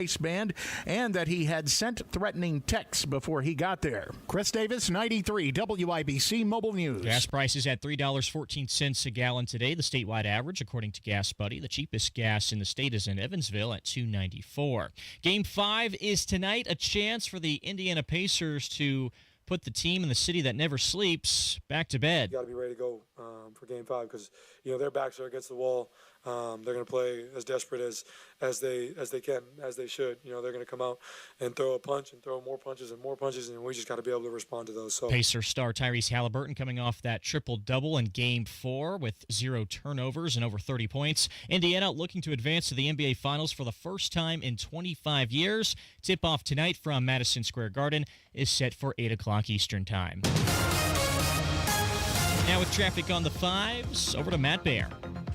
band and that he had sent threatening texts before he got there. Chris Davis, 93 WIBC Mobile News. Gas prices at $3.14 a gallon today, the statewide average, according to Gas Buddy. The cheapest gas in the state is in Evansville at $2.94. Game 5 is tonight, a chance for the Indiana Pacers to put the team in the city that never sleeps back to bed. You got to be ready to go for Game 5 because their backs are against the wall. They're going to play as desperate as they can, as they should. They're going to come out and throw a punch and throw more punches, and we just got to be able to respond to those. So Pacer star Tyrese Halliburton coming off that triple-double in Game 4 with 0 turnovers and over 30 points. Indiana looking to advance to the NBA Finals for the first time in 25 years. Tip-off tonight from Madison Square Garden is set for 8 o'clock Eastern Time. Now with traffic on the 5s, over to Matt Baer.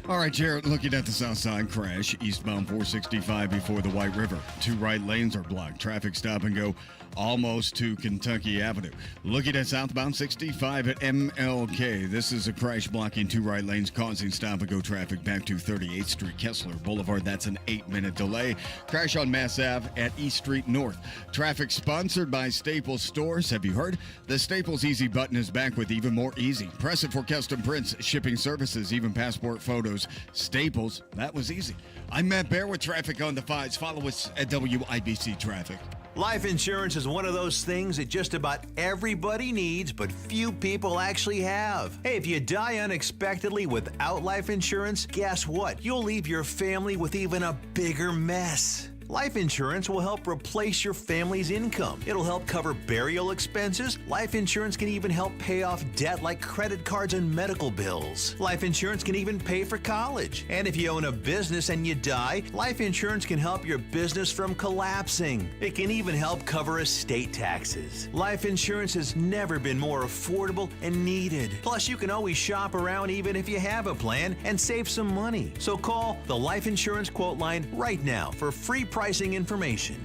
All right, Jared, looking at the south side crash, eastbound 465 before the White River. 2 right lanes are blocked. Traffic stop and go almost to Kentucky Avenue. Looking at southbound 65 at MLK. This is a crash blocking 2 right lanes, causing stop and go traffic back to 38th Street, Kessler Boulevard. That's an 8-minute delay. Crash on Mass Ave at East Street North. Traffic sponsored by Staples Stores. Have you heard? The Staples Easy button is back with even more easy. Press it for custom prints, shipping services, even passport photos. Staples, that was easy. I'm Matt Baer with traffic on the 5s. Follow us at WIBC Traffic. Life insurance is one of those things that just about everybody needs, but few people actually have. Hey, if you die unexpectedly without life insurance, guess what? You'll leave your family with even a bigger mess. Life insurance will help replace your family's income. It'll help cover burial expenses. Life insurance can even help pay off debt like credit cards and medical bills. Life insurance can even pay for college. And if you own a business and you die, life insurance can help your business from collapsing. It can even help cover estate taxes. Life insurance has never been more affordable and needed. Plus, you can always shop around even if you have a plan and save some money. So call the Life Insurance Quote Line right now for free pricing information.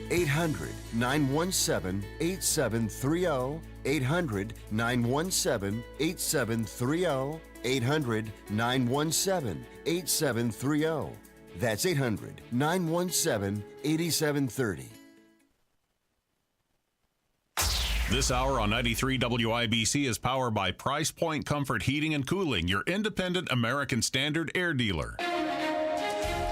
800-917-8730. 800-917-8730. 800-917-8730. That's 800-917-8730. This hour on 93 WIBC is powered by Price Point Comfort Heating and Cooling, your independent American Standard air dealer.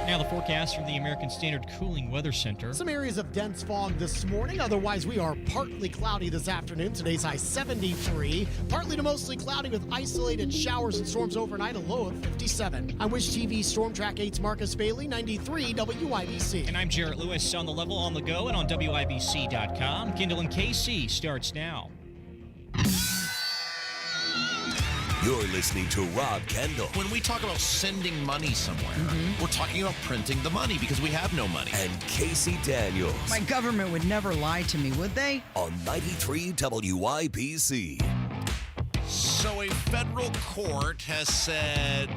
Now the forecast from the American Standard Cooling Weather Center. Some areas of dense fog this morning. Otherwise, we are partly cloudy this afternoon. Today's high 73. Partly to mostly cloudy with isolated showers and storms overnight, a low of 57. I'm Wish TV Storm Track 8's Marcus Bailey, 93 WIBC. And I'm Jarrett Lewis on the level, on the go, and on WIBC.com. Kendall Casey starts now. You're listening to Rob Kendall. When we talk about sending money somewhere, we're talking about printing the money because we have no money. And Casey Daniels. My government would never lie to me, would they? On 93 WIBC. So a federal court has said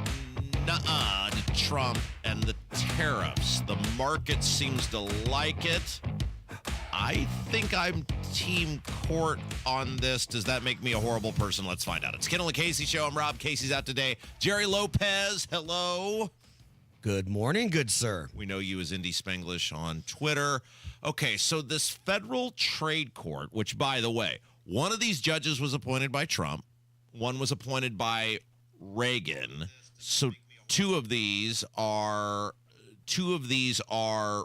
nuh-uh to Trump and the tariffs. The market seems to like it. I think I'm team court on this. Does that make me a horrible person? Let's find out. It's Kendall Casey Show. I'm Rob. Casey's out today. Jerry Lopez, hello. Good morning, good sir. We know you as Indy Spanglish on Twitter. Okay, so this federal trade court, which, by the way, one of these judges was appointed by Trump. One was appointed by Reagan. So two of these are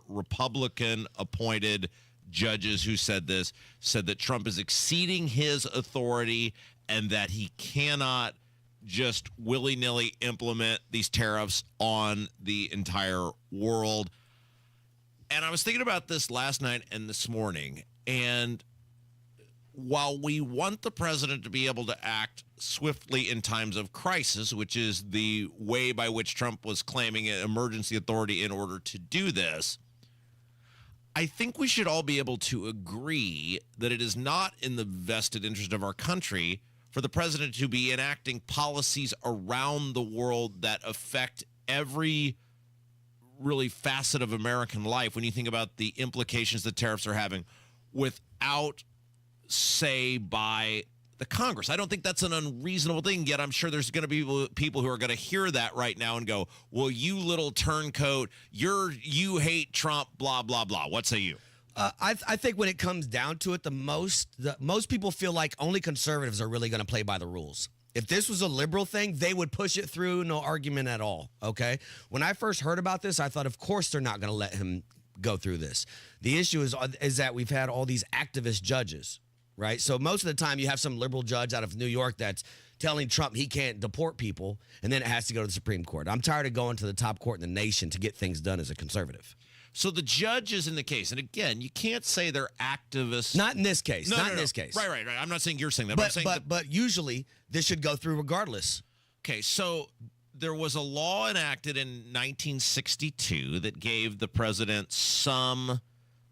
Republican-appointed judges who said that Trump is exceeding his authority and that he cannot just willy-nilly implement these tariffs on the entire world. And I was thinking about this last night and this morning, and while we want the president to be able to act swiftly in times of crisis, which is the way by which Trump was claiming an emergency authority in order to do this, I think we should all be able to agree that it is not in the vested interest of our country for the president to be enacting policies around the world that affect every really facet of American life when you think about the implications that tariffs are having without say by the Congress. I don't think that's an unreasonable thing, yet I'm sure there's going to be people who are going to hear that right now and go, well, you little turncoat, you hate Trump, blah, blah, blah. What say you? I think when it comes down to it, most people feel like only conservatives are really going to play by the rules. If this was a liberal thing, they would push it through, no argument at all, okay? When I first heard about this, I thought, of course they're not going to let him go through this. The issue is that we've had all these activist judges, right? So most of the time you have some liberal judge out of New York that's telling Trump he can't deport people, and then it has to go to the Supreme Court. I'm tired of going to the top court in the nation to get things done as a conservative. So the judges in the case, and again, you can't say they're activists. Not in this case. No, not in this case. Right. I'm not saying you're saying that. But usually this should go through regardless. Okay, so there was a law enacted in 1962 that gave the president some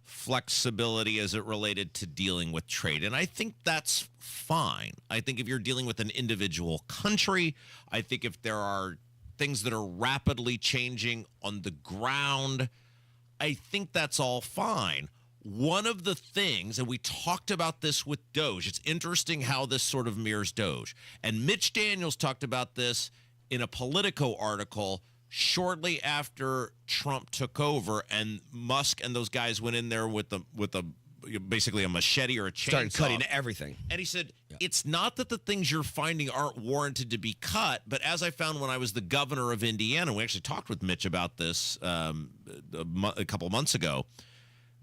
flexibility as it related to dealing with trade. And I think that's fine. I think if you're dealing with an individual country, I think if there are things that are rapidly changing on the ground, I think that's all fine. One of the things, and we talked about this with Doge, it's interesting how this sort of mirrors Doge. And Mitch Daniels talked about this in a Politico article shortly after Trump took over, and Musk and those guys went in there with basically a machete or a chainsaw. Started cutting everything. And he said, it's not that the things you're finding aren't warranted to be cut, but as I found when I was the governor of Indiana, we actually talked with Mitch about this a couple months ago.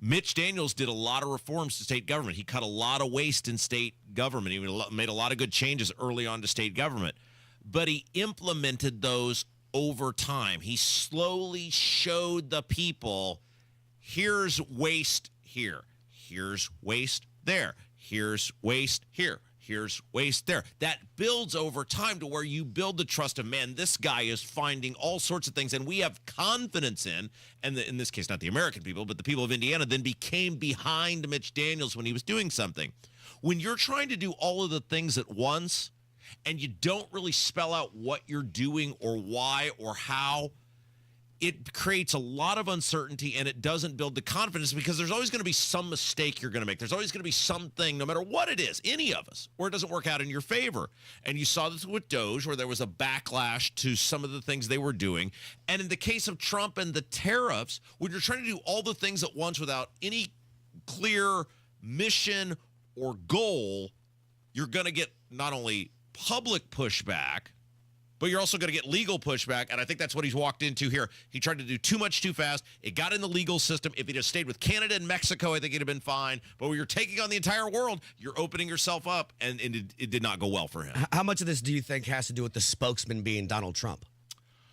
Mitch Daniels did a lot of reforms to state government. He cut a lot of waste in state government. He made a lot of good changes early on to state government, but he implemented those over time. He slowly showed the people, here's waste here. Here's waste there. Here's waste here. Here's waste there. That builds over time to where you build the trust of, man, this guy is finding all sorts of things, and we have confidence in, and in this case, not the American people, but the people of Indiana then became behind Mitch Daniels when he was doing something. When you're trying to do all of the things at once, and you don't really spell out what you're doing or why or how, it creates a lot of uncertainty, and it doesn't build the confidence, because there's always going to be some mistake you're going to make. There's always going to be something, no matter what it is, any of us, where it doesn't work out in your favor. And you saw this with Doge, where there was a backlash to some of the things they were doing. And in the case of Trump and the tariffs, when you're trying to do all the things at once without any clear mission or goal, you're going to get not only public pushback, but you're also going to get legal pushback, and I think that's what he's walked into here. He tried to do too much too fast. It got in the legal system. If he'd have stayed with Canada and Mexico, I think it'd have been fine. But when you're taking on the entire world, you're opening yourself up, and it did not go well for him. How much of this do you think has to do with the spokesman being Donald Trump?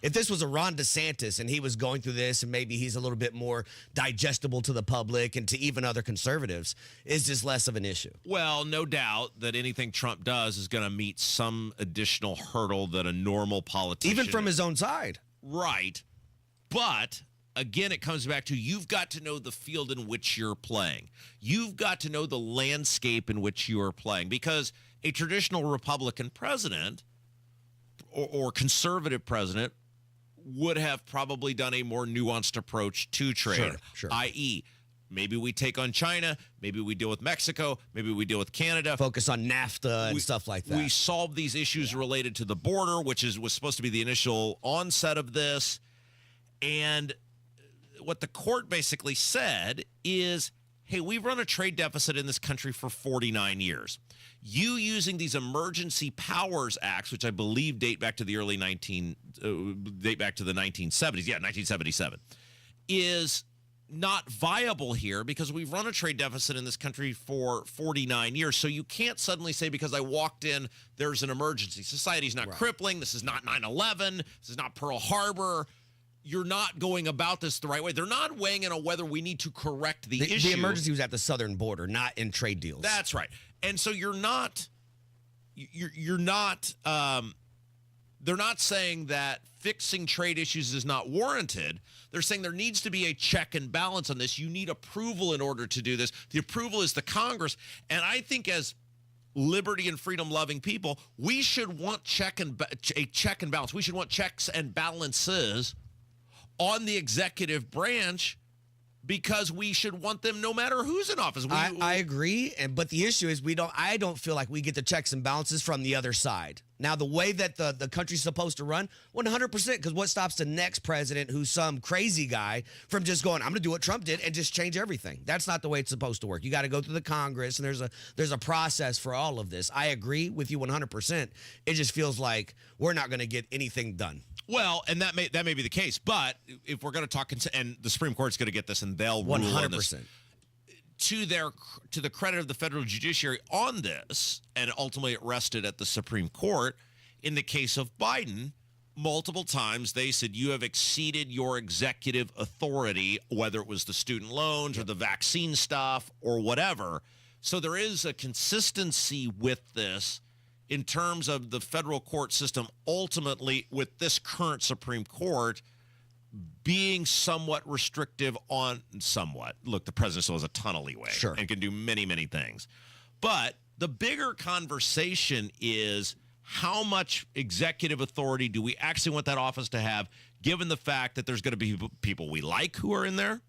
If this was a Ron DeSantis and he was going through this, and maybe he's a little bit more digestible to the public and to even other conservatives, is this less of an issue? Well, no doubt that anything Trump does is going to meet some additional hurdle that a normal politician... Even from his own side. Right. But, again, it comes back to, you've got to know the field in which you're playing. You've got to know the landscape in which you are playing, because a traditional Republican president or conservative president would have probably done a more nuanced approach to trade, sure. i.e., maybe we take on China, maybe we deal with Mexico, maybe we deal with Canada. Focus on NAFTA and stuff like that. We solve these issues related to the border, which was supposed to be the initial onset of this. And what the court basically said is, hey, we've run a trade deficit in this country for 49 years. You using these emergency powers acts, which I believe date back to the 1970s, 1977, is not viable here, because we've run a trade deficit in this country for 49 years. So you can't suddenly say, because I walked in, there's an emergency. Society's not crippling. This is not 9/11. This is not Pearl Harbor. You're not going about this the right way. They're not weighing in on whether we need to correct the issue. The emergency was at the southern border, not in trade deals. That's right. And so they're not saying that fixing trade issues is not warranted. They're saying there needs to be a check and balance on this. You need approval in order to do this. The approval is the Congress. And I think as liberty and freedom loving people, we should want a check and balance. We should want checks and balances on the executive branch, because we should want them no matter who's in office. I agree, but the issue is I don't feel like we get the checks and balances from the other side. Now, the way that the country's supposed to run, 100%, because what stops the next president, who's some crazy guy, from just going, I'm going to do what Trump did and just change everything? That's not the way it's supposed to work. You got to go through the Congress, and there's a process for all of this. I agree with you 100%. It just feels like we're not going to get anything done. Well, and that may be the case, but if we're going to talk, and the Supreme Court's going to get this, and they'll rule 100%. on this. To the credit of the federal judiciary on this, and ultimately it rested at the Supreme Court. In the case of Biden, multiple times they said you have exceeded your executive authority, whether it was the student loans or the vaccine stuff or whatever. So there is a consistency with this in terms of the federal court system, ultimately with this current Supreme Court being somewhat restrictive on somewhat. Look, the president still has a ton of leeway and can do many, many things. But the bigger conversation is how much executive authority do we actually want that office to have, given the fact that there's going to be people we like who are in there.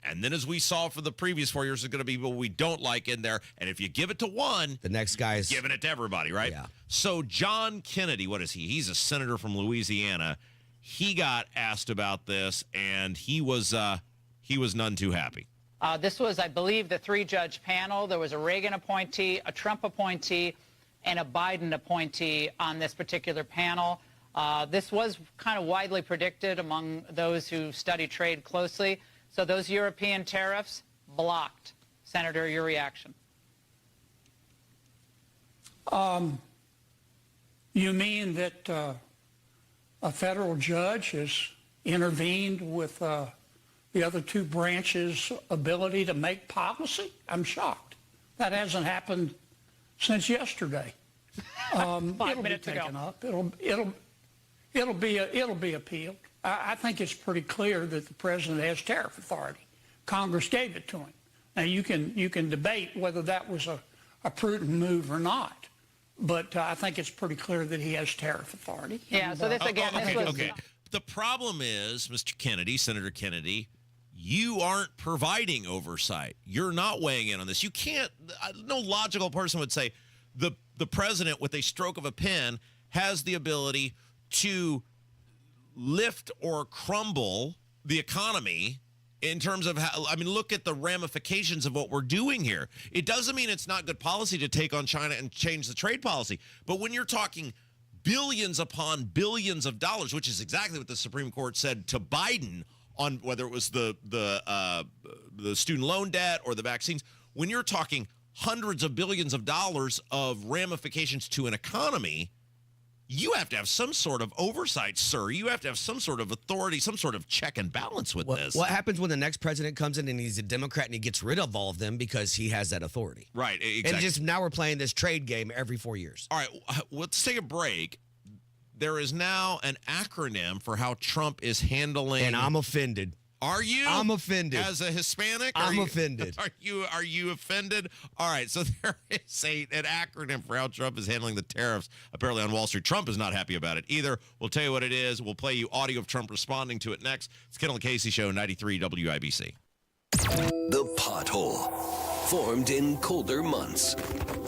And then as we saw for the previous 4 years, there's going to be people we don't like in there. And if you give it to one, the next guy's giving it to everybody, right? Yeah. So John Kennedy, what is he? He's a senator from Louisiana. He got asked about this, and he was none too happy. This was, I believe, the 3-judge panel. There was a Reagan appointee, a Trump appointee, and a Biden appointee on this particular panel. This was kind of widely predicted among those who study trade closely. So those European tariffs blocked. Senator, your reaction? You mean that a federal judge has intervened with the other two branches' ability to make policy? I'm shocked. That hasn't happened since yesterday. 5 it'll minutes be taken ago. up. It'll be appealed. I think it's pretty clear that the president has tariff authority. Congress gave it to him. Now you can debate whether that was a prudent move or not, but I think it's pretty clear that he has tariff authority. Yeah. So this again. Okay. The problem is, Mr. Kennedy, Senator Kennedy, you aren't providing oversight. You're not weighing in on this. You can't. No logical person would say the president, with a stroke of a pen, has the ability to lift or crumble the economy in terms of how, I mean, look at the ramifications of what we're doing here. It doesn't mean it's not good policy to take on China and change the trade policy. But when you're talking billions upon billions of dollars, which is exactly what the Supreme Court said to Biden on whether it was the student loan debt or the vaccines, when you're talking hundreds of billions of dollars of ramifications to an economy, you have to have some sort of oversight, sir. You have to have some sort of authority, some sort of check and balance with this. What happens when the next president comes in and he's a Democrat and he gets rid of all of them because he has that authority? Right, exactly. And just now we're playing this trade game every 4 years. All right, let's take a break. There is now an acronym for how Trump is handling... And I'm offended. Are you? I'm offended. As a Hispanic? I'm offended. Are you offended? All right, so there is an acronym for how Trump is handling the tariffs, apparently on Wall Street. Trump is not happy about it either. We'll tell you what it is. We'll play you audio of Trump responding to it next. It's Kendall Casey Show, 93 WIBC. The pothole. Formed in colder months,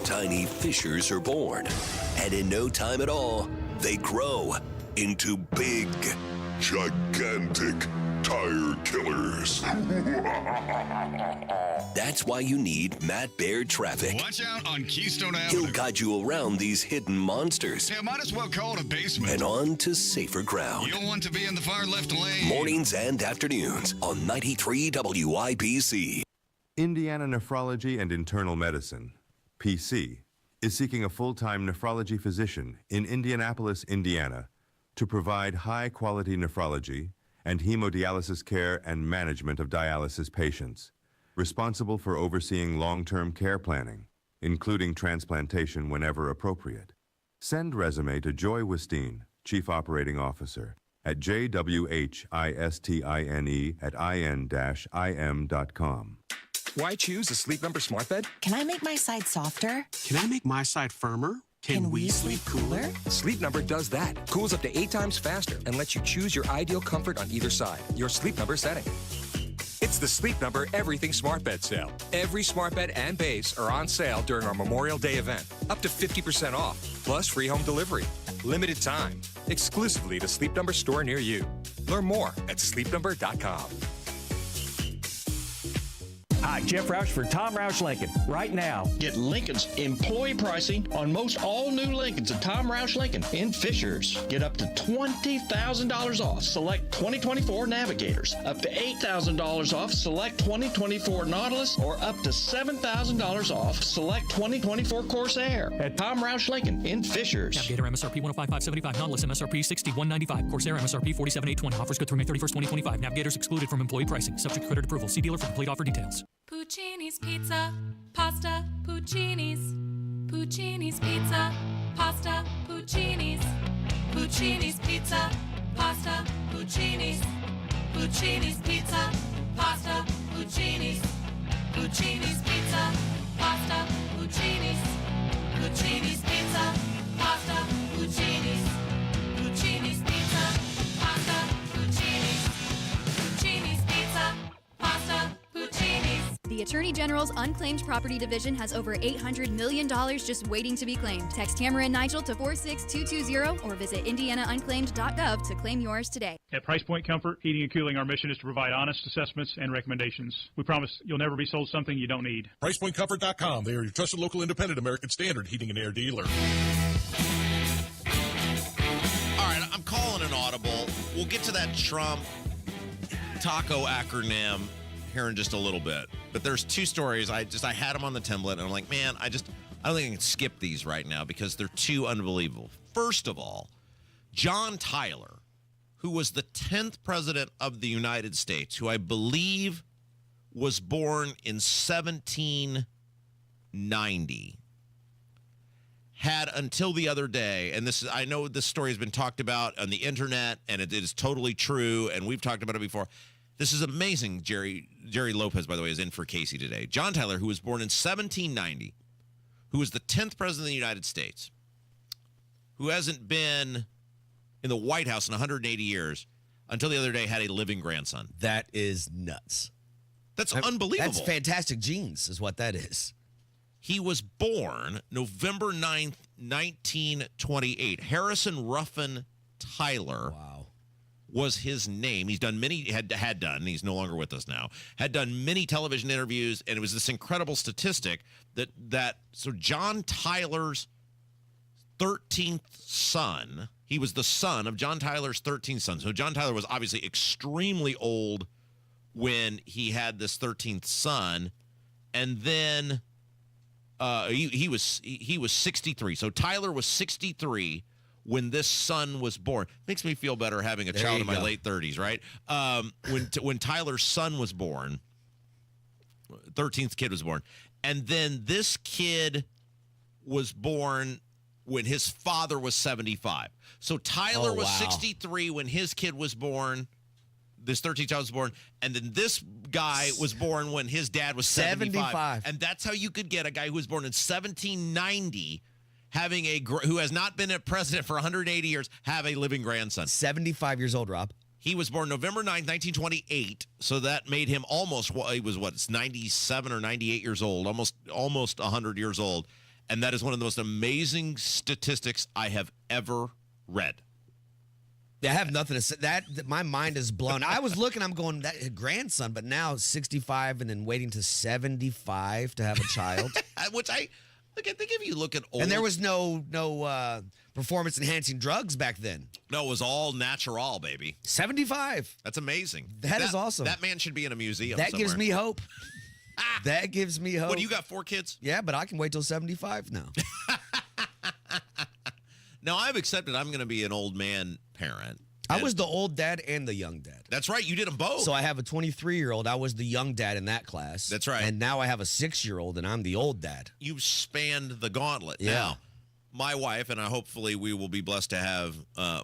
tiny fissures are born, and in no time at all, they grow into big, gigantic tire killers. That's why you need Matt Baird Traffic. Watch out on Keystone Avenue. He'll guide you around these hidden monsters. Yeah, might as well call it a basement. And on to safer ground. You don't want to be in the far left lane. Mornings and afternoons on 93 WIBC. Indiana Nephrology and Internal Medicine, PC, is seeking a full-time nephrology physician in Indianapolis, Indiana, to provide high-quality nephrology and hemodialysis care and management of dialysis patients, responsible for overseeing long-term care planning, including transplantation whenever appropriate. Send resume to Joy Wistine, Chief Operating Officer, at jwhistine@in-im.com. Why choose a Sleep Number smart bed? Can I make my side softer? Can I make my side firmer? Can we sleep cooler? Sleep Number does that. Cools up to 8 times faster and lets you choose your ideal comfort on either side. Your Sleep Number setting. It's It's the Sleep Number Everything Smart Bed sale. Every smart bed and base are on sale during our Memorial Day event. Up to 50% off, plus free home delivery. Limited time, exclusively to Sleep Number store near you. Learn more at sleepnumber.com. Hi, Jeff Roush for Tom Roush Lincoln. Right now, get Lincoln's employee pricing on most all new Lincolns at Tom Roush Lincoln in Fishers. Get up to $20,000 off select 2024 Navigators, up to $8,000 off select 2024 Nautilus, or up to $7,000 off select 2024 Corsair at Tom Roush Lincoln in Fishers. Navigator MSRP 105,575, Nautilus MSRP 6195, Corsair MSRP 47,820. Offers good through May 31st, 2025. Navigators excluded from employee pricing. Subject to credit approval. See dealer for complete offer details. Puccini's Pizza, Pasta, Puccini's. Puccini's Pizza, Pasta, Puccini's. Puccini's Pizza, Pasta, Puccini's. Puccini's Pizza, Pasta, Puccini's. Puccini's Pizza, Pasta, Puccini's. Puccini's Pizza, Pasta, Puccini's. Puccini's Pizza, Pasta, Puccini's. Puccini's Pizza, Pasta, Puccini's. The Attorney General's Unclaimed Property Division has over $800 million just waiting to be claimed. Text Tamara and Nigel to 46220 or visit indianaunclaimed.gov to claim yours today. At Price Point Comfort Heating and Cooling, our mission is to provide honest assessments and recommendations. We promise you'll never be sold something you don't need. PricePointComfort.com. They are your trusted local independent American Standard heating and air dealer. All right, I'm calling an audible. We'll get to that Trump taco acronym here in just a little bit. But there's two stories. I had them on the template, and I'm like, man, I don't think I can skip these right now because they're too unbelievable. First of all, John Tyler, who was the 10th president of the United States, who I believe was born in 1790, had until the other day, and I know this story has been talked about on the internet, and it is totally true, and we've talked about it before. This is amazing. Jerry Lopez, by the way, is in for Casey today. John Tyler, who was born in 1790, who was the 10th president of the United States, who hasn't been in the White House in 180 years, until the other day had a living grandson. That is nuts. That's unbelievable. That's fantastic genes is what that is. He was born November 9th, 1928. Harrison Ruffin Tyler. Wow. Was his name. He's done many, had done, he's no longer with us now, had done many television interviews, and it was this incredible statistic so John Tyler's 13th son, he was the son of John Tyler's 13th son. So John Tyler was obviously extremely old when he had this 13th son, and then he was 63. So Tyler was 63 when this son was born. Makes me feel better having a child in my late 30s, right? When Tyler's son was born, 13th kid was born, and then this kid was born when his father was 75. So Tyler was 63 when his kid was born. This 13th child was born, and then this guy was born when his dad was 75. And that's how you could get a guy who was born in 1790 who has not been a president for 180 years, have a living grandson. 75 years old, Rob. He was born November 9th, 1928, so that made him he was 97 or 98 years old, almost 100 years old, and that is one of the most amazing statistics I have ever read. I have nothing to say. My mind is blown. I was looking, I'm going, that grandson, but now 65 and then waiting to 75 to have a child. Which I think if you look at old... And there was no performance-enhancing drugs back then. No, it was all natural, baby. 75. That's amazing. That is awesome. That man should be in a museum That somewhere. gives me hope. That gives me hope. What, you got 4 kids? Yeah, but I can wait till 75 now. Now, I've accepted I'm going to be an old man parent. I was the old dad and the young dad. That's right. You did them both. So I have a 23-year-old. I was the young dad in that class. That's right. And now I have a 6-year-old, and I'm the old dad. You've spanned the gauntlet. Yeah. Now, my wife, and hopefully we will be blessed to have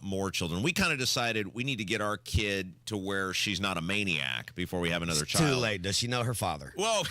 more children. We kind of decided we need to get our kid to where she's not a maniac before we have another child. Too late. Does she know her father? Whoa.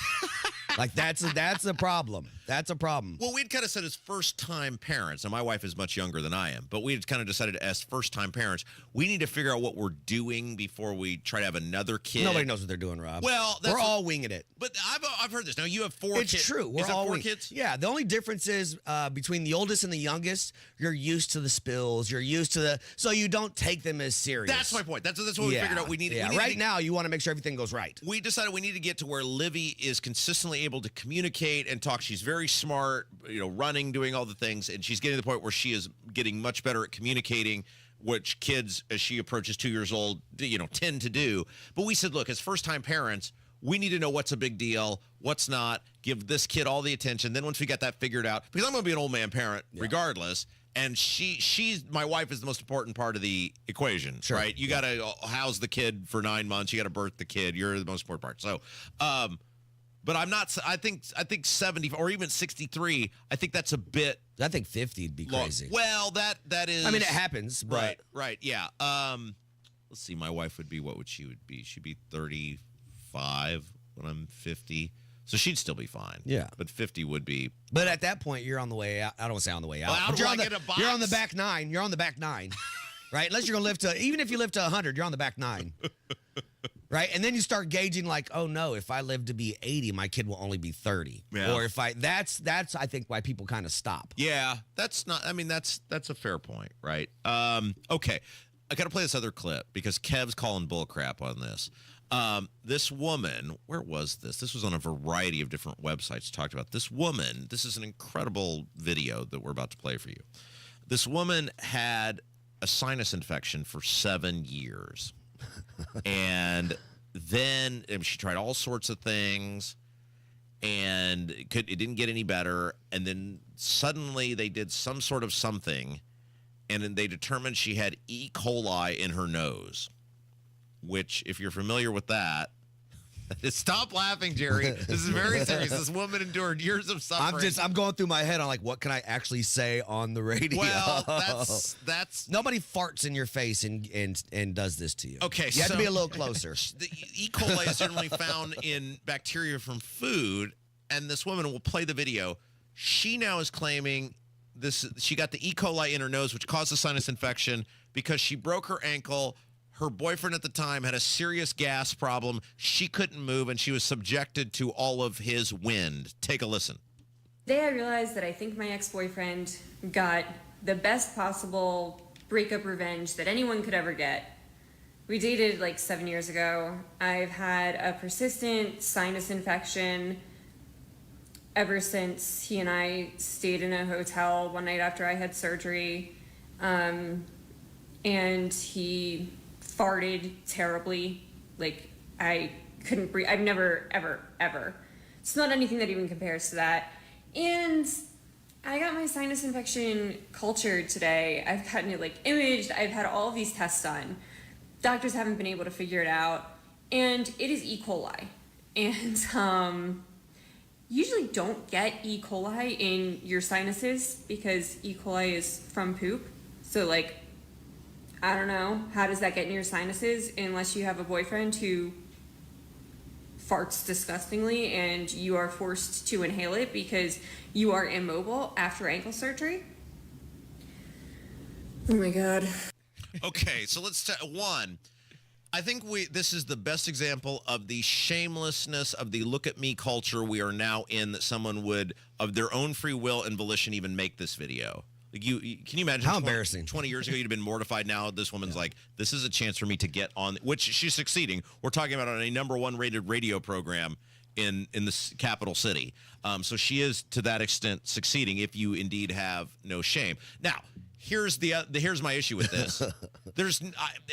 Like that's a problem. That's a problem. Well, we'd kind of said as first-time parents, and my wife is much younger than I am, but we had kind of decided as first-time parents, we need to figure out what we're doing before we try to have another kid. Nobody knows what they're doing, Rob. Well, we're all winging it. But I've heard this. Now you have 4 kids. It's true. We're Is it all 4 winging. kids? Yeah. The only difference is between the oldest and the youngest, you're used to the spills. You're used to so you don't take them as serious. That's my point. That's what we figured out. We need. Yeah. We need right now, you want to make sure everything goes right. We decided we need to get to where Livy is consistently able to communicate and talk. She's very smart, running, doing all the things, and she's getting to the point where she is getting much better at communicating, which kids, as she approaches 2 years old, tend to do. But we said, look, as first-time parents, we need to know what's a big deal, what's not, give this kid all the attention. Then once we got that figured out, because I'm going to be an old man parent regardless, and she's my wife is the most important part of the equation, right? You got to house the kid for 9 months. You got to birth the kid. You're the most important part. So, but I'm not. I think 70 or even 63. I think that's a bit. I think 50 would be crazy. Well, that is. I mean, it happens, but right, yeah. Let's see. My wife would be. What would she be? She'd be 35 when I'm 50. So she'd still be fine. Yeah. But 50 would be. But at that point, you're on the way out. I don't want to say on the way out. Well, But you're on the back 9. You're on the back 9. Right? Unless you're going to live to, even if you live to 100, you're on the back 9. Right? And then you start gauging like, oh no, if I live to be 80, my kid will only be 30. Yeah. Or if that's I think why people kind of stop. Yeah. That's not, I mean, that's a fair point, right? Okay. I got to play this other clip because Kev's calling bullcrap on this. This woman, where was this? This was on a variety of different websites talked about. This woman, this is an incredible video that we're about to play for you. This woman had a sinus infection for 7 years. And then she tried all sorts of things and it didn't get any better. And then suddenly they did some sort of something and then they determined she had E. coli in her nose. Which, if you're familiar with that, stop laughing, Jerry. This is very serious. This woman endured years of suffering. I'm going through my head on like, what can I actually say on the radio? Well, that's nobody farts in your face and does this to you. Okay, you have to be a little closer. The E. coli is generally found in bacteria from food, and this woman will play the video. She now is claiming she got the E. coli in her nose, which caused a sinus infection because she broke her ankle. Her boyfriend at the time had a serious gas problem. She couldn't move, and she was subjected to all of his wind. Take a listen. Today I realized that I think my ex-boyfriend got the best possible breakup revenge that anyone could ever get. We dated like 7 years ago. I've had a persistent sinus infection ever since he and I stayed in a hotel one night after I had surgery. And he farted terribly. Like, I couldn't breathe. I've never, ever. It's not anything that even compares to that. And I got my sinus infection cultured today. I've gotten it like imaged. I've had all of these tests done. Doctors haven't been able to figure it out. And it is E. coli. And usually don't get E. coli in your sinuses because E. coli is from poop. So like, I don't know, how does that get in your sinuses unless you have a boyfriend who farts disgustingly and you are forced to inhale it because you are immobile after ankle surgery? Oh my God. Okay, so let's one. I think this is the best example of the shamelessness of the look at me culture we are now in, that someone would, of their own free will and volition, even make this video. Like can you imagine how embarrassing? 20 years ago, you'd have been mortified. Now this woman's like, this is a chance for me to get on, which she's succeeding. We're talking about on a #1 rated radio program in the capital city. So she is to that extent succeeding if you indeed have no shame. Now, here's my issue with this.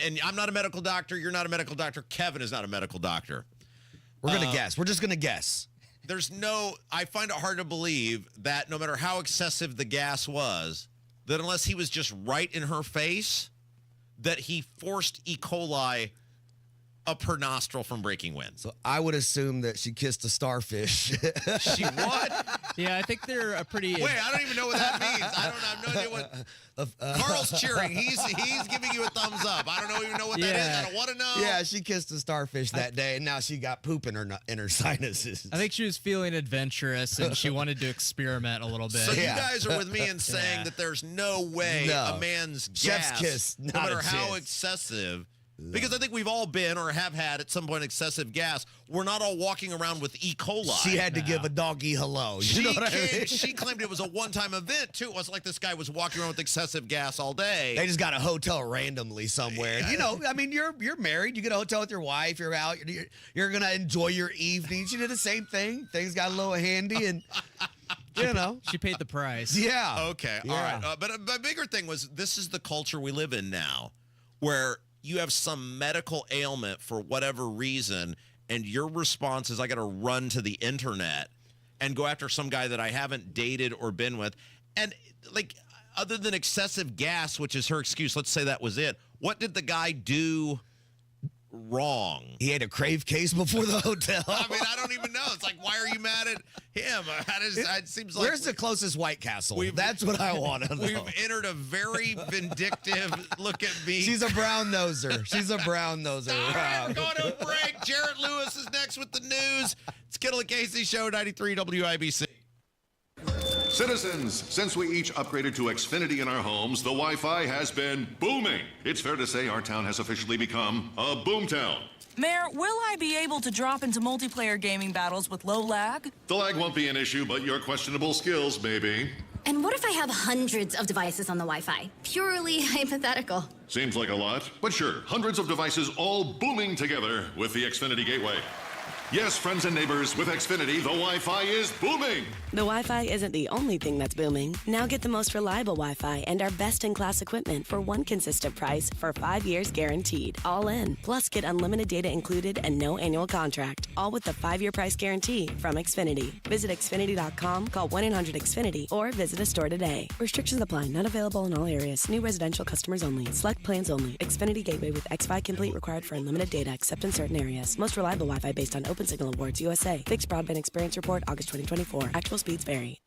And I'm not a medical doctor. You're not a medical doctor. Kevin is not a medical doctor. We're going to guess. We're just going to guess. I find it hard to believe that no matter how excessive the gas was, that unless he was just right in her face, that he forced E. coli per nostril from breaking wind. So I would assume that she kissed a starfish. She what? Yeah, I think they're a pretty. Wait, I don't even know what that means. I have no idea what. Carl's cheering. He's giving you a thumbs up. I don't even know what that is. I don't want to know. Yeah, she kissed a starfish that day, and now she got poop in her sinuses. I think she was feeling adventurous, and she wanted to experiment a little bit. So you guys are with me in saying that there's no way a man's Chef's gas, kiss, no not matter a how chance. excessive. Because I think we've all been or have had at some point excessive gas. We're not all walking around with E. coli. She had to give a doggy hello. You know what I mean? She claimed it was a one-time event, too. It wasn't like this guy was walking around with excessive gas all day. They just got a hotel randomly somewhere. You know, I mean, you're married. You get a hotel with your wife. You're out. You're going to enjoy your evening. She did the same thing. Things got a little handy and... You know. She paid the price. Yeah. Okay. Yeah. All right. But a bigger thing was this is the culture we live in now where you have some medical ailment for whatever reason, and your response is I got to run to the internet and go after some guy that I haven't dated or been with. And, like, other than excessive gas, which is her excuse, let's say that was it, what did the guy do wrong? He had a crave case before the hotel. I mean, I don't even know. It's like, why are you mad at him? It seems like where's the closest White Castle? That's what I want to know. We've entered a very vindictive look at me. She's a brown noser. She's a brown noser. All right, we're going to a break. Jarrett Lewis is next with the news. It's Kendall Casey Show, 93 WIBC. Citizens, since we each upgraded to Xfinity in our homes, the Wi-Fi has been booming. It's fair to say our town has officially become a boomtown. Mayor, will I be able to drop into multiplayer gaming battles with low lag? The lag won't be an issue, but your questionable skills may be. And what if I have hundreds of devices on the Wi-Fi? Purely hypothetical. Seems like a lot, but sure, hundreds of devices all booming together with the Xfinity Gateway. Yes, friends and neighbors, with Xfinity, the Wi-Fi is booming. The Wi-Fi isn't the only thing that's booming. Now get the most reliable Wi-Fi and our best-in-class equipment for one consistent price for 5 years guaranteed. All in. Plus, get unlimited data included and no annual contract. All with the 5-year price guarantee from Xfinity. Visit Xfinity.com, call 1-800-XFINITY, or visit a store today. Restrictions apply. Not available in all areas. New residential customers only. Select plans only. Xfinity Gateway with XFi Complete required for unlimited data except in certain areas. Most reliable Wi-Fi based on Open Signal Awards USA. Fixed Broadband Experience Report, August 2024. Actual speeds vary.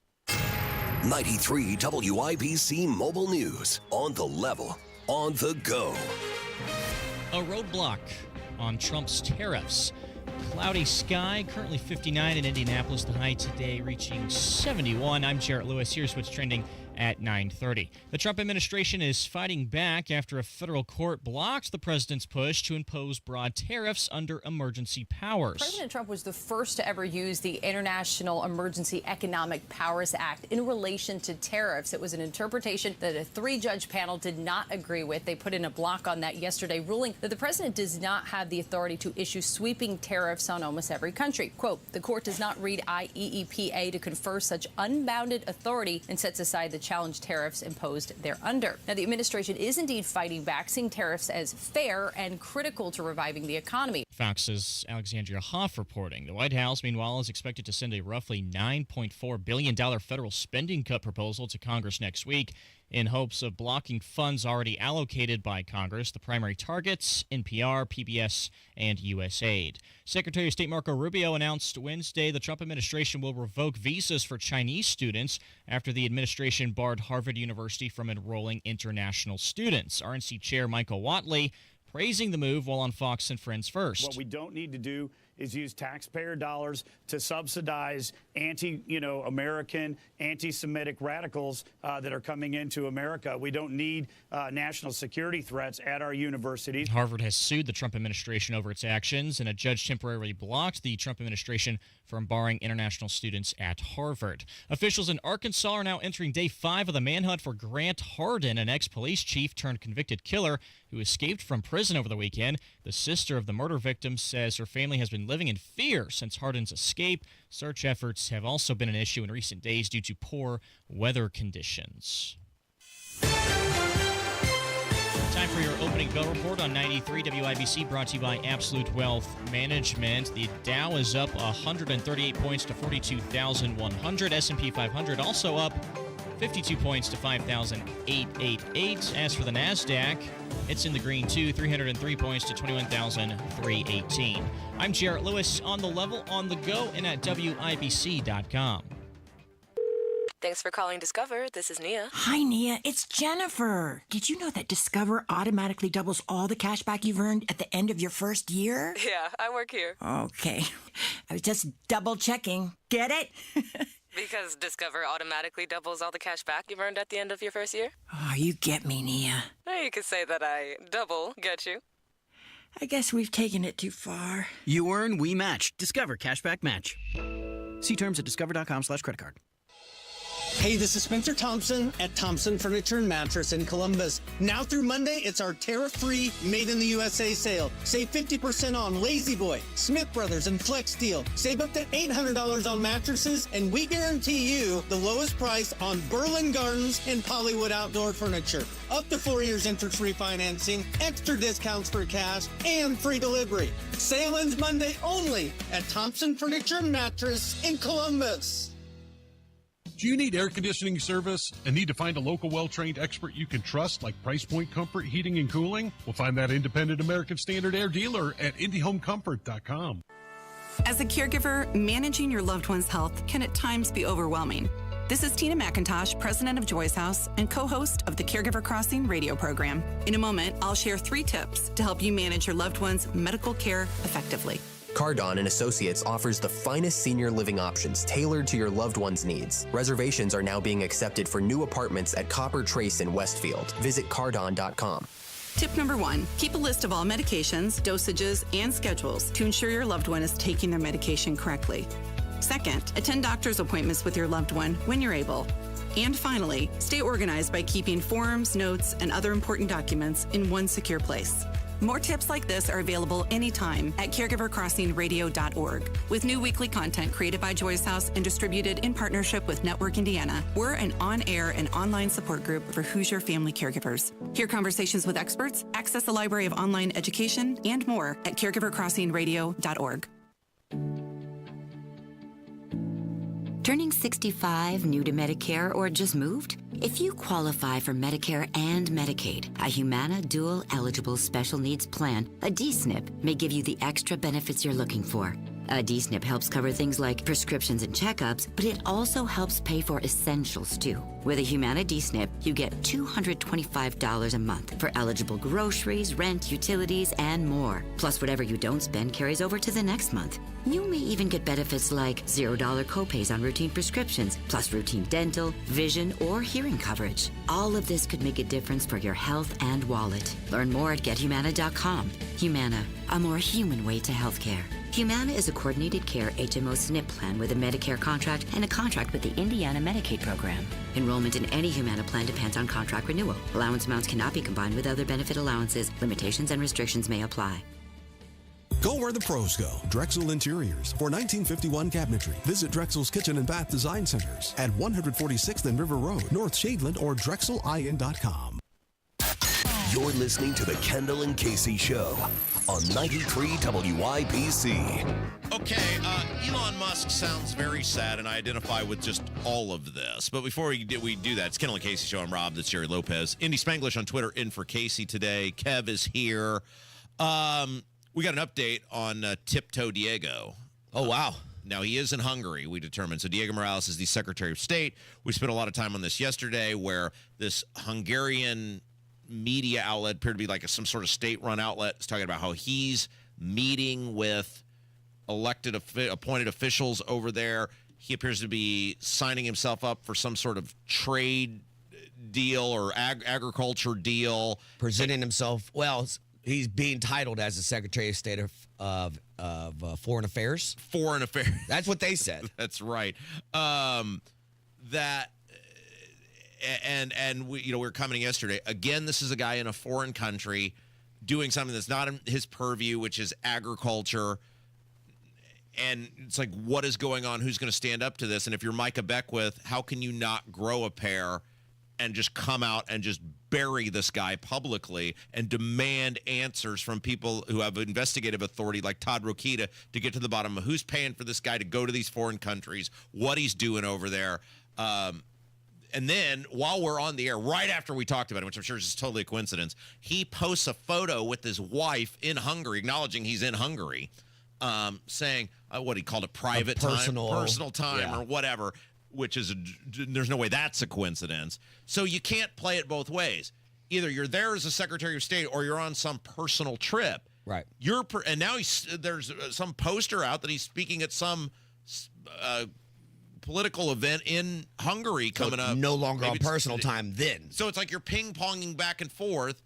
93 WIBC Mobile News. On the level, on the go. A roadblock on Trump's tariffs. Cloudy sky, currently 59 in Indianapolis. The high today reaching 71. I'm Jarrett Lewis. Here's what's trending at 9:30. The Trump administration is fighting back after a federal court blocked the president's push to impose broad tariffs under emergency powers. President Trump was the first to ever use the International Emergency Economic Powers Act in relation to tariffs. It was an interpretation that a 3-judge panel did not agree with. They put in a block on that yesterday, ruling that the president does not have the authority to issue sweeping tariffs on almost every country. Quote, the court does not read IEEPA to confer such unbounded authority and sets aside the challenge tariffs imposed thereunder. Now, the administration is indeed fighting back, seeing tariffs as fair and critical to reviving the economy. Fox's Alexandria Hoff reporting. The White House, meanwhile, is expected to send a roughly $9.4 billion federal spending cut proposal to Congress next week in hopes of blocking funds already allocated by Congress. The primary targets, NPR, PBS, and USAID. Secretary of State Marco Rubio announced Wednesday the Trump administration will revoke visas for Chinese students after the administration barred Harvard University from enrolling international students. RNC Chair Michael Whatley praising the move while on Fox and Friends First. What we don't need to do is use taxpayer dollars to subsidize American, anti-Semitic radicals that are coming into America. We don't need national security threats at our universities. Harvard has sued the Trump administration over its actions, and a judge temporarily blocked the Trump administration from barring international students at Harvard. Officials in Arkansas are now entering day 5 of the manhunt for Grant Hardin, an ex-police chief turned convicted killer who escaped from prison over the weekend. The sister of the murder victim says her family has been living in fear since Hardin's escape. Search efforts have also been an issue in recent days due to poor weather conditions. Time for your opening bell report on 93 WIBC, brought to you by Absolute Wealth Management. The Dow is up 138 points to 42,100. S&P 500 also up 52 points to 5,888. As for the NASDAQ, it's in the green too, 303 points to 21,318. I'm Jarrett Lewis on the level, on the go, and at WIBC.com. Thanks for calling Discover. This is Nia. Hi, Nia. It's Jennifer. Did you know that Discover automatically doubles all the cash back you've earned at the end of your first year? Yeah, I work here. Okay. I was just double checking. Get it? Because Discover automatically doubles all the cash back you've earned at the end of your first year? Oh, you get me, Nia. Well, you could say that I double get you. I guess we've taken it too far. You earn, we match. Discover Cashback Match. See terms at discover.com/creditcard. Hey, this is Spencer Thompson at Thompson Furniture and Mattress in Columbus. Now through Monday, it's our tariff-free Made in the USA sale. Save 50% on Lazy Boy, Smith Brothers, and Flex Steel. Save up to $800 on mattresses, and we guarantee you the lowest price on Berlin Gardens and Hollywood Outdoor Furniture. Up to 4 years interest-free financing, extra discounts for cash, and free delivery. Sale ends Monday only at Thompson Furniture and Mattress in Columbus. Do you need air conditioning service and need to find a local well-trained expert you can trust like Price Point Comfort Heating and Cooling? We'll find that independent American Standard Air dealer at IndyHomeComfort.com. As a caregiver, managing your loved one's health can at times be overwhelming. This is Tina McIntosh, president of Joy's House and co-host of the Caregiver Crossing radio program. In a moment, I'll share 3 tips to help you manage your loved one's medical care effectively. Cardon and Associates offers the finest senior living options tailored to your loved one's needs. Reservations are now being accepted for new apartments at Copper Trace in Westfield. Visit cardon.com. Tip number 1, keep a list of all medications, dosages, and schedules to ensure your loved one is taking their medication correctly. Second, attend doctor's appointments with your loved one when you're able. And finally, stay organized by keeping forms, notes, and other important documents in one secure place. More tips like this are available anytime at caregivercrossingradio.org. With new weekly content created by Joy's House and distributed in partnership with Network Indiana, we're an on-air and online support group for Hoosier family caregivers. Hear conversations with experts, access a library of online education, and more at caregivercrossingradio.org. Turning 65, new to Medicare, or just moved? If you qualify for Medicare and Medicaid, a Humana Dual Eligible Special Needs Plan, a DSNP, may give you the extra benefits you're looking for. A DSNP helps cover things like prescriptions and checkups, but it also helps pay for essentials too. With a Humana DSNP, you get $225 a month for eligible groceries, rent, utilities, and more. Plus, whatever you don't spend carries over to the next month. You may even get benefits like $0 copays on routine prescriptions, plus routine dental, vision, or hearing coverage. All of this could make a difference for your health and wallet. Learn more at gethumana.com. Humana, a more human way to healthcare. Humana is a coordinated care HMO SNP plan with a Medicare contract and a contract with the Indiana Medicaid program. Enrollment in any Humana plan depends on contract renewal. Allowance amounts cannot be combined with other benefit allowances. Limitations and restrictions may apply. Go where the pros go. Drexel Interiors for 1951 cabinetry. Visit Drexel's Kitchen and Bath Design Centers at 146th and River Road, North Shadeland, or drexelin.com. You're listening to the Kendall and Casey Show on 93 WIBC. Okay, Elon Musk sounds very sad, and I identify with just all of this. But before we do that, it's Kendall and Casey Show. I'm Rob. That's Jerry Lopez. Indy Spanglish on Twitter, in for Casey today. Kev is here. We got an update on Tiptoe Diego. Oh, wow. Now, he is in Hungary, we determined. So Diego Morales is the Secretary of State. We spent a lot of time on this yesterday, where this Hungarian media outlet appeared to be like some sort of state-run outlet. Is talking about how he's meeting with appointed officials over there. He appears to be signing himself up for some sort of trade deal or agriculture deal. Presenting himself, well, he's being titled as the Secretary of State of Foreign Affairs. Foreign Affairs. That's what they said. That's right. And we were commenting yesterday. Again, this is a guy in a foreign country doing something that's not in his purview, which is agriculture. And it's like, what is going on? Who's going to stand up to this? And if you're Micah Beckwith, how can you not grow a pair and just come out and just bury this guy publicly and demand answers from people who have investigative authority like Todd Rokita to get to the bottom of who's paying for this guy to go to these foreign countries, what he's doing over there. And then while we're on the air, right after we talked about it, which I'm sure is just totally a coincidence, he posts a photo with his wife in Hungary, acknowledging he's in Hungary, saying what he called a private personal time or whatever, which is there's no way that's a coincidence. So you can't play it both ways. Either you're there as a Secretary of State or you're on some personal trip. Right. And now there's some poster out that he's speaking at some political event in Hungary coming up. No longer on personal time then. So it's like you're ping-ponging back and forth.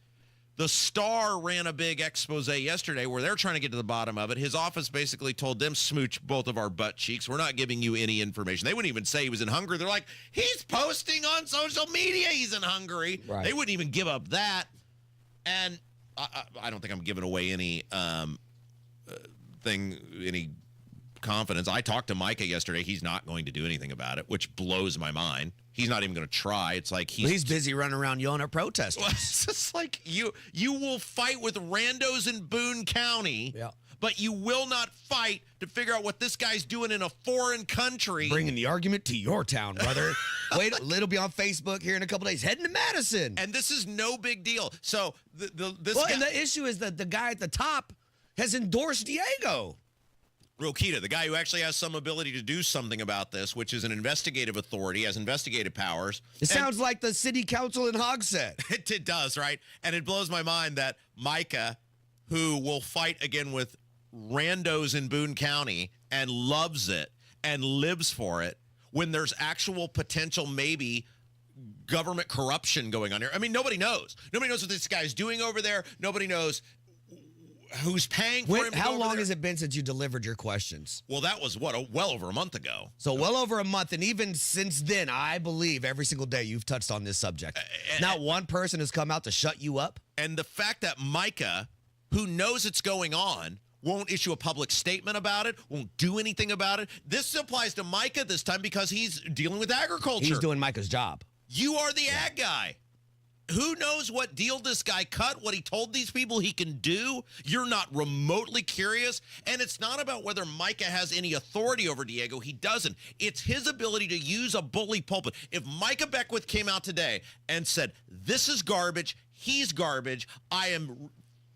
The Star ran a big expose yesterday where they're trying to get to the bottom of it. His office basically told them, smooch both of our butt cheeks. We're not giving you any information. They wouldn't even say he was in Hungary. They're like, he's posting on social media he's in Hungary. Right. They wouldn't even give up that. And I don't think I'm giving away any any confidence. I talked to Micah yesterday. He's not going to do anything about it, which blows my mind. He's not even going to try. It's like he's busy running around yelling at protesters. Well, it's just like you will fight with randos in Boone County, but you will not fight to figure out what this guy's doing in a foreign country. Bringing the argument to your town, brother. Wait, it'll be on Facebook here in a couple days. Heading to Madison. And this is no big deal. So and the issue is that the guy at the top has endorsed Diego. Rokita, the guy who actually has some ability to do something about this, which is an investigative authority, has investigative powers. It sounds like the city council in Hogsett. It does, right? And it blows my mind that Micah, who will fight again with randos in Boone County and loves it and lives for it, when there's actual potential maybe government corruption going on here. I mean, nobody knows. Nobody knows what this guy's doing over there. Nobody knows who's paying for him. How long has it been since you delivered your questions? Well, that was well over a month ago. So well over a month, and even since then, I believe every single day you've touched on this subject. Not one person has come out to shut you up. And the fact that Micah, who knows it's going on, won't issue a public statement about it, won't do anything about it. This applies to Micah this time because he's dealing with agriculture. He's doing Micah's job. You are the ag guy. Who knows what deal this guy cut, what he told these people he can do? You're not remotely curious. And it's not about whether Micah has any authority over Diego. He doesn't. It's his ability to use a bully pulpit. If Micah Beckwith came out today and said, this is garbage, he's garbage, I am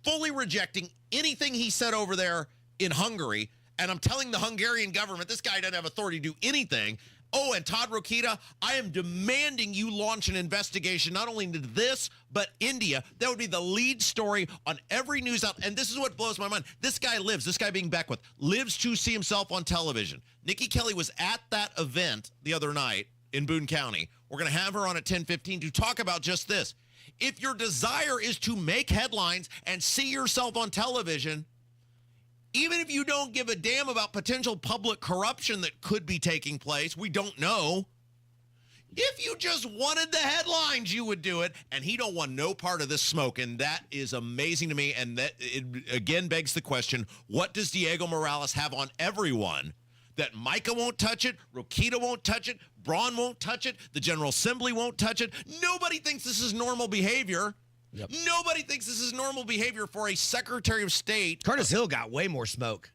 fully rejecting anything he said over there in Hungary, and I'm telling the Hungarian government this guy doesn't have authority to do anything. Oh, and Todd Rokita, I am demanding you launch an investigation not only into this, but India. That would be the lead story on every news out. And this is what blows my mind. This guy being Beckwith, lives to see himself on television. Nikki Kelly was at that event the other night in Boone County. We're going to have her on at 10:15 to talk about just this. If your desire is to make headlines and see yourself on television, even if you don't give a damn about potential public corruption that could be taking place, we don't know. If you just wanted the headlines, you would do it. And he don't want no part of this smoke. And that is amazing to me. And that it again begs the question, what does Diego Morales have on everyone that Micah won't touch it, Rokita won't touch it, Braun won't touch it, the General Assembly won't touch it? Nobody thinks this is normal behavior. Yep. Nobody thinks this is normal behavior for a Secretary of State. Curtis Hill got way more smoke.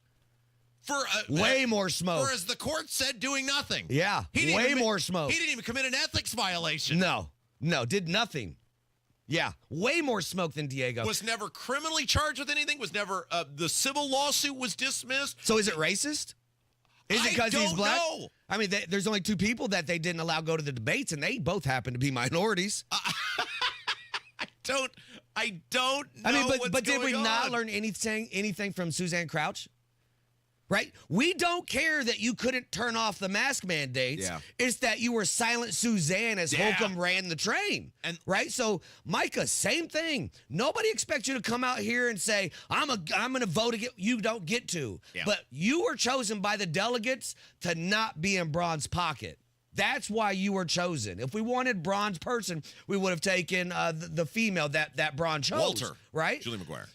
Way more smoke. Or as the court said, doing nothing. Yeah, way more smoke. He didn't even commit an ethics violation. No, did nothing. Yeah, way more smoke than Diego. Was never criminally charged with anything, was never, the civil lawsuit was dismissed. So is it racist? Is it because he's black? Know. I mean, there's only two people that they didn't allow go to the debates, and they both happen to be minorities. I don't know. I mean, but did we not learn anything from Suzanne Crouch? Right? We don't care that you couldn't turn off the mask mandates. Yeah. It's that you were silent Suzanne as Holcomb ran the train. Right? So, Micah, same thing. Nobody expects you to come out here and say, I'm going to vote against you. Don't get to. Yeah. But you were chosen by the delegates to not be in Braun's pocket. That's why you were chosen. If we wanted Braun's person, we would have taken the female that Braun chose. Walter. Right? Julie McGuire.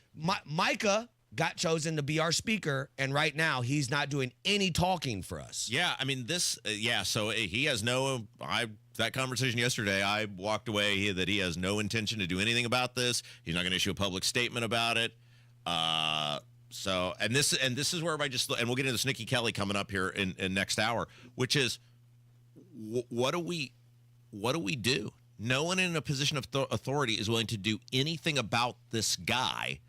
Micah got chosen to be our speaker, and right now he's not doing any talking for us. Yeah, I mean, so he has that conversation yesterday, I walked away that he has no intention to do anything about this. He's not going to issue a public statement about it. So, and this is where and we'll get into this Nikki Kelly coming up here in next hour, which is, what do we what do we do? No one in a position of authority is willing to do anything about this guy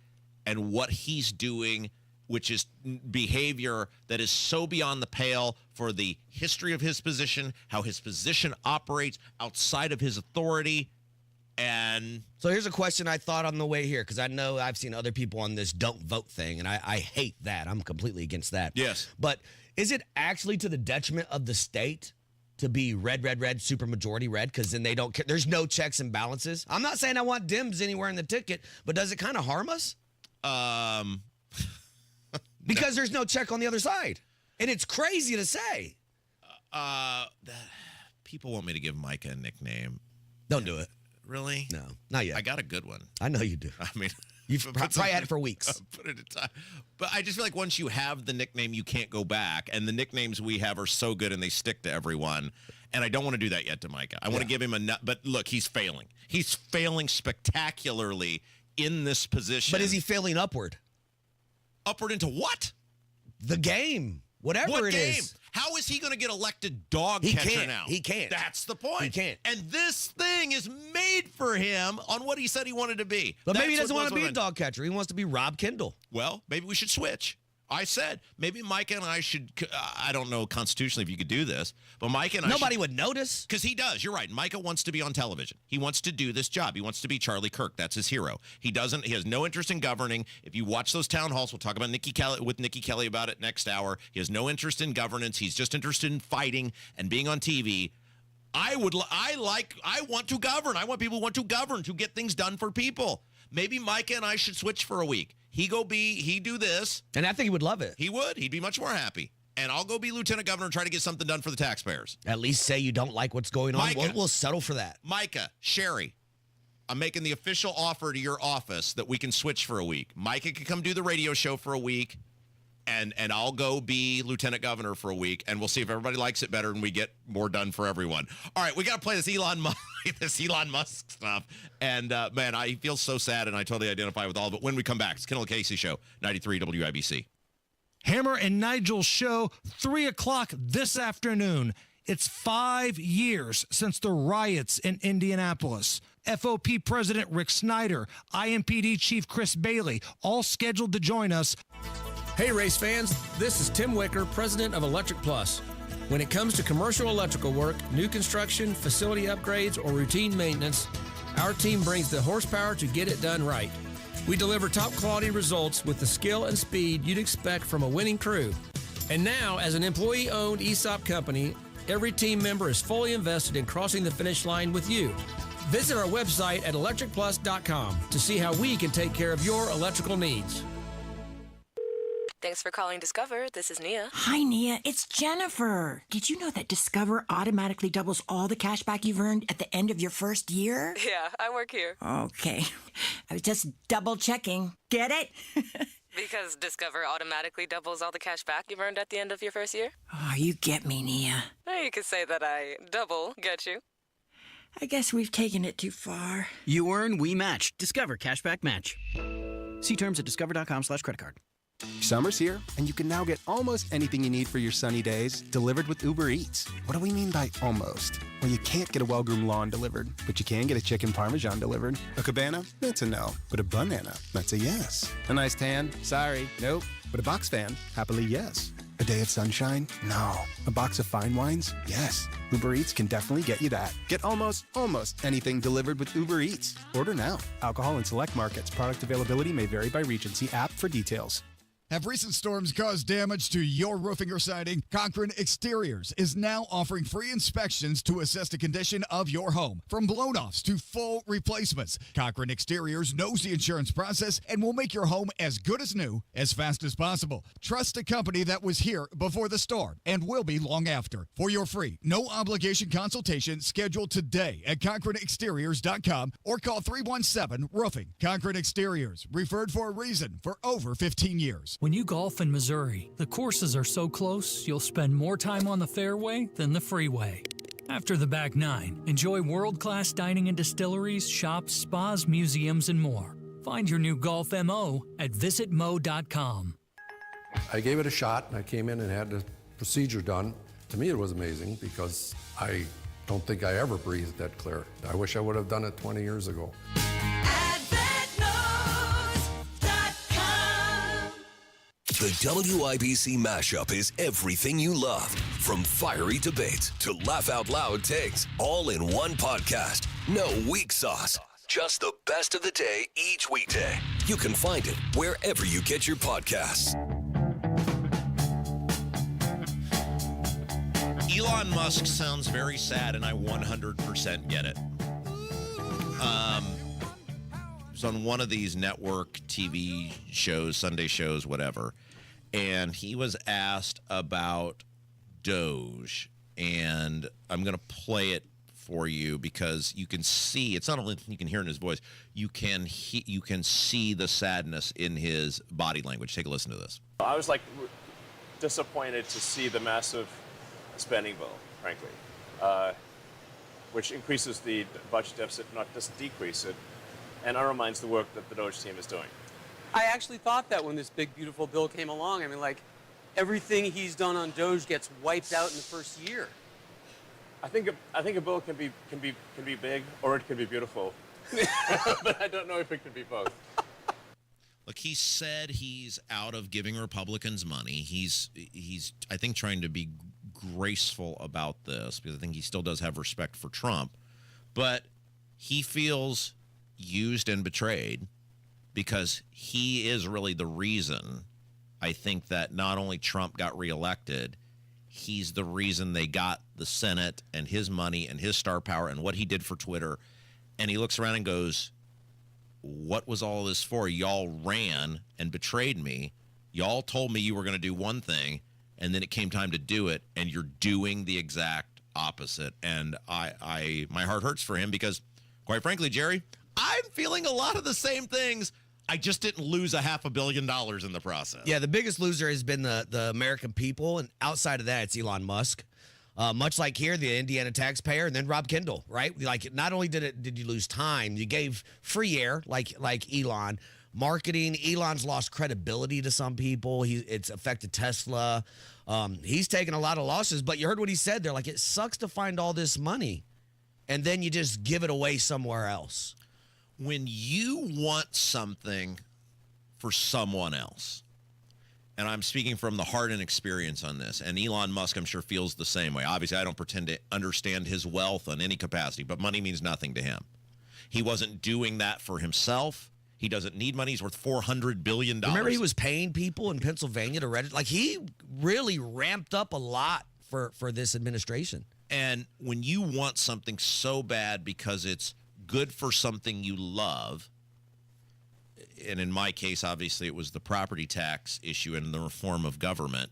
and what he's doing, which is behavior that is so beyond the pale for the history of his position, how his position operates outside of his authority. And so here's a question I thought on the way here, because I know I've seen other people on this don't vote thing, and I hate that. I'm completely against that. Yes. But is it actually to the detriment of the state to be red, supermajority red? Because then they don't care. There's no checks and balances. I'm not saying I want Dems anywhere in the ticket, but does it kind of harm us? Because there's no check on the other side. And it's crazy to say. People want me to give Micah a nickname. Don't do it. Really? No, not yet. I got a good one. I know you do. I mean, you've probably had it for weeks. Put it aside. But I just feel like once you have the nickname, you can't go back. And the nicknames we have are so good and they stick to everyone. And I don't want to do that yet to Micah. I want to give him but look, he's failing. He's failing spectacularly in this position. But is he failing upward? Upward into what? The game. Whatever it is. How is he going to get elected dog catcher now? He can't. That's the point. He can't. And this thing is made for him on what he said he wanted to be. But maybe he doesn't want to be a dog catcher. He wants to be Rob Kendall. Well, maybe we should switch. I said maybe Micah and I should. I don't know constitutionally if you could do this, but Micah and nobody would notice because he does. You're right. Micah wants to be on television. He wants to do this job. He wants to be Charlie Kirk. That's his hero. He doesn't. He has no interest in governing. If you watch those town halls, we'll talk about Nikki Kelly about it next hour. He has no interest in governance. He's just interested in fighting and being on TV. I want to govern. I want people who want to govern to get things done for people. Maybe Micah and I should switch for a week. He do this. And I think he would love it. He would. He'd be much more happy. And I'll go be lieutenant governor and try to get something done for the taxpayers. At least say you don't like what's going on. Micah, we'll settle for that. Micah, Sherry, I'm making the official offer to your office that we can switch for a week. Micah can come do the radio show for a week, and I'll go be lieutenant governor for a week, and we'll see if everybody likes it better and we get more done for everyone. All right, we got to play this Elon Musk stuff. And, man, I feel so sad, and I totally identify with all of it. When we come back, it's Kendall Casey Show, 93 WIBC. Hammer and Nigel Show, 3 o'clock this afternoon. It's 5 years since the riots in Indianapolis. FOP President Rick Snyder, IMPD Chief Chris Bailey, all scheduled to join us. Hey, race fans, this is Tim Wicker, president of Electric Plus. When it comes to commercial electrical work, new construction, facility upgrades, or routine maintenance, our team brings the horsepower to get it done right. We deliver top quality results with the skill and speed you'd expect from a winning crew. And now, as an employee-owned ESOP company, every team member is fully invested in crossing the finish line with you. Visit our website at electricplus.com to see how we can take care of your electrical needs. Thanks for calling Discover. This is Nia. Hi, Nia. It's Jennifer. Did you know that Discover automatically doubles all the cash back you've earned at the end of your first year? Yeah, I work here. Okay. I was just double checking. Get it? Because Discover automatically doubles all the cash back you've earned at the end of your first year? Oh, you get me, Nia. You could say that I double get you. I guess we've taken it too far. You earn, we match. Discover Cashback Match. See terms at discover.com/creditcard. Summer's here, and you can now get almost anything you need for your sunny days delivered with Uber Eats. What do we mean by almost? Well, you can't get a well-groomed lawn delivered, but you can get a chicken parmesan delivered. A cabana? That's a no. But a banana? That's a yes. A nice tan? Sorry, nope. But a box fan? Happily, yes. A day of sunshine? No. A box of fine wines? Yes. Uber Eats can definitely get you that. Get almost anything delivered with Uber Eats. Order now. Alcohol in select markets. Product availability may vary by region. See app for details. Have recent storms caused damage to your roofing or siding? Cochran Exteriors is now offering free inspections to assess the condition of your home, from blown-offs to full replacements. Cochran Exteriors knows the insurance process and will make your home as good as new as fast as possible. Trust a company that was here before the storm and will be long after. For your free, no-obligation consultation, schedule today at CochranExteriors.com or call 317-ROOFING. Cochran Exteriors, referred for a reason for over 15 years. When you golf in Missouri, the courses are so close, you'll spend more time on the fairway than the freeway. After the back nine, enjoy world-class dining and distilleries, shops, spas, museums, and more. Find your new golf MO at visitmo.com. I gave it a shot, and I came in and had the procedure done. To me, it was amazing because I don't think I ever breathed that clear. I wish I would have done it 20 years ago. The WIBC mashup is everything you love, from fiery debates to laugh out loud takes, all in one podcast. No weak sauce, just the best of the day each weekday. You can find it wherever you get your podcasts. Elon Musk sounds very sad, and I 100% get it. It was on one of these network TV shows, Sunday shows, whatever, and he was asked about Doge, and I'm going to play it for you because you can see, it's not only you can hear in his voice, you can see the sadness in his body language. Take a listen to this. I was disappointed to see the massive spending bill, frankly, which increases the budget deficit, not just decrease it, and undermines the work that the Doge team is doing. I actually thought that when this big, beautiful bill came along. I mean, everything he's done on Doge gets wiped out in the first year. I think a bill can be big or it can be beautiful, but I don't know if it can be both. Look, he said he's out of giving Republicans money. He's I think trying to be graceful about this because I think he still does have respect for Trump, but he feels used and betrayed because he is really the reason I think that not only Trump got reelected, he's the reason they got the Senate and his money and his star power and what he did for Twitter. And he looks around and goes, what was all this for? Y'all ran and betrayed me. Y'all told me you were going to do one thing, and then it came time to do it, and you're doing the exact opposite. And my heart hurts for him because, quite frankly, Jerry, I'm feeling a lot of the same things. I just didn't lose $500 million in the process. Yeah, the biggest loser has been the American people, and outside of that, it's Elon Musk. Much like here, the Indiana taxpayer, and then Rob Kendall, right? Not only did you lose time, you gave free air, like Elon. Marketing, Elon's lost credibility to some people. It's affected Tesla. He's taken a lot of losses, but you heard what he said there. It sucks to find all this money, and then you just give it away somewhere else. When you want something for someone else, and I'm speaking from the heart and experience on this, and Elon Musk, I'm sure, feels the same way. Obviously, I don't pretend to understand his wealth in any capacity, but money means nothing to him. He wasn't doing that for himself. He doesn't need money. He's worth $400 billion. Remember he was paying people in Pennsylvania to Reddit? He really ramped up a lot for this administration. And when you want something so bad because it's good for something you love, and in my case, obviously, it was the property tax issue and the reform of government.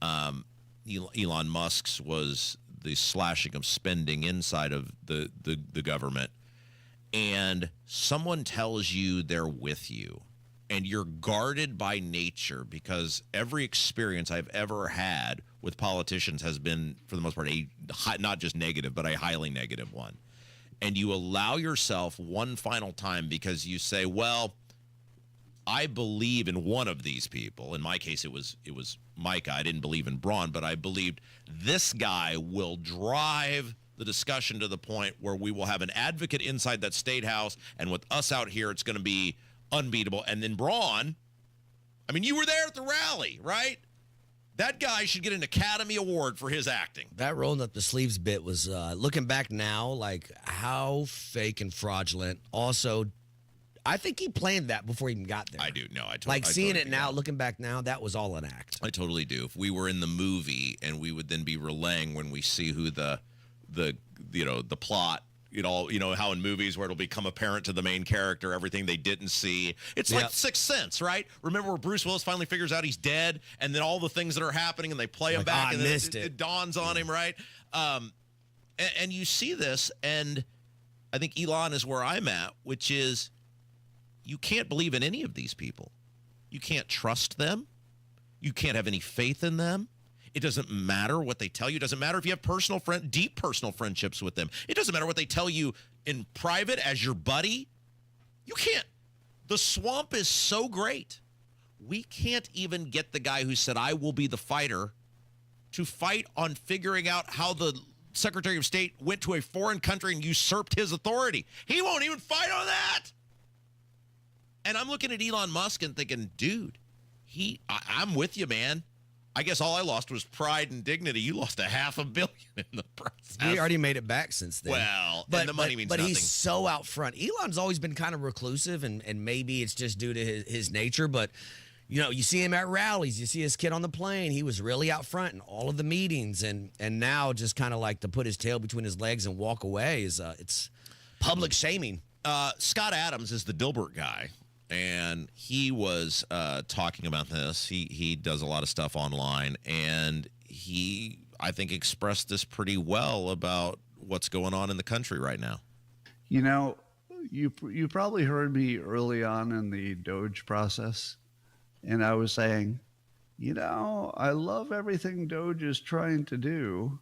Elon Musk's was the slashing of spending inside of the government. And someone tells you they're with you, and you're guarded by nature because every experience I've ever had with politicians has been, for the most part, not just negative, but a highly negative one. And you allow yourself one final time because you say, well, I believe in one of these people. In my case, it was Micah. I didn't believe in Braun, but I believed this guy will drive the discussion to the point where we will have an advocate inside that state house, and with us out here, it's going to be unbeatable. And then Braun, I mean, you were there at the rally, right? That guy should get an Academy Award for his acting. That rolling up the sleeves bit was, looking back now, how fake and fraudulent. Also, I think he planned that before he even got there. I do. No, I seeing totally it now, looking back now, that was all an act. I totally do. If we were in the movie and we would then be relaying when we see who the plot, how in movies where it'll become apparent to the main character everything they didn't see. It's like Sixth Sense, right? Remember where Bruce Willis finally figures out he's dead, and then all the things that are happening, and they play him back, and then it dawns on him, right? And you see this, and I think Elon is where I'm at, which is you can't believe in any of these people. You can't trust them. You can't have any faith in them. It doesn't matter what they tell you. It doesn't matter if you have deep personal friendships with them. It doesn't matter what they tell you in private as your buddy. You can't. The swamp is so great. We can't even get the guy who said, I will be the fighter, to fight on figuring out how the Secretary of State went to a foreign country and usurped his authority. He won't even fight on that. And I'm looking at Elon Musk and thinking, dude, I'm with you, man. I guess all I lost was pride and dignity. You lost $500 million in the process. He already made it back since then. Well, and the money means but nothing. He's so out front. Elon's always been kind of reclusive, and maybe it's just due to his nature. But, you know, you see him at rallies. You see his kid on the plane. He was really out front in all of the meetings. And now just kind of like to put his tail between his legs and walk away is it's public shaming. Scott Adams is the Dilbert guy. And he was talking about this. He does a lot of stuff online, and he, I think, expressed this pretty well about what's going on in the country right now. You know, you probably heard me early on in the Doge process, and I was saying, you know, I love everything Doge is trying to do,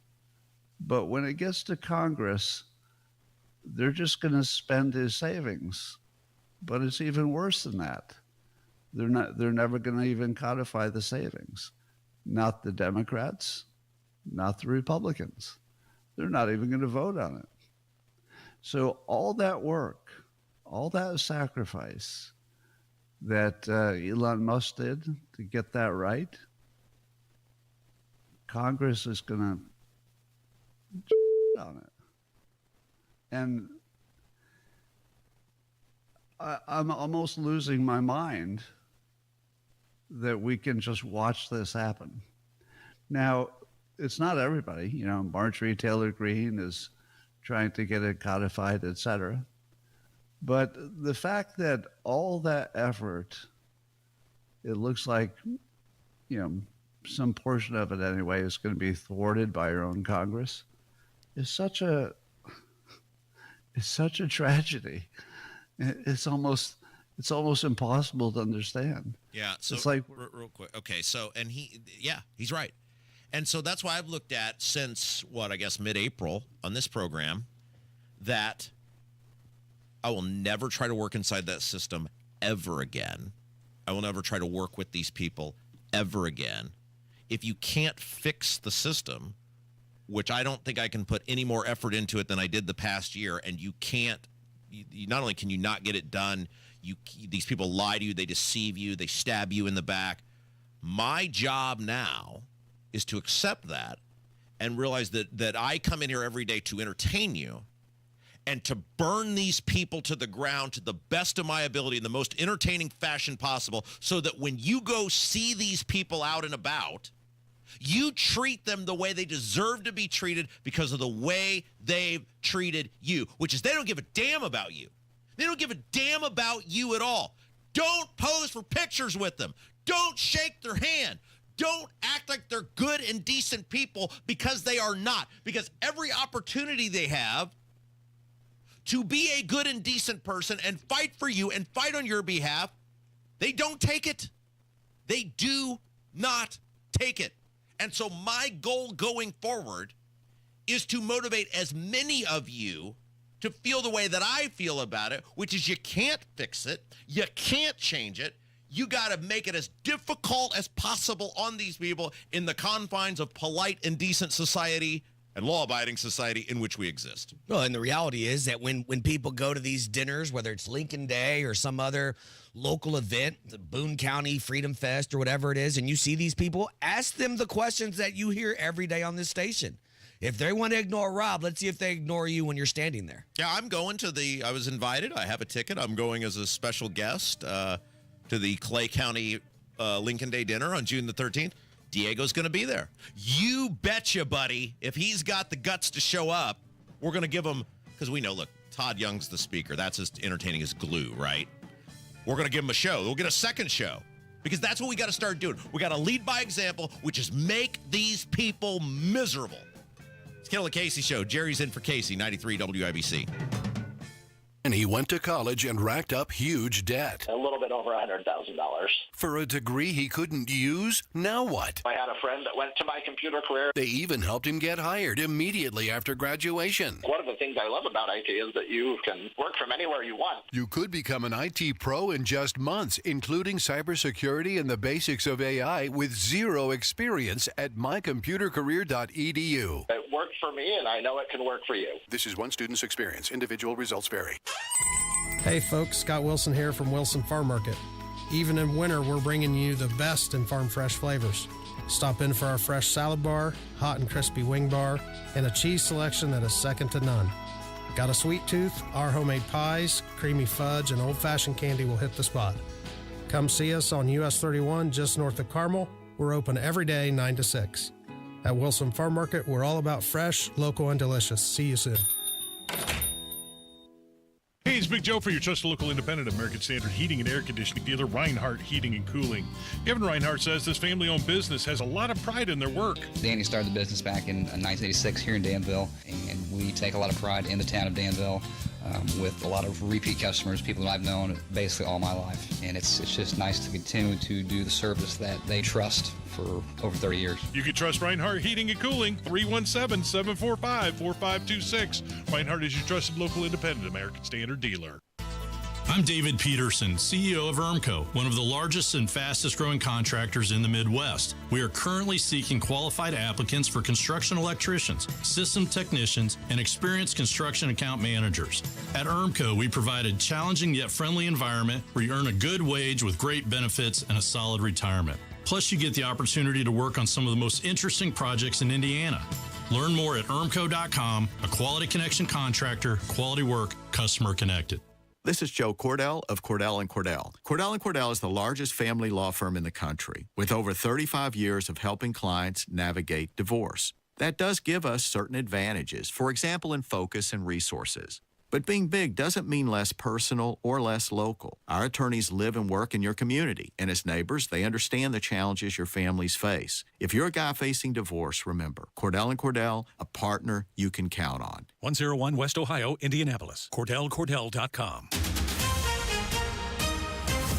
but when it gets to Congress, they're just going to spend his savings. But it's even worse than that. They're never going to even codify the savings. Not the Democrats, not the Republicans. They're not even going to vote on it. So all that work, all that sacrifice that Elon Musk did to get that right, Congress is going to on it. And I'm almost losing my mind that we can just watch this happen. Now, it's not everybody. You know, Marjorie Taylor Greene is trying to get it codified, et cetera. But the fact that all that effort, it looks like, you know, some portion of it anyway is going to be thwarted by your own Congress, is such a tragedy. It's almost impossible to understand. Yeah. So it's like real quick. Okay. So, and he's right. And so that's why I've looked at since mid-April on this program that I will never try to work inside that system ever again. I will never try to work with these people ever again. If you can't fix the system, which I don't think I can put any more effort into it than I did the past year, and you can't, not only can you not get it done, these people lie to you, they deceive you, they stab you in the back. My job now is to accept that and realize that I come in here every day to entertain you and to burn these people to the ground to the best of my ability in the most entertaining fashion possible, so that when you go see these people out and about, you treat them the way they deserve to be treated because of the way they've treated you, which is they don't give a damn about you. They don't give a damn about you at all. Don't pose for pictures with them. Don't shake their hand. Don't act like they're good and decent people, because they are not. Because every opportunity they have to be a good and decent person and fight for you and fight on your behalf, they don't take it. They do not take it. And so my goal going forward is to motivate as many of you to feel the way that I feel about it, which is you can't fix it. You can't change it. You got to make it as difficult as possible on these people in the confines of polite and decent society and law-abiding society in which we exist. Well, and the reality is that when people go to these dinners, whether it's Lincoln Day or some other local event, the Boone County Freedom Fest or whatever it is, and you see these people, ask them the questions that you hear every day on this station. If they want to ignore Rob, let's see if they ignore you when you're standing there. Yeah, I'm going to I was invited. I have a ticket. I'm going as a special guest to the Clay County Lincoln Day dinner on June the 13th. Diego's going to be there. You betcha, buddy. If he's got the guts to show up, we're going to give him, because we know, look, Todd Young's the speaker. That's as entertaining as glue, right? We're going to give him a show. We'll get a second show, because that's what we got to start doing. We got to lead by example, which is make these people miserable. It's Kendall Casey Show. Jerry's in for Casey, 93 WIBC. And he went to college and racked up huge debt. A little bit over $100,000. For a degree he couldn't use? Now what? I had a friend that went to my computer career. They even helped him get hired immediately after graduation. One of the things I love about IT is that you can work from anywhere you want. You could become an IT pro in just months, including cybersecurity and the basics of AI with zero experience at mycomputercareer.edu. It worked for me, and I know it can work for you. This is one student's experience. Individual results vary. Hey folks, Scott Wilson here from Wilson Farm Market. Even in winter, we're bringing you the best in farm fresh flavors. Stop in for our fresh salad bar, hot and crispy wing bar, and a cheese selection that is second to none. Got a sweet tooth? Our homemade pies, creamy fudge, and old-fashioned candy will hit the spot. Come see us on US 31 just north of Carmel. We're open every day 9 to 6. At Wilson Farm Market, we're all about fresh, local, and delicious. See you soon. Hey, it's Big Joe for your trusted local independent American Standard heating and air conditioning dealer, Reinhardt Heating and Cooling. Kevin Reinhardt says this family-owned business has a lot of pride in their work. Danny started the business back in 1986 here in Danville, and we take a lot of pride in the town of Danville with a lot of repeat customers, people that I've known basically all my life. And it's just nice to continue to do the service that they trust for over 30 years. You can trust Reinhardt Heating and Cooling, 317-745-4526. Reinhardt is your trusted local independent American Standard dealer. I'm David Peterson, CEO of ERMCO, one of the largest and fastest growing contractors in the Midwest. We are currently seeking qualified applicants for construction electricians, system technicians, and experienced construction account managers. At ERMCO, we provide a challenging yet friendly environment where you earn a good wage with great benefits and a solid retirement. Plus, you get the opportunity to work on some of the most interesting projects in Indiana. Learn more at ERMCO.com, a quality connection contractor, quality work, customer connected. This is Joe Cordell of Cordell & Cordell. Cordell & Cordell is the largest family law firm in the country with over 35 years of helping clients navigate divorce. That does give us certain advantages, for example, in focus and resources. But being big doesn't mean less personal or less local. Our attorneys live and work in your community, and as neighbors, they understand the challenges your families face. If you're a guy facing divorce, remember, Cordell & Cordell, a partner you can count on. 101 West Ohio, Indianapolis. CordellCordell.com.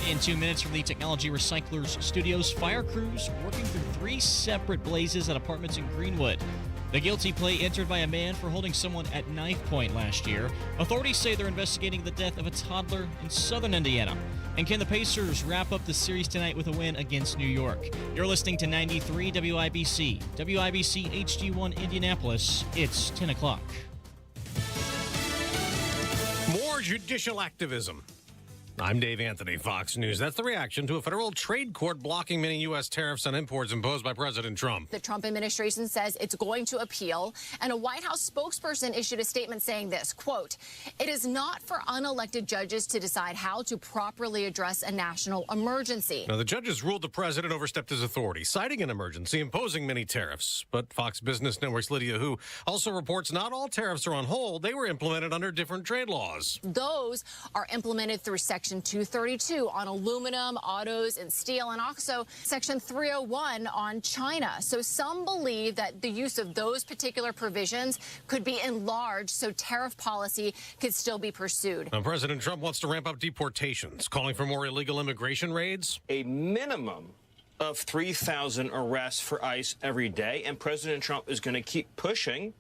In 2 minutes from the Technology Recyclers Studios, fire crews working through 3 separate blazes at apartments in Greenwood. The guilty plea entered by a man for holding someone at knife point last year. Authorities say they're investigating the death of a toddler in southern Indiana. And can the Pacers wrap up the series tonight with a win against New York? You're listening to 93 WIBC. WIBC HD1 Indianapolis. It's 10 o'clock. More judicial activism. I'm Dave Anthony, Fox News. That's the reaction to a federal trade court blocking many U.S. tariffs on imports imposed by President Trump. The Trump administration says it's going to appeal, and a White House spokesperson issued a statement saying this, quote, "It is not for unelected judges to decide how to properly address a national emergency." Now, the judges ruled the president overstepped his authority, citing an emergency, imposing many tariffs. But Fox Business Network's Lydia Hu also reports not all tariffs are on hold. They were implemented under different trade laws. Those are implemented through Section 232 on aluminum, autos, and steel, and also Section 301 on China. So some believe that the use of those particular provisions could be enlarged so tariff policy could still be pursued. Now, President Trump wants to ramp up deportations, calling for more illegal immigration raids. A minimum of 3,000 arrests for ICE every day, and President Trump is going to keep pushing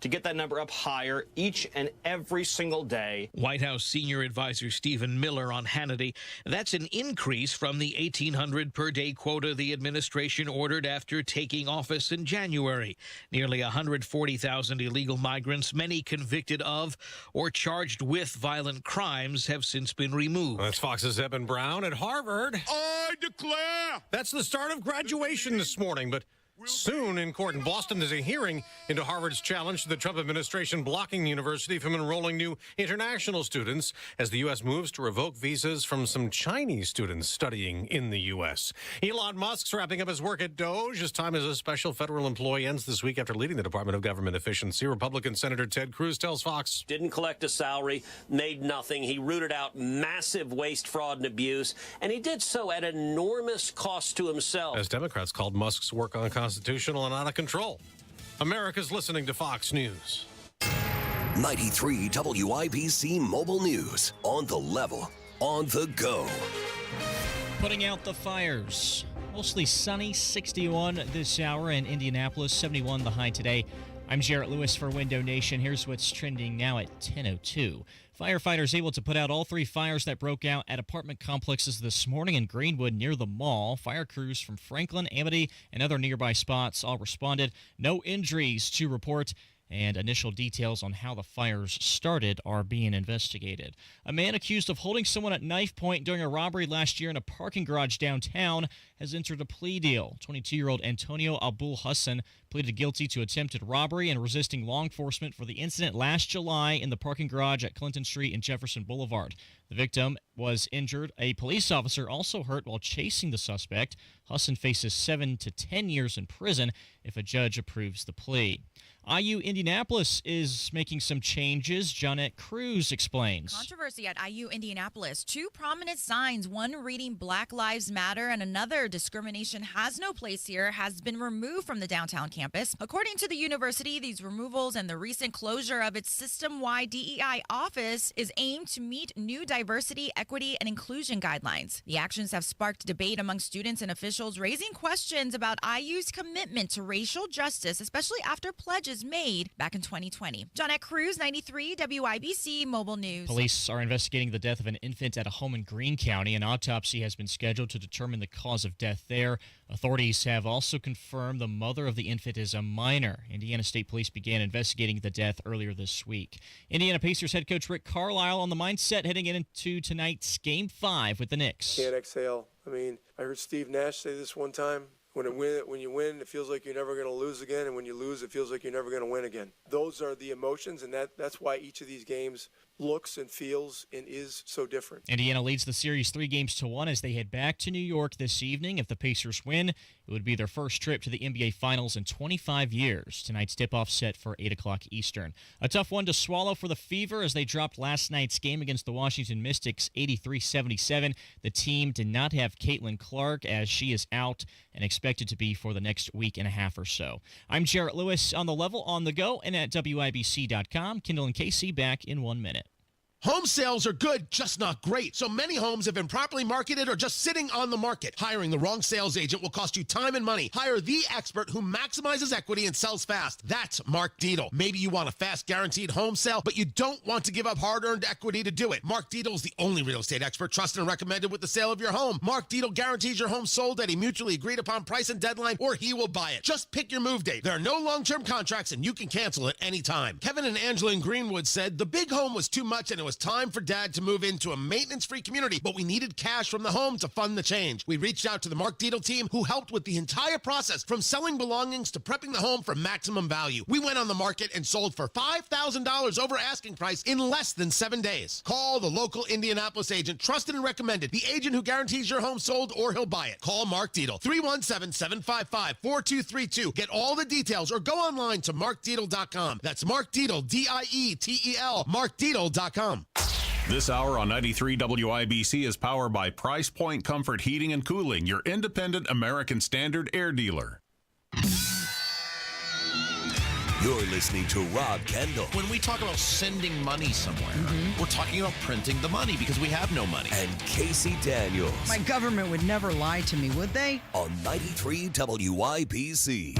to get that number up higher each and every single day. White House senior advisor Stephen Miller on Hannity. That's an increase from the 1,800 per day quota the administration ordered after taking office in January. Nearly 140,000 illegal migrants, many convicted of or charged with violent crimes, have since been removed. That's Fox's Eben Brown at Harvard. I declare! That's the start of graduation this morning, but soon in court in Boston, there's a hearing into Harvard's challenge to the Trump administration blocking the university from enrolling new international students as the U.S. moves to revoke visas from some Chinese students studying in the U.S. Elon Musk's wrapping up his work at Doge. His time as a special federal employee ends this week after leading the Department of Government Efficiency. Republican Senator Ted Cruz tells Fox. Didn't collect a salary, made nothing. He rooted out massive waste, fraud, and abuse, and he did so at enormous cost to himself. As Democrats called Musk's work unconstitutional and out of control. America's listening to Fox News. 93 WIBC Mobile News. On the level, on the go. Putting out the fires. Mostly sunny, 61 this hour in Indianapolis, 71 the high today. I'm Jarrett Lewis for Window Nation. Here's what's trending now at 10:02. Firefighters able to put out all 3 fires that broke out at apartment complexes this morning in Greenwood near the mall. Fire crews from Franklin, Amity, and other nearby spots all responded. No injuries to report. and initial details on how the fires started are being investigated. A man accused of holding someone at knife point during a robbery last year in a parking garage downtown has entered a plea deal. 22-year-old Antonio Abul Hassan pleaded guilty to attempted robbery and resisting law enforcement for the incident last July in the parking garage at Clinton Street and Jefferson Boulevard. The victim was injured. A police officer also hurt while chasing the suspect. Hassan faces 7 to 10 years in prison if a judge approves the plea. IU Indianapolis is making some changes. Johnette Cruz explains. Controversy at IU Indianapolis. 2 prominent signs, one reading Black Lives Matter and another discrimination has no place here, has been removed from the downtown campus. According to the university, these removals and the recent closure of its system-wide DEI office is aimed to meet new diversity, equity, and inclusion guidelines. The actions have sparked debate among students and officials, raising questions about IU's commitment to racial justice, especially after pledges made back in 2020. Johnette Cruz, 93 WIBC Mobile News. Police are investigating the death of an infant at a home in Greene County. An autopsy has been scheduled to determine the cause of death there. Authorities have also confirmed the mother of the infant is a minor. Indiana State Police began investigating the death earlier this week. Indiana Pacers head coach Rick Carlisle on the mindset heading into tonight's Game 5 with the Knicks. Can't exhale. I mean, I heard Steve Nash say this one time. When you win, it feels like you're never going to lose again, and when you lose, it feels like you're never going to win again. Those are the emotions, and that's why each of these games looks and feels and is so different. Indiana leads the series 3-1 as they head back to New York this evening. If the Pacers win, it would be their first trip to the NBA Finals in 25 years. Tonight's tip-off set for 8 o'clock Eastern. A tough one to swallow for the Fever as they dropped last night's game against the Washington Mystics 83-77. The team did not have Caitlin Clark as she is out and expected to be for the next week and a half or so. I'm Jarrett Lewis on The Level, on the go, and at WIBC.com. Kendall and Casey back in 1 minute. Home sales are good, just not great. So many homes have been properly marketed or just sitting on the market. Hiring the wrong sales agent will cost you time and money. Hire the expert who maximizes equity and sells fast. That's Mark Dietel. Maybe you want a fast, guaranteed home sale, but you don't want to give up hard-earned equity to do it. Mark Dietel is the only real estate expert trusted and recommended with the sale of your home. Mark Dietel guarantees your home sold at a mutually agreed upon price and deadline, or he will buy it. Just pick your move date. There are no long-term contracts, and you can cancel at any time. Kevin and Angela in Greenwood said the big home was too much, and it was time for Dad to move into a maintenance-free community, but we needed cash from the home to fund the change. We reached out to the Mark Dietel team, who helped with the entire process, from selling belongings to prepping the home for maximum value. We went on the market and sold for $5,000 over asking price in less than 7 days. Call the local Indianapolis agent, trusted and recommended, the agent who guarantees your home sold or he'll buy it. Call Mark Dietel, 317-755-4232. Get all the details or go online to markdietel.com. That's Mark Dietel, D-I-E-T-E-L, markdietel.com. This hour on 93 WIBC is powered by Price Point Comfort Heating and Cooling, your independent American Standard air dealer. You're listening to Rob Kendall. When we talk about sending money somewhere, we're talking about printing the money because we have no money. And Casey Daniels. My government would never lie to me, would they? On 93 WIBC.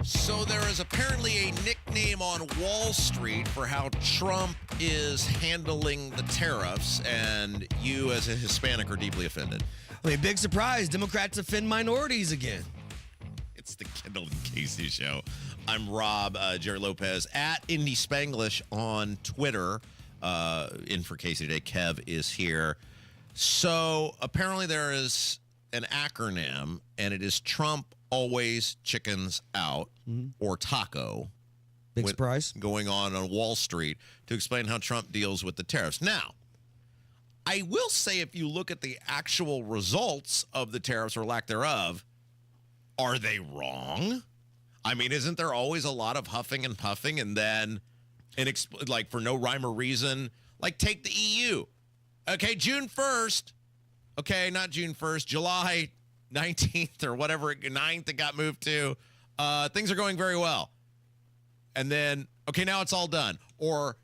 So there is apparently a nickname on Wall Street for how Trump is handling the tariffs, and you as a Hispanic are deeply offended. I mean, big surprise, Democrats offend minorities again. It's the Kendall and Casey Show. I'm Rob, Jerry Lopez, at Indy Spanglish on Twitter. In for Casey today, Kev is here. So apparently there is an acronym, and it is Trump Always Chickens Out, or TACO. Big surprise. Going on Wall Street to explain how Trump deals with the tariffs. Now, I will say if you look at the actual results of the tariffs or lack thereof, are they wrong? I mean, isn't there always a lot of huffing and puffing and then, like for no rhyme or reason, like take the EU. Okay, June 1st. Okay, not June 1st, July 19th or whatever, 9th it got moved to. Things are going very well. And then, okay, now it's all done. Or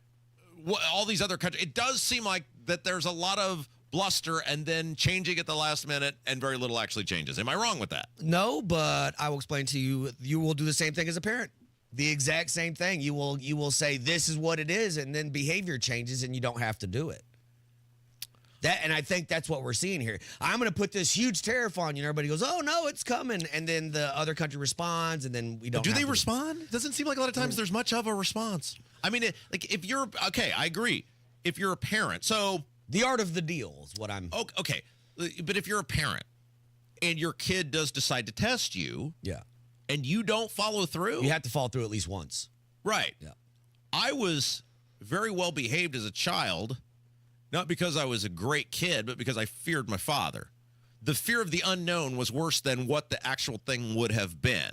all these other countries. It does seem like that there's a lot of bluster and then changing at the last minute and very little actually changes. Am I wrong with that? No, but I will explain to you, you will do the same thing as a parent. The exact same thing. You will say, this is what it is, and then behavior changes and you don't have to do it. And I think that's what we're seeing here. I'm going to put this huge tariff on you, and everybody goes, "Oh no, it's coming," and then the other country responds, and then we don't. Do they respond? It doesn't seem like a lot of times there's much of a response. I mean, like if you're okay, I agree. If you're a parent, so the art of the deal is what I'm. Okay, but if you're a parent and your kid does decide to test you, and you don't follow through, you have to follow through at least once. Right. Yeah. I was very well behaved as a child, not because I was a great kid, but because I feared my father. The fear of the unknown was worse than what the actual thing would have been.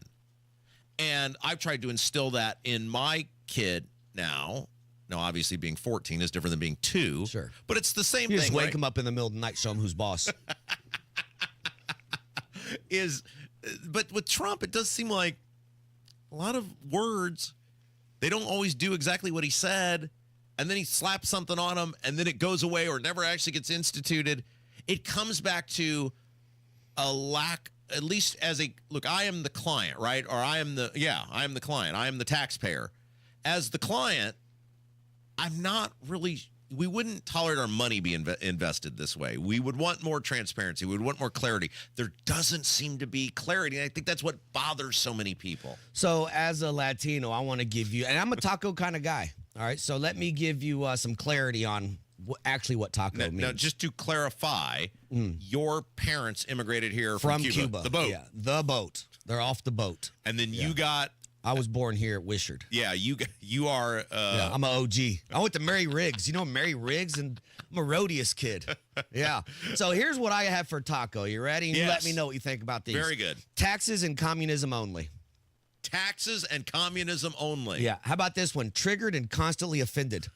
And I've tried to instill that in my kid now. Now, obviously, being 14 is different than being 2. Sure. But it's the same You thing. just wake right? him up in the middle of the night, show him who's boss. But with Trump, it does seem like a lot of words, they don't always do exactly what he said, and then he slaps something on them, and then it goes away or never actually gets instituted. It comes back to a lack, at least as a, look, I am the client, right? Or I am the client. I am the taxpayer. As the client, I'm not really, we wouldn't tolerate our money being invested this way. We would want more transparency. We would want more clarity. There doesn't seem to be clarity. And I think that's what bothers so many people. So as a Latino, I want to give you, and I'm a taco kind of guy. All right. So let me give you some clarity on what taco means. Now, just to clarify, your parents immigrated here from Cuba. The boat. Yeah, the boat. They're off the boat. And then you got... I was born here at Wishart. Yeah, you are... I'm an OG. I went to Mary Riggs. You know Mary Riggs? And I'm a Rhodius kid. Yeah. So here's what I have for taco. You ready? You let me know what you think about these. Very good. Taxes and communism only. Taxes and communism only. Yeah. How about this one? Triggered and constantly offended.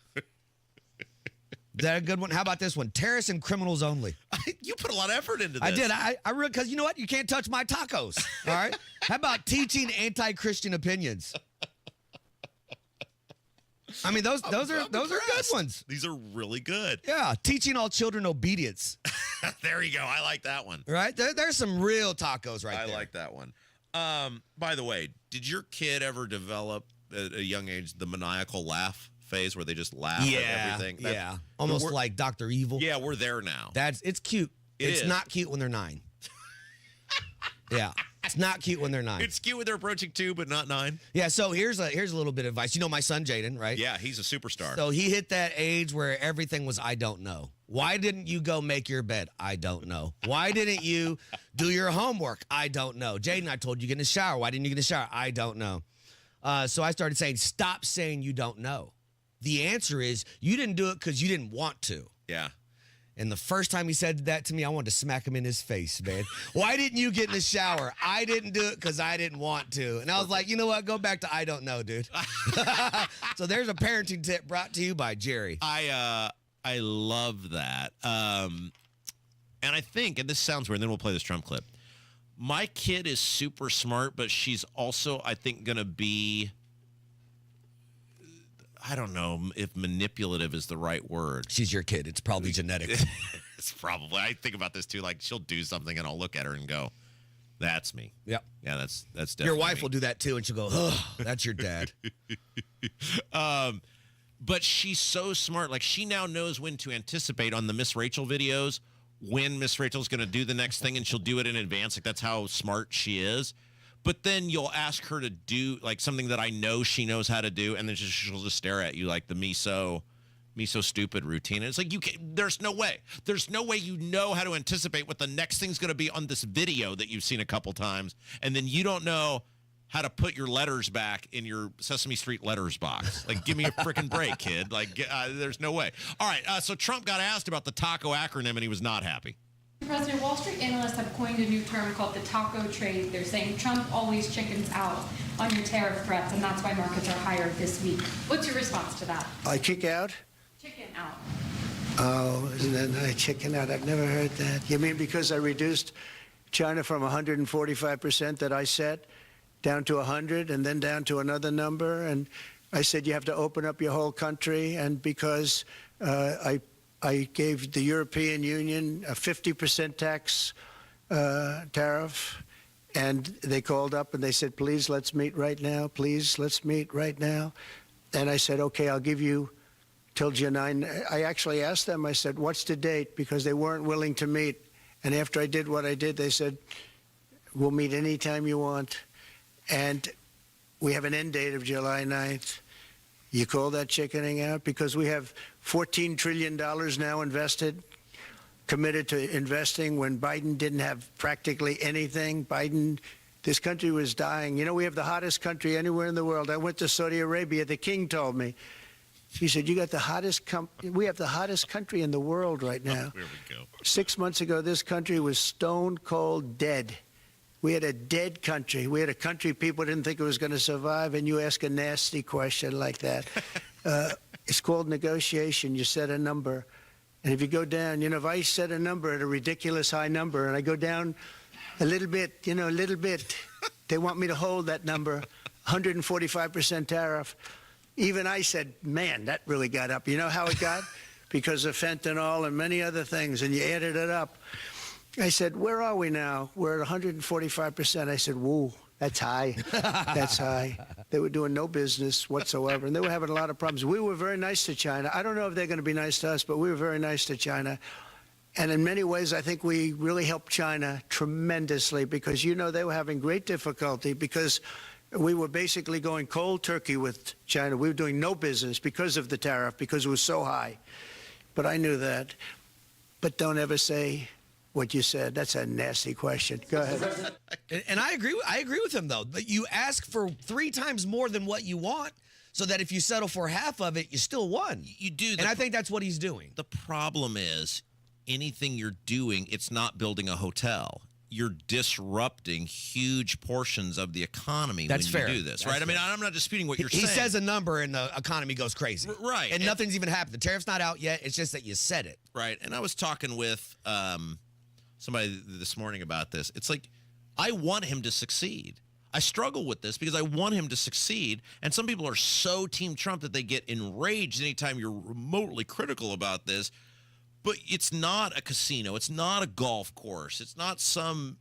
Is that a good one? How about this one? Terrorists and criminals only. You put a lot of effort into this. I did. I really, because you know what? You can't touch my tacos. All right. How about teaching anti-Christian opinions? I mean, those are good ones. These are really good. Yeah. Teaching all children obedience. There you go. I like that one. Right? There's some real tacos there. I like that one. By the way, did your kid ever develop at a young age the maniacal laugh phase where they just laugh at everything? Yeah. Almost like Dr. Evil. Yeah, we're there now. It's cute. It's is. not cute when they're 9. Yeah. It's not cute when they're 9. It's cute when they're approaching 2, but not 9. Yeah, so here's a little bit of advice. You know my son Jaden, right? Yeah, he's a superstar. So he hit that age where everything was I don't know. Why didn't you go make your bed? I don't know. Why didn't you do your homework? I don't know. Jaden, I told you get in the shower. Why didn't you get in the shower? I don't know. So I started saying, stop saying you don't know. The answer is you didn't do it because you didn't want to. Yeah. And the first time he said that to me, I wanted to smack him in his face, man. Why didn't you get in the shower? I didn't do it because I didn't want to. And I was like, you know what? Go back to I don't know, dude. So there's a parenting tip brought to you by Jerry. I love that. And I think, and this sounds weird, and then we'll play this Trump clip. My kid is super smart, but she's also, I think, going to be, I don't know if manipulative is the right word. She's your kid. It's probably genetic. It's probably. I think about this too. Like she'll do something and I'll look at her and go, "That's me." Yep. Yeah, that's definitely your wife me. will do that too, and she'll go, "Oh, that's your dad." But she's so smart. Like she now knows when to anticipate on the Miss Rachel videos when Miss Rachel's going to do the next thing, and she'll do it in advance. Like that's how smart she is. But then you'll ask her to do like something that I know she knows how to do, and then she'll just stare at you like the me so stupid routine. And it's like there's no way you know how to anticipate what the next thing's going to be on this video that you've seen a couple times, and then you don't know how to put your letters back in your Sesame Street letters box. Like, give me a freaking break, kid. Like, there's no way. All right, so Trump got asked about the TACO acronym, and he was not happy. President, Wall Street analysts have coined a new term called the taco trade. They're saying Trump always chickens out on your tariff threats, and that's why markets are higher this week. What's your response to that? I kick out? Chicken out. Oh, isn't that nice? Chicken out. I've never heard that. You mean because I reduced China from 145% that I set down to 100 and then down to another number? And I said you have to open up your whole country, and because I gave the European Union a 50% tax tariff, and they called up and they said, please, let's meet right now. Please, let's meet right now. And I said, okay, I'll give you till July. I actually asked them, I said, what's the date? Because they weren't willing to meet. And after I did what I did, they said, we'll meet anytime you want. And we have an end date of July 9th. You call that chickening out? Because we have $14 trillion now invested, committed to investing when Biden didn't have practically anything. This country was dying. You know, we have the hottest country anywhere in the world. I went to Saudi Arabia. The king told me. He said, you got the hottest we have the hottest country in the world right now. There we go. 6 months ago, this country was stone cold dead. We had a dead country. We had a country people didn't think it was going to survive, and you ask a nasty question like that. It's called negotiation. You set a number. And if you go down, if I set a number at a ridiculous high number, and I go down a little bit, a little bit, they want me to hold that number, 145% tariff. Even I said, man, that really got up. You know how it got? Because of fentanyl and many other things, and you added it up. I said, where are we now? We're at 145%. I said, whoa, that's high. That's high. They were doing no business whatsoever, and they were having a lot of problems. We were very nice to China. I don't know if they're going to be nice to us, but we were very nice to China. And in many ways, I think we really helped China tremendously because, they were having great difficulty because we were basically going cold turkey with China. We were doing no business because of the tariff, because it was so high. But I knew that. But don't ever say what you said. That's a nasty question. Go ahead. And I agree with him, though. That you ask for 3 times more than what you want, so that if you settle for half of it, you still won. You do. And I think that's what he's doing. The problem is anything you're doing, it's not building a hotel. You're disrupting huge portions of the economy when you do this, right? I mean, I'm not disputing what you're saying. He says a number and the economy goes crazy. Right. And nothing's even happened. The tariff's not out yet. It's just that you said it. Right. And I was talking with somebody this morning about this. It's like, I want him to succeed. I struggle with this because I want him to succeed. And some people are so Team Trump that they get enraged anytime you're remotely critical about this. But it's not a casino. It's not a golf course. It's not some,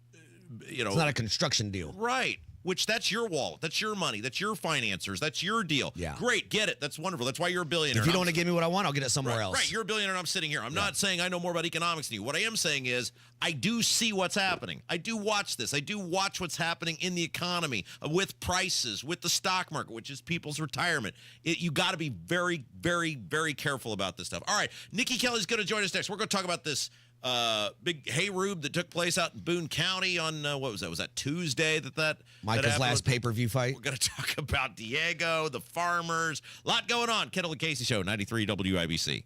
It's not a construction deal. Right. Which that's your wallet. That's your money. That's your financiers. That's your deal. Yeah. Great. Get it. That's wonderful. That's why you're a billionaire. If you don't want to give me what I want, I'll get it somewhere else. Right. You're a billionaire and I'm sitting here. I'm not saying I know more about economics than you. What I am saying is I do see what's happening. I do watch this. I do watch what's happening in the economy with prices, with the stock market, which is people's retirement. You got to be very, very, very careful about this stuff. All right. Nikki Kelly's going to join us next. We're going to talk about this big hayrube that took place out in Boone County on, what was that? Was that Tuesday that Michael's last pay-per-view fight? We're going to talk about Diego, the farmers. A lot going on. Kendall Casey Show, 93 WIBC.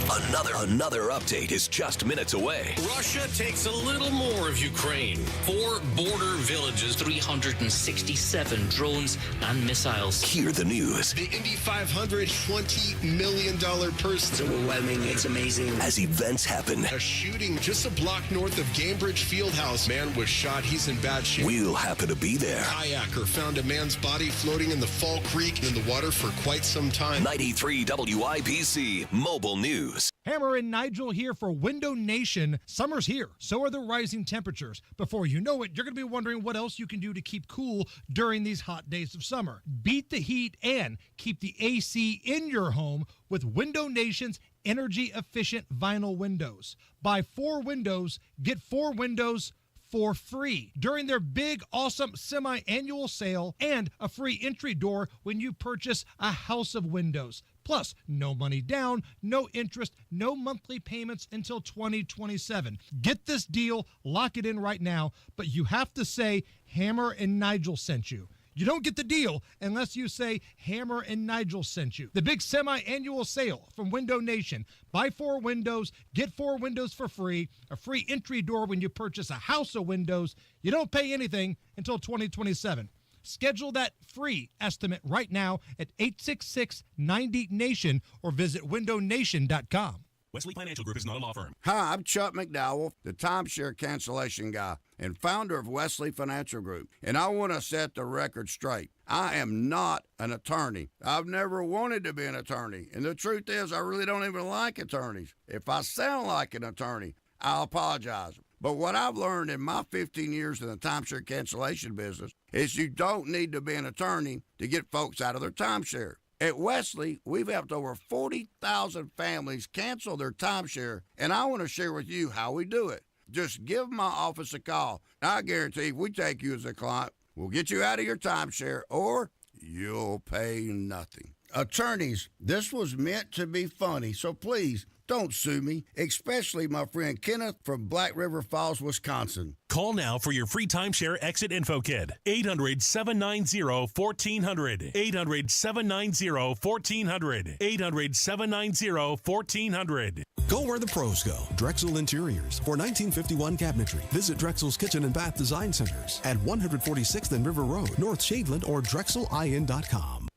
Another update is just minutes away. Russia takes a little more of Ukraine. 4 border villages, 367 drones and missiles. Hear the news. The Indy 500 $20 million purse. It's overwhelming. It's amazing. As events happen. A shooting just a block north of Cambridge Fieldhouse. Man was shot. He's in bad shape. We'll happen to be there. Kayaker found a man's body floating in the Fall Creek in the water for quite some time. 93 WIBC Mobile News. Hammer and Nigel here for Window Nation. Summer's here. So are the rising temperatures. Before you know it, you're going to be wondering what else you can do to keep cool during these hot days of summer. Beat the heat and keep the AC in your home with Window Nation's energy-efficient vinyl windows. Buy 4 windows, get 4 windows for free during their big, awesome semi-annual sale and a free entry door when you purchase a house of windows. Plus, no money down, no interest, no monthly payments until 2027. Get this deal, lock it in right now, but you have to say Hammer and Nigel sent you. You don't get the deal unless you say Hammer and Nigel sent you. The big semi-annual sale from Window Nation. Buy 4 windows, get 4 windows for free, a free entry door when you purchase a house of windows. You don't pay anything until 2027. Schedule that free estimate right now at 866-90-NATION or visit windownation.com. Wesley Financial Group is not a law firm. Hi, I'm Chuck McDowell, the timeshare cancellation guy and founder of Wesley Financial Group. And I want to set the record straight. I am not an attorney. I've never wanted to be an attorney. And the truth is, I really don't even like attorneys. If I sound like an attorney, I'll apologize. But what I've learned in my 15 years in the timeshare cancellation business is you don't need to be an attorney to get folks out of their timeshare. At Wesley, we've helped over 40,000 families cancel their timeshare, and I want to share with you how we do it. Just give my office a call. I guarantee if we take you as a client, we'll get you out of your timeshare, or you'll pay nothing. Attorneys, this was meant to be funny, so please don't sue me, especially my friend Kenneth from Black River Falls, Wisconsin. Call now for your free timeshare exit info kit. 800-790-1400. 800-790-1400. 800-790-1400. Go where the pros go. Drexel Interiors for 1951 cabinetry. Visit Drexel's Kitchen and Bath Design Centers at 146th and River Road, North Shadeland, or drexelin.com.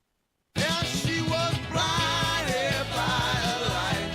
Yeah, she was blinded by a light.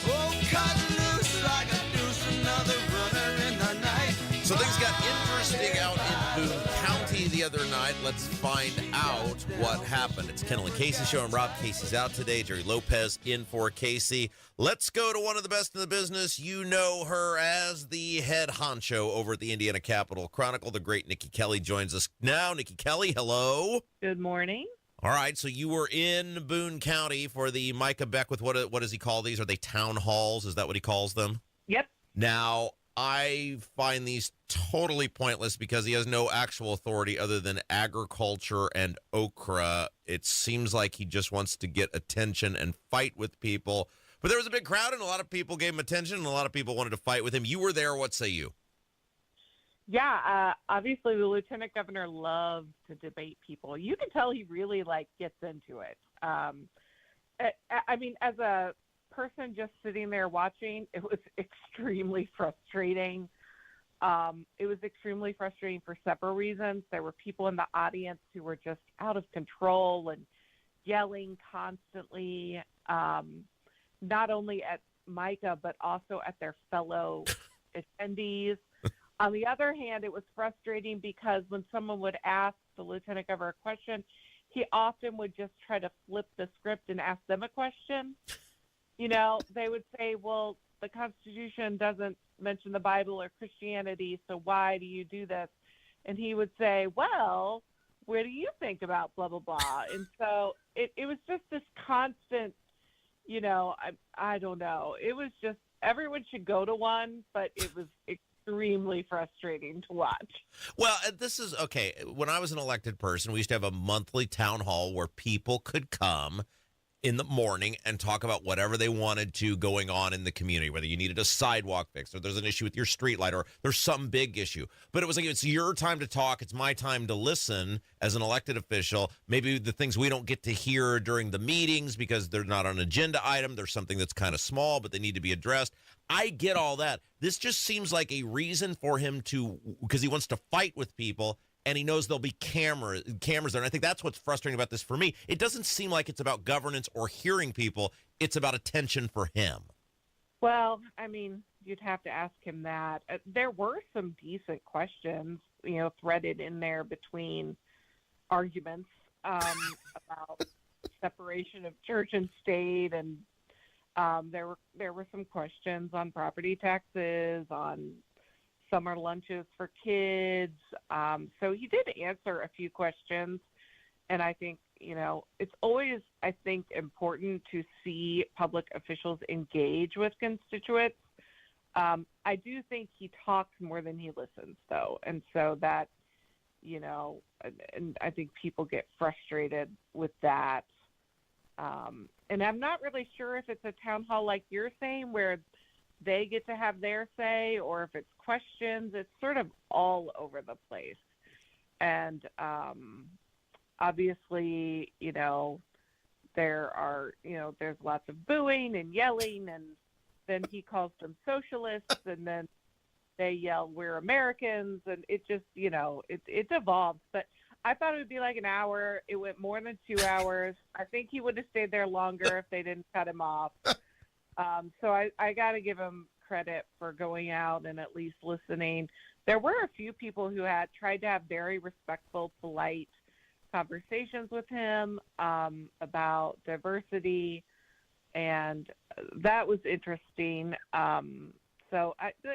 Oh, cut loose like a deuce, another runner in the night. So things got interesting out in Boone County the other night. Let's find out what happened. It's Kendall Casey show. I'm Rob. Casey's out today. Jerry Lopez in for Casey. Let's go to one of the best in the business. You know her as the head honcho over at the Indiana Capitol Chronicle. The great Nikki Kelly joins us now. Nikki Kelly, hello. Good morning. All right, so you were in Boone County for the Micah Beckwith. What does he call these? Are they town halls? Is that what he calls them? Yep. Now, I find these totally pointless because he has no actual authority other than agriculture and okra. It seems like he just wants to get attention and fight with people. But there was a big crowd, and a lot of people gave him attention, and a lot of people wanted to fight with him. You were there. What say you? Yeah, obviously the lieutenant governor loves to debate people. You can tell he really gets into it. I mean, as a person just sitting there watching, it was extremely frustrating. It was extremely frustrating for several reasons. There were people in the audience who were just out of control and yelling constantly, not only at Micah, but also at their fellow attendees. On the other hand, it was frustrating because when someone would ask the lieutenant governor a question, he often would just try to flip the script and ask them a question. You know, they would say, well, the Constitution doesn't mention the Bible or Christianity, so why do you do this? And he would say, well, what do you think about blah, blah, blah? And so it was just this constant, you know, I don't know. It was just, everyone should go to one, but it was extremely frustrating to watch. Well, this is okay. When I was an elected person, we used to have a monthly town hall where people could come in the morning and talk about whatever they wanted to going on in the community, whether you needed a sidewalk fixed or there's an issue with your street light or there's some big issue. But it was like, it's your time to talk. It's my time to listen as an elected official. Maybe the things we don't get to hear during the meetings because they're not an agenda item. There's something that's kind of small, but they need to be addressed. I get all that. This just seems like a reason for him to, because he wants to fight with people, and he knows there'll be cameras there. And I think that's what's frustrating about this for me. It doesn't seem like it's about governance or hearing people. It's about attention for him. Well, I mean, you'd have to ask him that. There were some decent questions, you know, threaded in there between arguments about separation of church and state, and there were some questions on property taxes, on summer lunches for kids. So he did answer a few questions. And I think, you know, it's always, I think, important to see public officials engage with constituents. I do think he talks more than he listens, though. And so that, you know, and I think people get frustrated with that. And I'm not really sure if it's a town hall like you're saying where they get to have their say, or if it's questions. It's sort of all over the place. And obviously, you know, there's lots of booing and yelling, and then he calls them socialists, and then they yell, we're Americans, and it just, you know, it devolves. But I thought it would be like an hour. It went more than 2 hours. I think he would have stayed there longer if they didn't cut him off. So I got to give him credit for going out and at least listening. There were a few people who had tried to have very respectful, polite conversations with him about diversity, and that was interesting. So,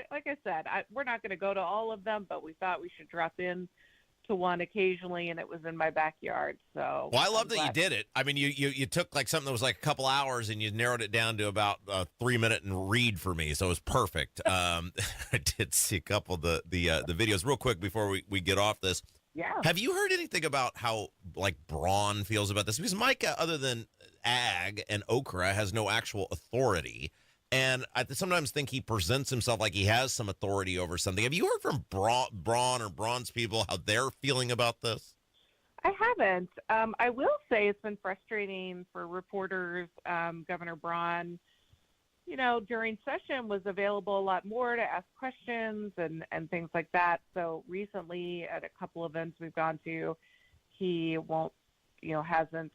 like I said, we're not going to go to all of them, but we thought we should drop in to one occasionally, and it was in my backyard. So, well, I love that you did it. I mean, you took like something that was like a couple hours and you narrowed it down to about 3 minute and read for me. So it was perfect. I did see a couple of the videos real quick before we get off this. Yeah. Have you heard anything about how like Braun feels about this? Because Micah, other than ag and okra, has no actual authority. And I sometimes think he presents himself like he has some authority over something. Have you heard from Braun or Braun's people how they're feeling about this? I haven't. I will say it's been frustrating for reporters. Governor Braun, during session was available a lot more to ask questions and things like that. So recently at a couple events we've gone to, he hasn't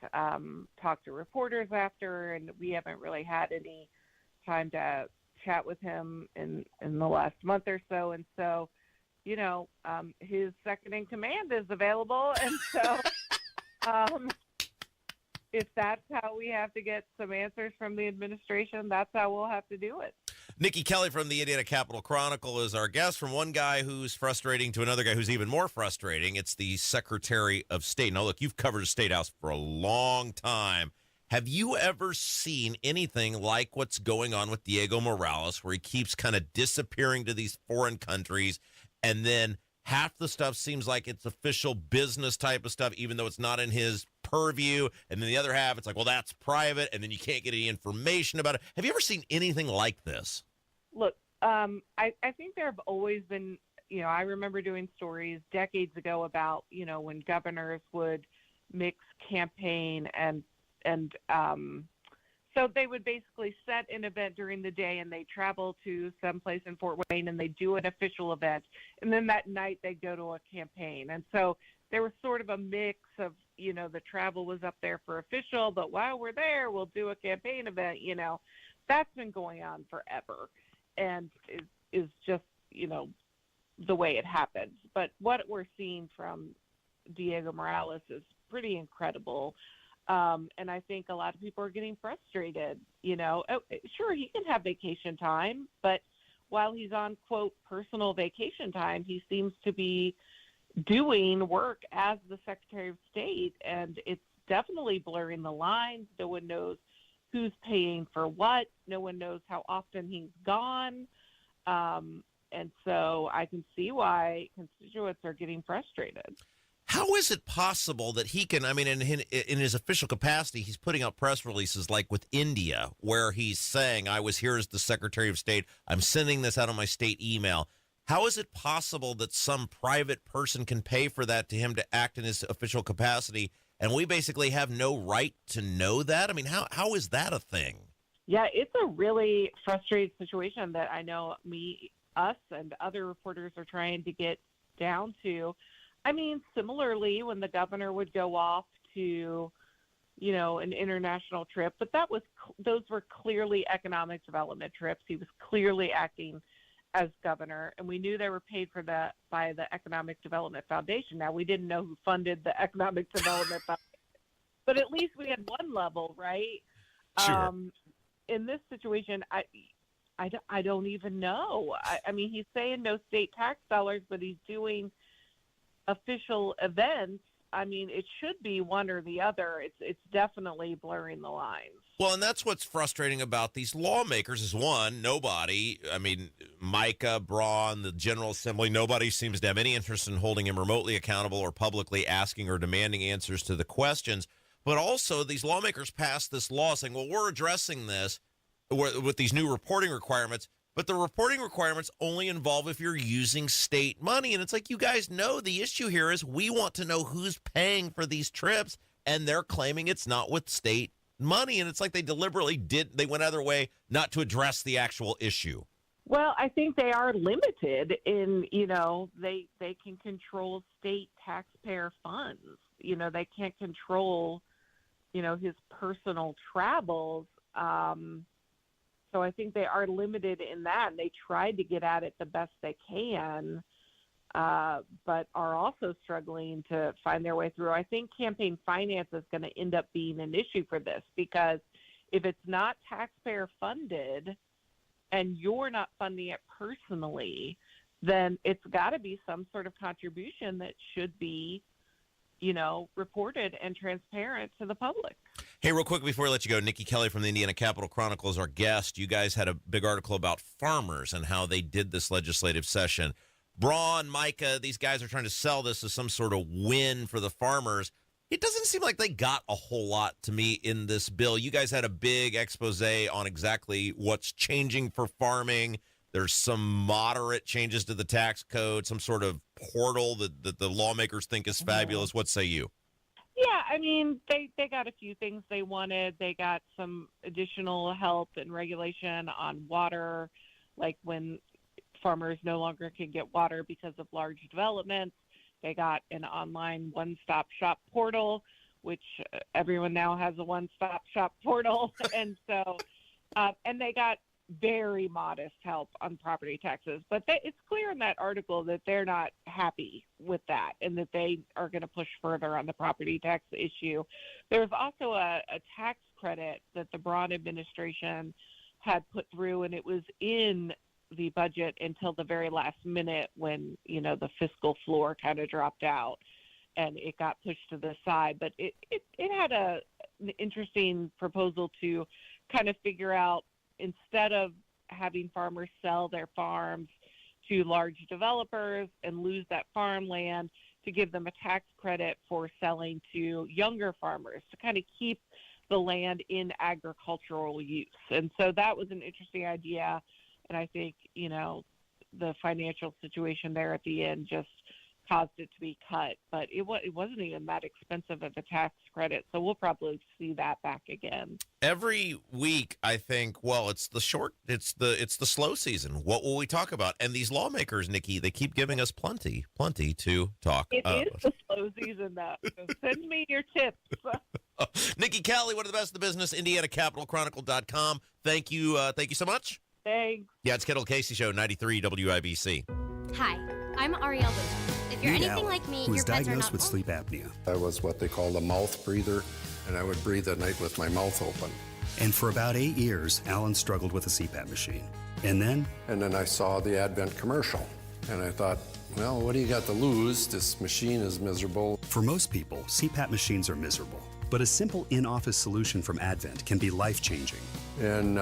talked to reporters after, and we haven't really had any time to chat with him in the last month or so. And so, his second in command is available. And so, if that's how we have to get some answers from the administration, that's how we'll have to do it. Nikki Kelly from the Indiana Capital Chronicle is our guest. From one guy who's frustrating to another guy who's even more frustrating, it's the Secretary of State. Now, look, you've covered the State House for a long time. Have you ever seen anything like what's going on with Diego Morales, where he keeps kind of disappearing to these foreign countries, and then half the stuff seems like it's official business type of stuff, even though it's not in his purview, and then the other half, it's like, well, that's private, and then you can't get any information about it. Have you ever seen anything like this? Look, I think there have always been, I remember doing stories decades ago about, when governors would mix campaign and so they would basically set an event during the day and they travel to someplace in Fort Wayne and they do an official event. And then that night they go to a campaign. And so there was sort of a mix of, the travel was up there for official, but while we're there, we'll do a campaign event. That's been going on forever and is just, the way it happens. But what we're seeing from Diego Morales is pretty incredible. And I think a lot of people are getting frustrated. Sure, he can have vacation time, but while he's on, quote, personal vacation time, he seems to be doing work as the Secretary of State, and it's definitely blurring the lines. No one knows who's paying for what. No one knows how often he's gone. And so I can see why constituents are getting frustrated. How is it possible that he can, in his official capacity, he's putting out press releases like with India, where he's saying, I was here as the Secretary of State, I'm sending this out on my state email. How is it possible that some private person can pay for that to him to act in his official capacity, and we basically have no right to know that? How is that a thing? Yeah, it's a really frustrating situation that I know us and other reporters are trying to get down to. Similarly, when the governor would go off to, an international trip, but those were clearly economic development trips. He was clearly acting as governor, and we knew they were paid for that by the Economic Development Foundation. Now, we didn't know who funded the Economic Development Foundation, but at least we had one level, right? Sure. In this situation, I don't even know. He's saying no state tax dollars, but he's doing official events. It should be one or the other. It's definitely blurring the lines. Well, and that's what's frustrating about these lawmakers is, one, nobody, Micah, Braun, the General Assembly, nobody seems to have any interest in holding him remotely accountable or publicly asking or demanding answers to the questions. But also, these lawmakers passed this law saying, well, we're addressing this with these new reporting requirements, but the reporting requirements only involve if you're using state money. And it's like, you guys know the issue here is we want to know who's paying for these trips, and they're claiming it's not with state money. And it's like they deliberately they went out of their way not to address the actual issue. Well, I think they are limited in, they can control state taxpayer funds. They can't control, his personal travels. So I think they are limited in that, and they tried to get at it the best they can, but are also struggling to find their way through. I think campaign finance is going to end up being an issue for this, because if it's not taxpayer funded and you're not funding it personally, then it's got to be some sort of contribution that should be, reported and transparent to the public. Hey, real quick before I let you go, Nikki Kelly from the Indiana Capital Chronicle is our guest. You guys had a big article about farmers and how they did this legislative session. Braun, Micah, these guys are trying to sell this as some sort of win for the farmers. It doesn't seem like they got a whole lot to me in this bill. You guys had a big expose on exactly what's changing for farming. There's some moderate changes to the tax code, some sort of portal that the lawmakers think is fabulous. What say you? Yeah, I mean, they got a few things they wanted. They got some additional help and regulation on water, like when farmers no longer can get water because of large developments. They got an online one-stop shop portal, which everyone now has a one-stop shop portal. And so, and they got very modest help on property taxes. But it's clear in that article that they're not happy with that and that they are going to push further on the property tax issue. There's also a tax credit that the Braun administration had put through, and it was in the budget until the very last minute when, the fiscal floor kind of dropped out and it got pushed to the side. But it had an interesting proposal to kind of figure out, instead of having farmers sell their farms to large developers and lose that farmland, to give them a tax credit for selling to younger farmers to kind of keep the land in agricultural use. And so that was an interesting idea. And I think, the financial situation there at the end just caused it to be cut. But it wasn't even that expensive of a tax credit. So we'll probably see that back again. Every week, I think, well, it's the slow season. What will we talk about? And these lawmakers, Nikki, they keep giving us plenty to talk about. It is the slow season, though. So send me your tips. Nikki Kelly, one of the best in the business, IndianaCapitalChronicle.com. Thank you so much. Thanks. Yeah, it's Kendall Casey Show, 93 WIBC. Hi, I'm Ariel Booth. If you're anything like me, who was your pets are diagnosed not with sleep apnea. I was what they call a mouth breather, and I would breathe at night with my mouth open. And for about 8 years, Alan struggled with a CPAP machine. And then I saw the Advent commercial, and I thought, well, what do you got to lose? This machine is miserable. For most people, CPAP machines are miserable. But a simple in-office solution from Advent can be life-changing. And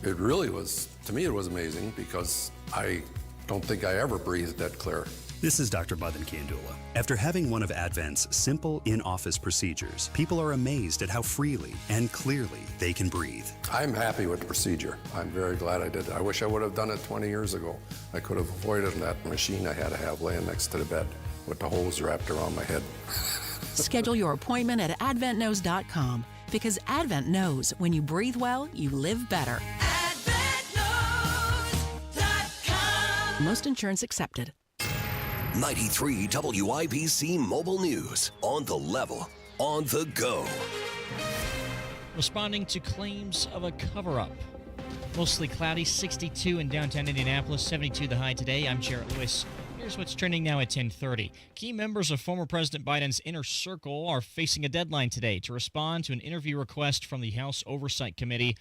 it really was, to me, it was amazing because I don't think I ever breathed that clear. This is Dr. Madan Kandula. After having one of Advent's simple in-office procedures, people are amazed at how freely and clearly they can breathe. I'm happy with the procedure. I'm very glad I did it. I wish I would have done it 20 years ago. I could have avoided that machine I had to have laying next to the bed with the hose wrapped around my head. Schedule your appointment at adventknows.com because Advent knows when you breathe well, you live better. AdventKnows.com. Most insurance accepted. 93 WIBC Mobile News. On the level, on the go. Responding to claims of a cover-up. Mostly cloudy, 62 in downtown Indianapolis, 72 the high today. I'm Jarrett Lewis. Here's what's trending now at 10:30. Key members of former President Biden's inner circle are facing a deadline today to respond to an interview request from the House Oversight Committee,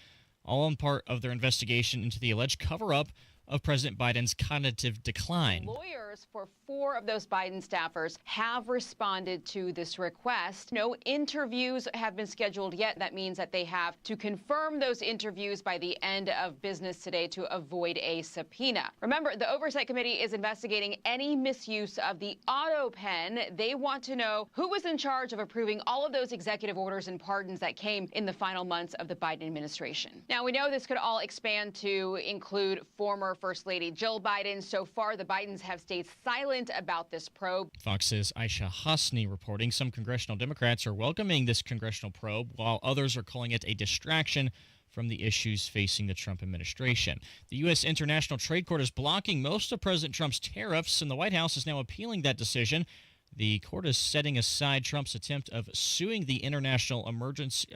all in part of their investigation into the alleged cover-up of President Biden's cognitive decline. Lawyers for 4 of those Biden staffers have responded to this request. No interviews have been scheduled yet. That means that they have to confirm those interviews by the end of business today to avoid a subpoena. Remember, the Oversight Committee is investigating any misuse of the auto pen. They want to know who was in charge of approving all of those executive orders and pardons that came in the final months of the Biden administration. Now, we know this could all expand to include former First Lady Jill Biden. So far, the Bidens have stayed silent about this probe. Fox's Aisha Hasni reporting some congressional Democrats are welcoming this congressional probe, while others are calling it a distraction from the issues facing the Trump administration. The U.S. International Trade Court is blocking most of President Trump's tariffs, and the White House is now appealing that decision. The court is setting aside Trump's attempt of using the International Emergency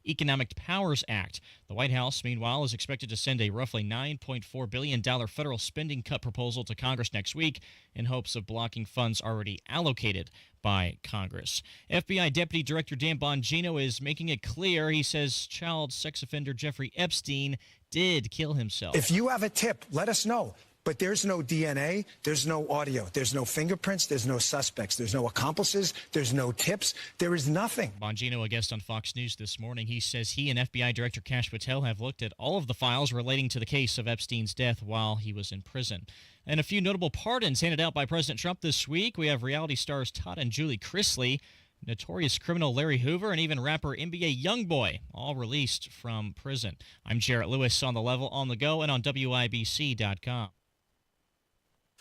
Economic Powers Act. The White House, meanwhile, is expected to send a roughly $9.4 billion federal spending cut proposal to Congress next week in hopes of blocking funds already allocated by Congress. FBI Deputy Director Dan Bongino is making it clear. He says child sex offender Jeffrey Epstein did kill himself. If you have a tip, let us know. But there's no DNA, there's no audio, there's no fingerprints, there's no suspects, there's no accomplices, there's no tips, there is nothing. Bongino, a guest on Fox News this morning, he says he and FBI Director Kash Patel have looked at all of the files relating to the case of Epstein's death while he was in prison. And a few notable pardons handed out by President Trump this week. We have reality stars Todd and Julie Chrisley, notorious criminal Larry Hoover, and even rapper NBA Youngboy, all released from prison. I'm Jarrett Lewis on The Level, on the go, and on WIBC.com.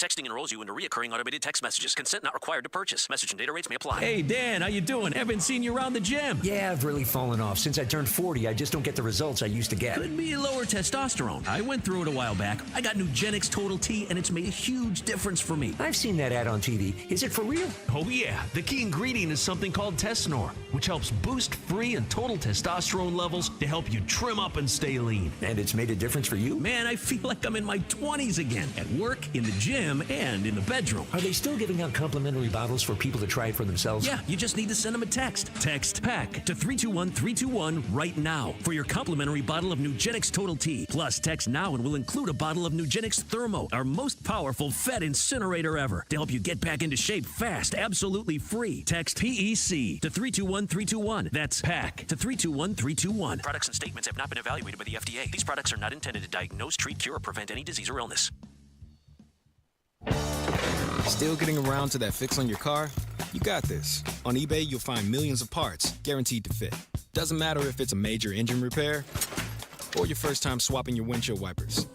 Texting enrolls you into recurring automated text messages. Consent not required to purchase. Message and data rates may apply. Hey, Dan, how you doing? Haven't seen you around the gym. Yeah, I've really fallen off. Since I turned 40, I just don't get the results I used to get. Could be lower testosterone. I went through it a while back. I got Nugenix Total T, and it's made a huge difference for me. I've seen that ad on TV. Is it for real? Oh, yeah. The key ingredient is something called Tesnor, which helps boost free and total testosterone levels to help you trim up and stay lean. And it's made a difference for you? Man, I feel like I'm in my 20s again. At work, in the gym, and in the bedroom. Are they still giving out complimentary bottles for people to try it for themselves? Yeah, you just need to send them a text. Text PACK to 321-321 right now for your complimentary bottle of Nugenix Total T. Plus, text now and we'll include a bottle of Nugenix Thermo, our most powerful fat incinerator ever, to help you get back into shape fast, absolutely free. Text PEC to 321-321. That's PACK to 321-321. Products and statements have not been evaluated by the FDA. These products are not intended to diagnose, treat, cure, or prevent any disease or illness. Still getting around to that fix on your car? You got this. On eBay, you'll find millions of parts, guaranteed to fit. Doesn't matter if it's a major engine repair or your first time swapping your windshield wipers.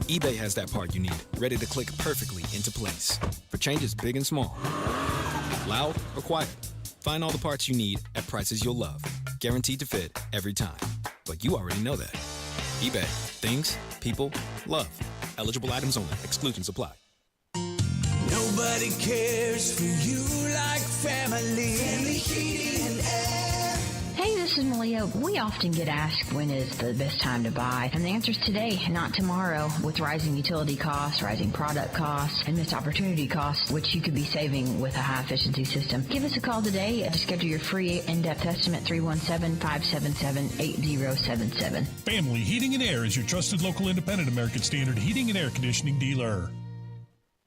eBay has that part you need, ready to click perfectly into place for changes big and small. Loud or quiet, find all the parts you need at prices you'll love. Guaranteed to fit every time. But you already know that. eBay. Things, people, love. Eligible items only. Exclusions apply. Nobody cares for you like family. Family Heating and Air. Hey, this is Malia. We often get asked when is the best time to buy, and the answer is today, not tomorrow. With rising utility costs, rising product costs, and missed opportunity costs, which you could be saving with a high-efficiency system. Give us a call today to schedule your free in-depth estimate, 317-577-8077. Family Heating and Air is your trusted local independent American Standard heating and air conditioning dealer.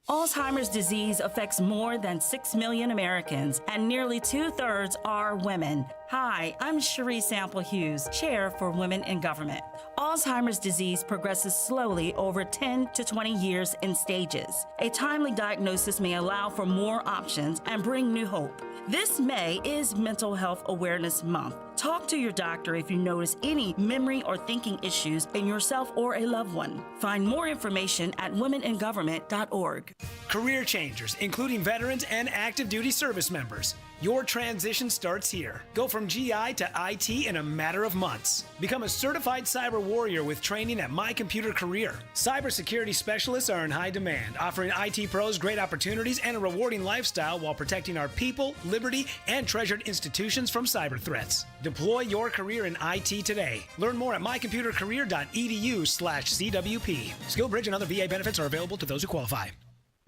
Alzheimer's disease affects more than 6 million Americans, and nearly 2/3 are women. Hi, I'm Cherie Sample Hughes, Chair for Women in Government. Alzheimer's disease progresses slowly over 10 to 20 years in stages. A timely diagnosis may allow for more options and bring new hope. This May is Mental Health Awareness Month. Talk to your doctor if you notice any memory or thinking issues in yourself or a loved one. Find more information at womeningovernment.org. Career changers, including veterans and active duty service members. Your transition starts here. Go from GI to IT in a matter of months. Become a certified cyber warrior with training at My Computer Career. Cybersecurity specialists are in high demand, offering IT pros great opportunities and a rewarding lifestyle while protecting our people, liberty, and treasured institutions from cyber threats. Deploy your career in IT today. Learn more at mycomputercareer.edu/CWP. SkillBridge and other VA benefits are available to those who qualify.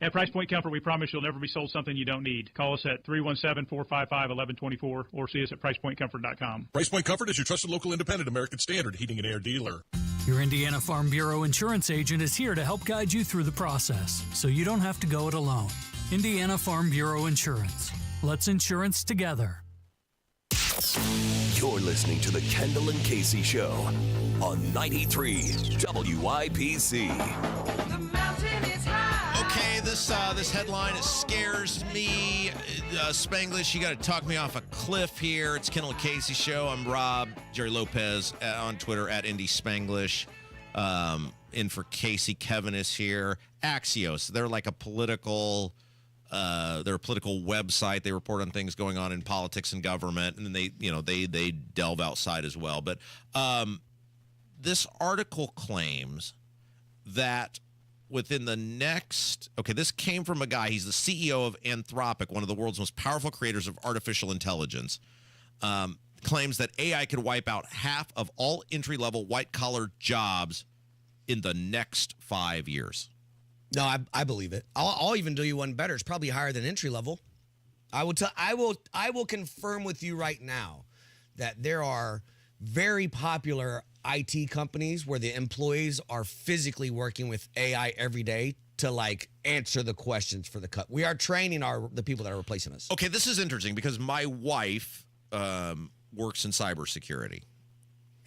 At Price Point Comfort, we promise you'll never be sold something you don't need. Call us at 317-455-1124 or see us at PricePointComfort.com. Price Point Comfort is your trusted local independent American Standard heating and air dealer. Your Indiana Farm Bureau insurance agent is here to help guide you through the process, so you don't have to go it alone. Indiana Farm Bureau Insurance. Let's insurance together. You're listening to the Kendall and Casey Show on 93 WIBC. Okay, this headline, it scares me. Spanglish, you got to talk me off a cliff here. It's Kendall Casey Show. I'm Rob, Jerry Lopez on Twitter at Indy Spanglish. In for Casey. Kevin is here. Axios, they're like a political... they're a political website. They report on things going on in politics and government, and then they delve outside as well. But this article claims that within the next, this came from a guy. He's the CEO of Anthropic, one of the world's most powerful creators of artificial intelligence. Claims that AI could wipe out half of all entry-level white-collar jobs in the next 5 years. No, I believe it. I'll even do you one better. It's probably higher than entry level. I will confirm with you right now that there are very popular IT companies where the employees are physically working with AI every day to like answer the questions for the cut. We are training the people that are replacing us. Okay, this is interesting because my wife works in cybersecurity,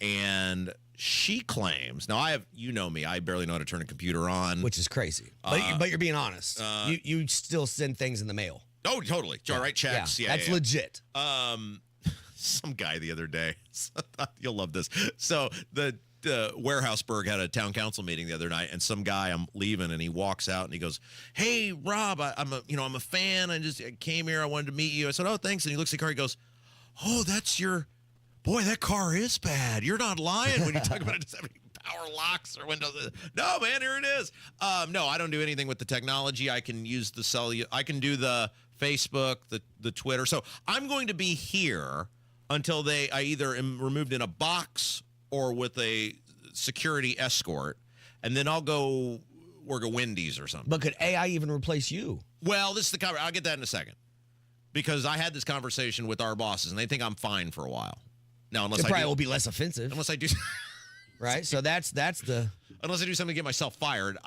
and she claims, now you know me, I barely know how to turn a computer on. Which is crazy. But you're being honest. You still send things in the mail. Oh, totally. Yeah. Write checks. Yeah, that's legit. Some guy the other day, you'll love this. So the Warehouse-burg had a town council meeting the other night, and some guy, I'm leaving, and he walks out and he goes, "Hey, Rob, I'm a fan. I came here. I wanted to meet you." I said, "Oh, thanks." And he looks at the car. He goes, "Oh, that's your boy. That car is bad. You're not lying when you talk about it just having power locks or windows." No, man, here it is. No, I don't do anything with the technology. I can use I can do the Facebook, the Twitter. So I'm going to be here until I either am removed in a box or with a security escort, and then I'll go work at Wendy's or something. But could AI even replace you? Well, this is the cover. I'll get that in a second, because I had this conversation with our bosses, and they think I'm fine for a while. Now, unless it probably will be less offensive. Unless I do, right? So that's the. Unless I do something to get myself fired,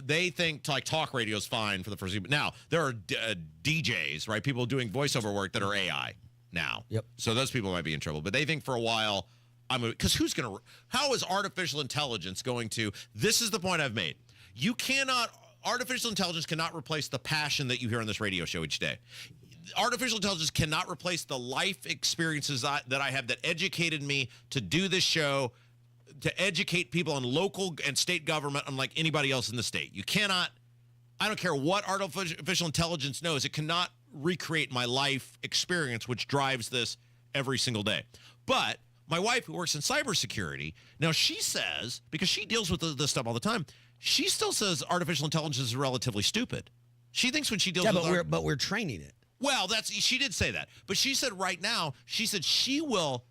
they think like talk radio is fine for the first. Now there are DJs, right? People doing voiceover work that are AI now. Yep. So those people might be in trouble, but they think for a while. Because how is artificial intelligence going to, this is the point I've made. Artificial intelligence cannot replace the passion that you hear on this radio show each day. Artificial intelligence cannot replace the life experiences that I have that educated me to do this show, to educate people on local and state government unlike anybody else in the state. You cannot, I don't care what artificial intelligence knows, it cannot recreate my life experience, which drives this every single day. But my wife, who works in cybersecurity, now she says, because she deals with this stuff all the time, she still says artificial intelligence is relatively stupid. She thinks when she deals with but we're training it. Well, she did say that. But she said right now, she will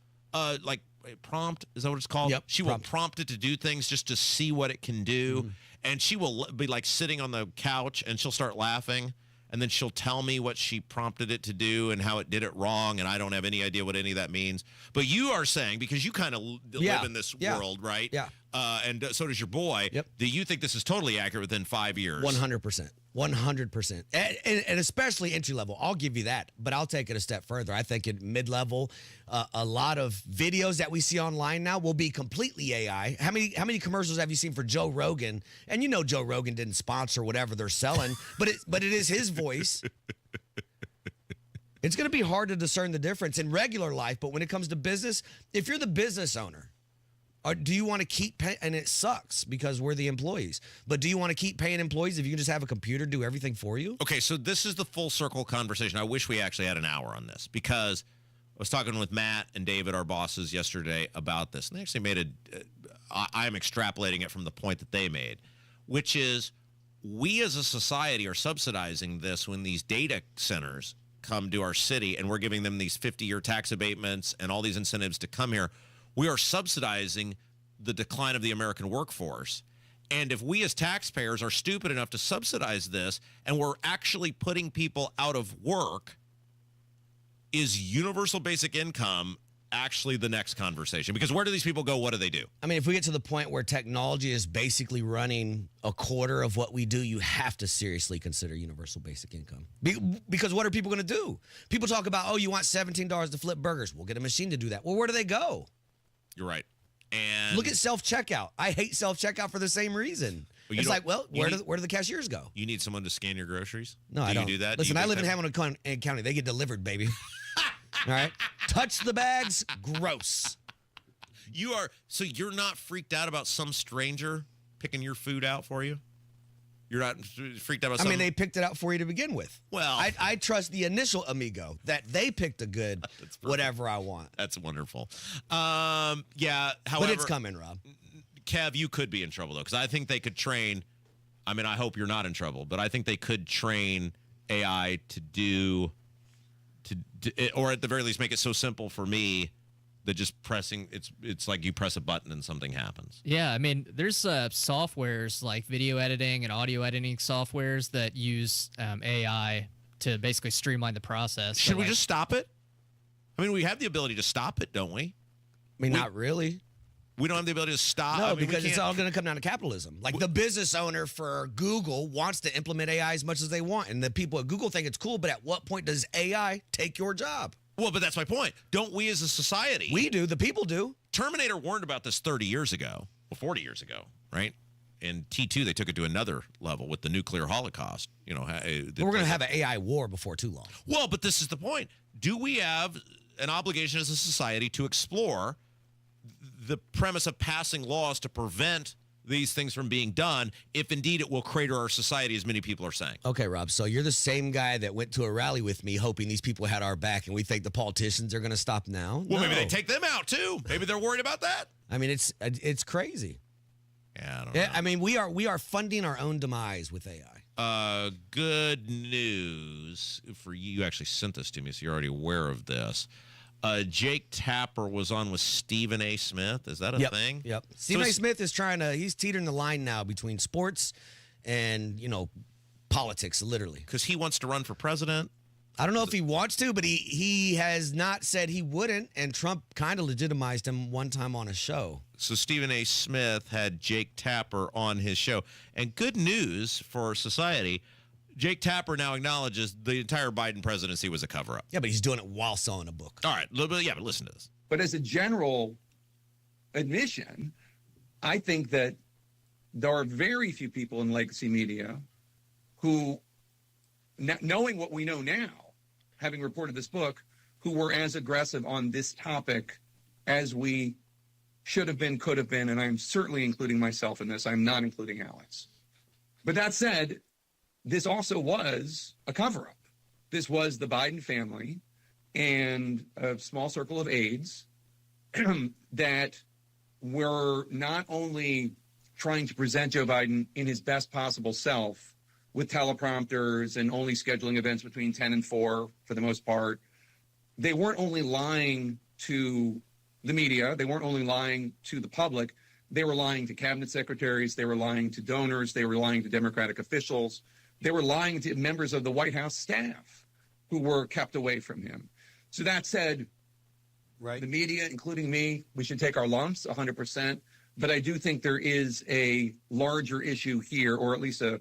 prompt, is that what it's called? Yep. She will prompt it to do things just to see what it can do. Mm-hmm. And she will be like sitting on the couch and she'll start laughing. And then she'll tell me what she prompted it to do and how it did it wrong, and I don't have any idea what any of that means. But you are saying, because you kind of live in this world, right? Yeah. And so does your boy. Yep. Do you think this is totally accurate within 5 years? 100%. 100%. And especially entry level. I'll give you that. But I'll take it a step further. I think at mid-level, a lot of videos that we see online now will be completely AI. How many commercials have you seen for Joe Rogan? And you know Joe Rogan didn't sponsor whatever they're selling, but it is his voice. It's going to be hard to discern the difference in regular life, but when it comes to business, if you're the business owner, or do you want to keep paying? And it sucks because we're the employees. But do you want to keep paying employees if you can just have a computer do everything for you? Okay, so this is the full circle conversation. I wish we actually had an hour on this, because I was talking with Matt and David, our bosses, yesterday about this. And they actually made I'm extrapolating it from the point that they made, which is we as a society are subsidizing this when these data centers come to our city and we're giving them these 50-year tax abatements and all these incentives to come here. We are subsidizing the decline of the American workforce. And if we as taxpayers are stupid enough to subsidize this and we're actually putting people out of work, is universal basic income actually the next conversation? Because where do these people go? What do they do? I mean, if we get to the point where technology is basically running a quarter of what we do, you have to seriously consider universal basic income. Because what are people going to do? People talk about, oh, you want $17 to flip burgers. We'll get a machine to do that. Well, where do they go? You're right. And look at self-checkout. I hate self-checkout for the same reason. It's like, well, where do the cashiers go? You need someone to scan your groceries? No, I don't. Do you do that? Listen, I live in Hamilton County. They get delivered, baby. All right? Touch the bags. Gross. So you're not freaked out about some stranger picking your food out for you? You're not freaked out about I mean, they picked it out for you to begin with. Well, I trust the initial amigo that they picked a good whatever I want. That's wonderful. Yeah. However, but it's coming, Rob. Kev, you could be in trouble, though, because I think they could train. I mean, I hope you're not in trouble, but I think they could train AI to do, or at the very least, make it so simple for me that just pressing, it's like you press a button and something happens. Yeah, I mean, there's softwares like video editing and audio editing softwares that use AI to basically streamline the process. Should we just stop it? I mean, we have the ability to stop it, don't we? I mean, not really. We don't have the ability to stop. No, because it's all going to come down to capitalism. Like the business owner for Google wants to implement AI as much as they want. And the people at Google think it's cool, but at what point does AI take your job? Well, but that's my point. Don't we as a society? We do. The people do. Terminator warned about this 30 years ago, well, 40 years ago, right? In T2, they took it to another level with the nuclear holocaust. You know, we're going to have an AI war before too long. Well, but this is the point. Do we have an obligation as a society to explore the premise of passing laws to prevent these things from being done, if indeed it will crater our society, as many people are saying? Okay, Rob, so you're the same guy that went to a rally with me hoping these people had our back, and we think the politicians are going to stop now? Well, maybe they take them out, too. Maybe they're worried about that. I mean, it's crazy. Yeah, I don't know. I mean, we are funding our own demise with AI. Good news for you. You actually sent this to me, so you're already aware of this. Jake Tapper was on with Stephen A. Smith. Is that a thing? Yep. Stephen A. Smith is he's teetering the line now between sports and, politics, literally. Because he wants to run for president? I don't know if he wants to, but he has not said he wouldn't, and Trump kind of legitimized him one time on a show. So Stephen A. Smith had Jake Tapper on his show. And good news for society, Jake Tapper now acknowledges the entire Biden presidency was a cover-up. Yeah, but he's doing it while selling a book. All right. But listen to this. But as a general admission, I think that there are very few people in legacy media who, knowing what we know now, having reported this book, who were as aggressive on this topic as we should have been, could have been, and I'm certainly including myself in this. I'm not including Alex. But that said, this also was a cover-up. This was the Biden family and a small circle of aides that were not only trying to present Joe Biden in his best possible self with teleprompters and only scheduling events between 10 and 4 for the most part. They weren't only lying to the media. They weren't only lying to the public. They were lying to cabinet secretaries. They were lying to donors. They were lying to Democratic officials. They were lying to members of the White House staff who were kept away from him. So that said, the media, including me, we should take our lumps 100%. But I do think there is a larger issue here, or at least a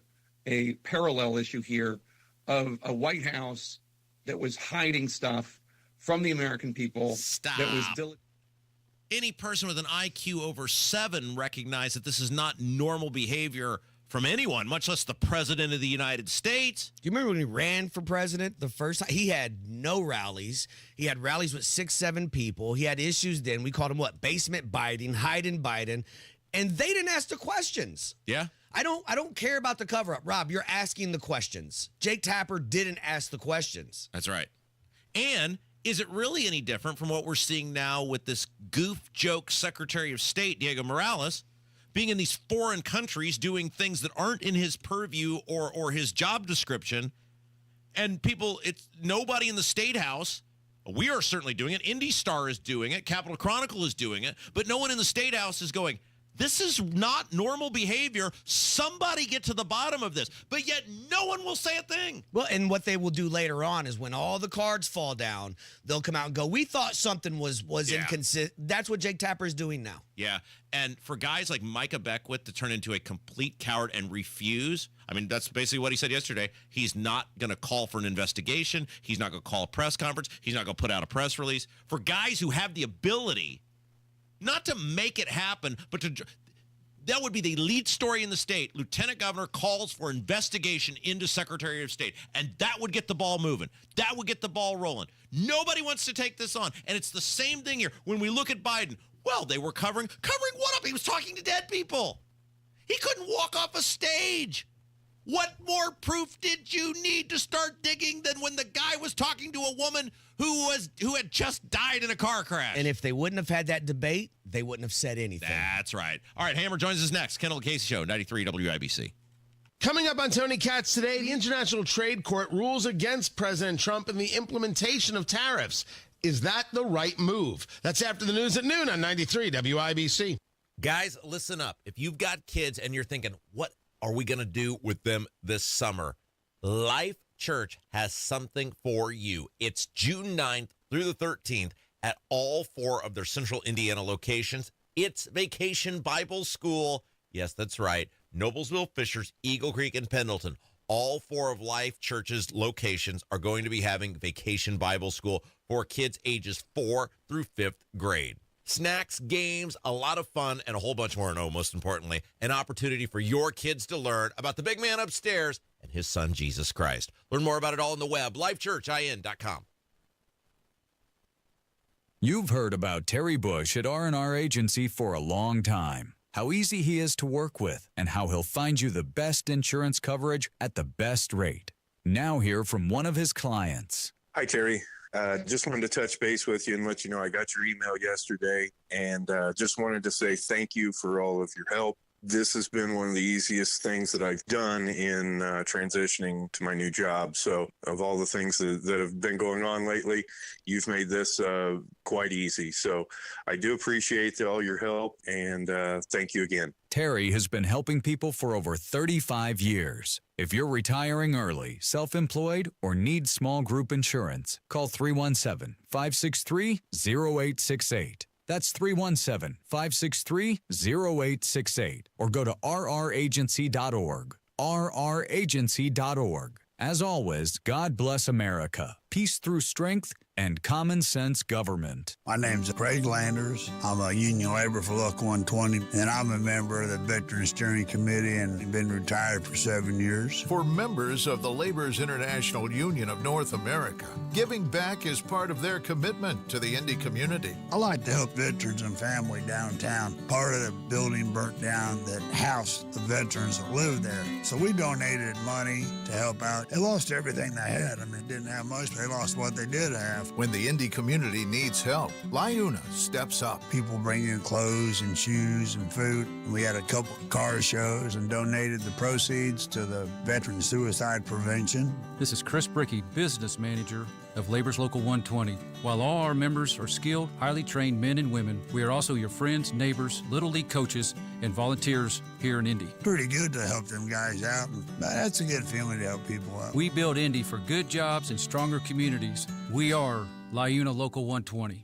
parallel issue here, of a White House that was hiding stuff from the American people. Stop. That was Any person with an IQ over 7 recognizes that this is not normal behavior from anyone, much less the president of the United States. Do you remember when he ran for president the first time? He had no rallies. He had rallies with 6, 7 people. He had issues then. We called him what? Basement Biden, hiding Biden. And they didn't ask the questions. Yeah. I don't care about the cover-up. Rob, you're asking the questions. Jake Tapper didn't ask the questions. That's right. And is it really any different from what we're seeing now with this goof joke Secretary of State, Diego Morales, being in these foreign countries doing things that aren't in his purview or his job description? And people, it's nobody in the State House. We are certainly doing it. Indy Star is doing it. Capitol Chronicle is doing it. But no one in the State House is going, this is not normal behavior. Somebody get to the bottom of this. But yet no one will say a thing. Well, and what they will do later on is when all the cards fall down, they'll come out and go, we thought something was inconsistent. That's what Jake Tapper is doing now. Yeah. And for guys like Micah Beckwith to turn into a complete coward and refuse, I mean, that's basically what he said yesterday. He's not going to call for an investigation. He's not going to call a press conference. He's not going to put out a press release. For guys who have the ability not to make it happen, but that would be the lead story in the state. Lieutenant Governor calls for investigation into Secretary of State, and that would get the ball moving. That would get the ball rolling. Nobody wants to take this on, and it's the same thing here. When we look at Biden, well, they were covering what up? He was talking to dead people. He couldn't walk off a stage. What more proof did you need to start digging than when the guy was talking to a woman who had just died in a car crash? And if they wouldn't have had that debate, they wouldn't have said anything. That's right. All right, Hammer joins us next. Kendall Casey Show, 93 WIBC. Coming up on Tony Katz today, the International Trade Court rules against President Trump in the implementation of tariffs. Is that the right move? That's after the news at noon on 93 WIBC. Guys, listen up. If you've got kids and you're thinking, what are we going to do with them this summer? Life Church has something for you. It's June 9th through the 13th at all 4 of their central Indiana locations. It's Vacation Bible School. Yes, that's right. Noblesville, Fishers, Eagle Creek, and Pendleton. All 4 of Life Church's locations are going to be having Vacation Bible School for kids ages 4 through 5th grade. Snacks, games, a lot of fun, and a whole bunch more. No, most importantly, an opportunity for your kids to learn about the big man upstairs and his son, Jesus Christ. Learn more about it all on the web, lifechurchin.com. You've heard about Terry Bush at R&R Agency for a long time. How easy he is to work with, and how he'll find you the best insurance coverage at the best rate. Now hear from one of his clients. Hi, Terry. Just wanted to touch base with you and let you know I got your email yesterday, and just wanted to say thank you for all of your help. This has been one of the easiest things that I've done in transitioning to my new job. So of all the things that have been going on lately, you've made this quite easy. So I do appreciate all your help, and thank you again. Terry has been helping people for over 35 years. If you're retiring early, self-employed, or need small group insurance, call 317-563-0868. That's 317-563-0868. Or go to rragency.org. rragency.org. As always, God bless America. Peace through strength and common sense government. My name's Craig Landers. I'm a union laborer for Local 120, and I'm a member of the Veterans Steering Committee and been retired for 7 years. For members of the Laborers International Union of North America, giving back is part of their commitment to the Indy community. I like to help veterans and family downtown. Part of the building burnt down that housed the veterans that lived there. So we donated money to help out. They lost everything they had. I mean, they didn't have much, but they lost what they did have. When the Indy community needs help, LIUNA steps up. People bring in clothes and shoes and food. We had a couple car shows and donated the proceeds to the Veteran Suicide Prevention. This is Chris Bricky, Business Manager of Labor's Local 120. While all our members are skilled, highly trained men and women, we are also your friends, neighbors, Little League coaches, and volunteers here in Indy. Pretty good to help them guys out. That's a good feeling to help people out. We build Indy for good jobs and stronger communities. We are LIUNA Local 120.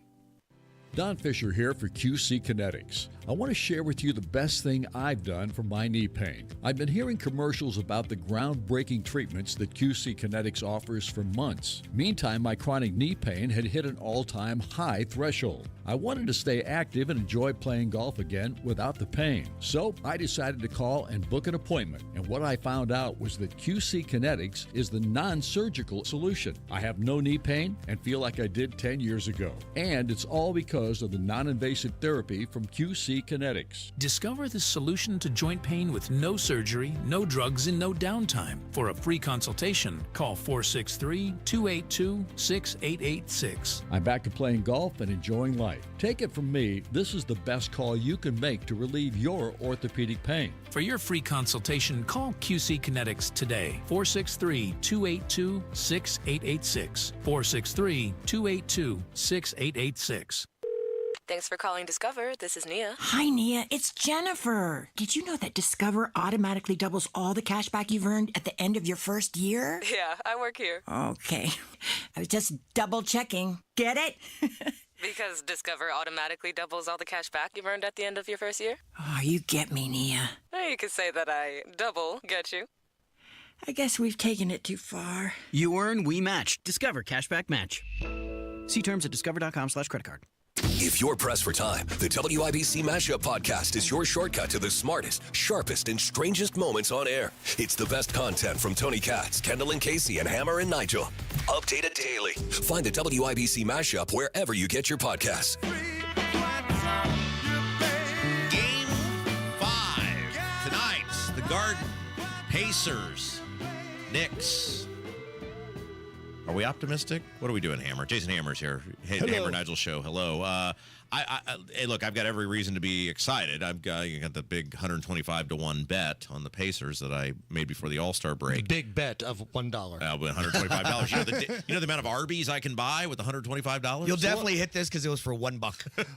Don Fisher here for QC Kinetics. I want to share with you the best thing I've done for my knee pain. I've been hearing commercials about the groundbreaking treatments that QC Kinetics offers for months. Meantime, my chronic knee pain had hit an all-time high threshold. I wanted to stay active and enjoy playing golf again without the pain. So I decided to call and book an appointment. And what I found out was that QC Kinetics is the non-surgical solution. I have no knee pain and feel like I did 10 years ago. And it's all because of the non-invasive therapy from QC Kinetics. Discover the solution to joint pain with no surgery, no drugs, and no downtime. For a free consultation, call 463-282-6886. I'm back to playing golf and enjoying life. Take it from me, this is the best call you can make to relieve your orthopedic pain. For your free consultation, call QC Kinetics today. 463-282-6886. 463-282-6886. Thanks for calling Discover. This is Nia. Hi, Nia. It's Jennifer. Did you know that Discover automatically doubles all the cash back you've earned at the end of your first year? Yeah, I work here. Okay. I was just double checking. Get it? Because Discover automatically doubles all the cash back you've earned at the end of your first year? Oh, you get me, Nia. You could say that I double get you. I guess we've taken it too far. You earn, we match. Discover Cashback Match. See terms at discover.com/creditcard. If you're pressed for time, the WIBC Mashup Podcast is your shortcut to the smartest, sharpest, and strangest moments on air. It's the best content from Tony Katz, Kendall and Casey, and Hammer and Nigel. Updated daily. Find the WIBC Mashup wherever you get your podcasts. Game 5 tonight. The Garden, Pacers, Knicks. Are we optimistic? What are we doing, Hammer? Jason Hammer's here. Hey, Hello. Hammer Nigel Show. Hello. Hey, look, I've got every reason to be excited. I've got the big 125-1 bet on the Pacers that I made before the All-Star break. Big bet of $1. $125. You know the amount of Arby's I can buy with $125? You'll definitely hit this because it was for $1.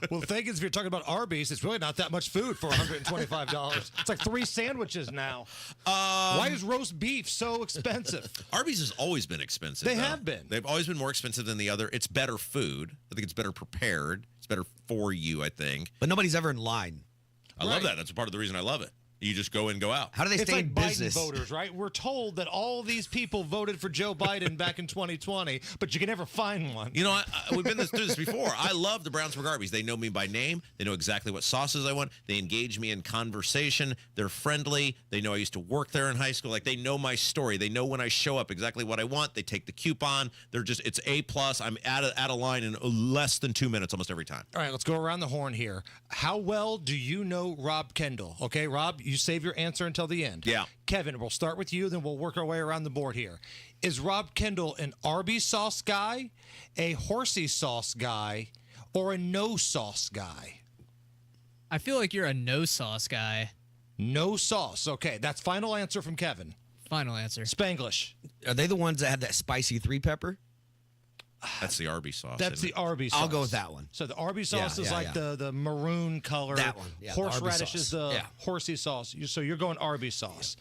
Well, the thing is, if you're talking about Arby's, it's really not that much food for $125. It's like 3 sandwiches now. Why is roast beef so expensive? Arby's has always been expensive. They have been. They've always been more expensive than the other. It's better food. I think it's better prepared. It's better for you, I think. But nobody's ever in line. I love that. That's part of the reason I love it. You just go in, go out. How do they It's stay like in Biden business? voters, right? We're told that all these people voted for Joe Biden back in 2020, but you can never find one. You know, we've been through this before. I love the Brownsburg Arby's. They know me by name. They know exactly what sauces I want. They engage me in conversation. They're friendly. They know I used to work there in high school. Like, they know my story. They know when I show up exactly what I want. They take the coupon. It's A+. I'm at a line in less than 2 minutes almost every time. All right, let's go around the horn here. How well do you know Rob Kendall? Okay, Rob, you save your answer until the end. Yeah. Kevin, we'll start with you, then we'll work our way around the board here. Is Rob Kendall an Arby's sauce guy, a horsey sauce guy, or a no sauce guy? I feel like you're a no sauce guy. No sauce. Okay, that's final answer from Kevin. Final answer. Spanglish. Are they the ones that have that spicy 3-pepper? That's the Arby's sauce. That's the Arby's sauce. I'll go with that one. So the Arby's sauce is like the maroon color. That one. Yeah, horseradish is the horsey sauce. So you're going Arby's sauce.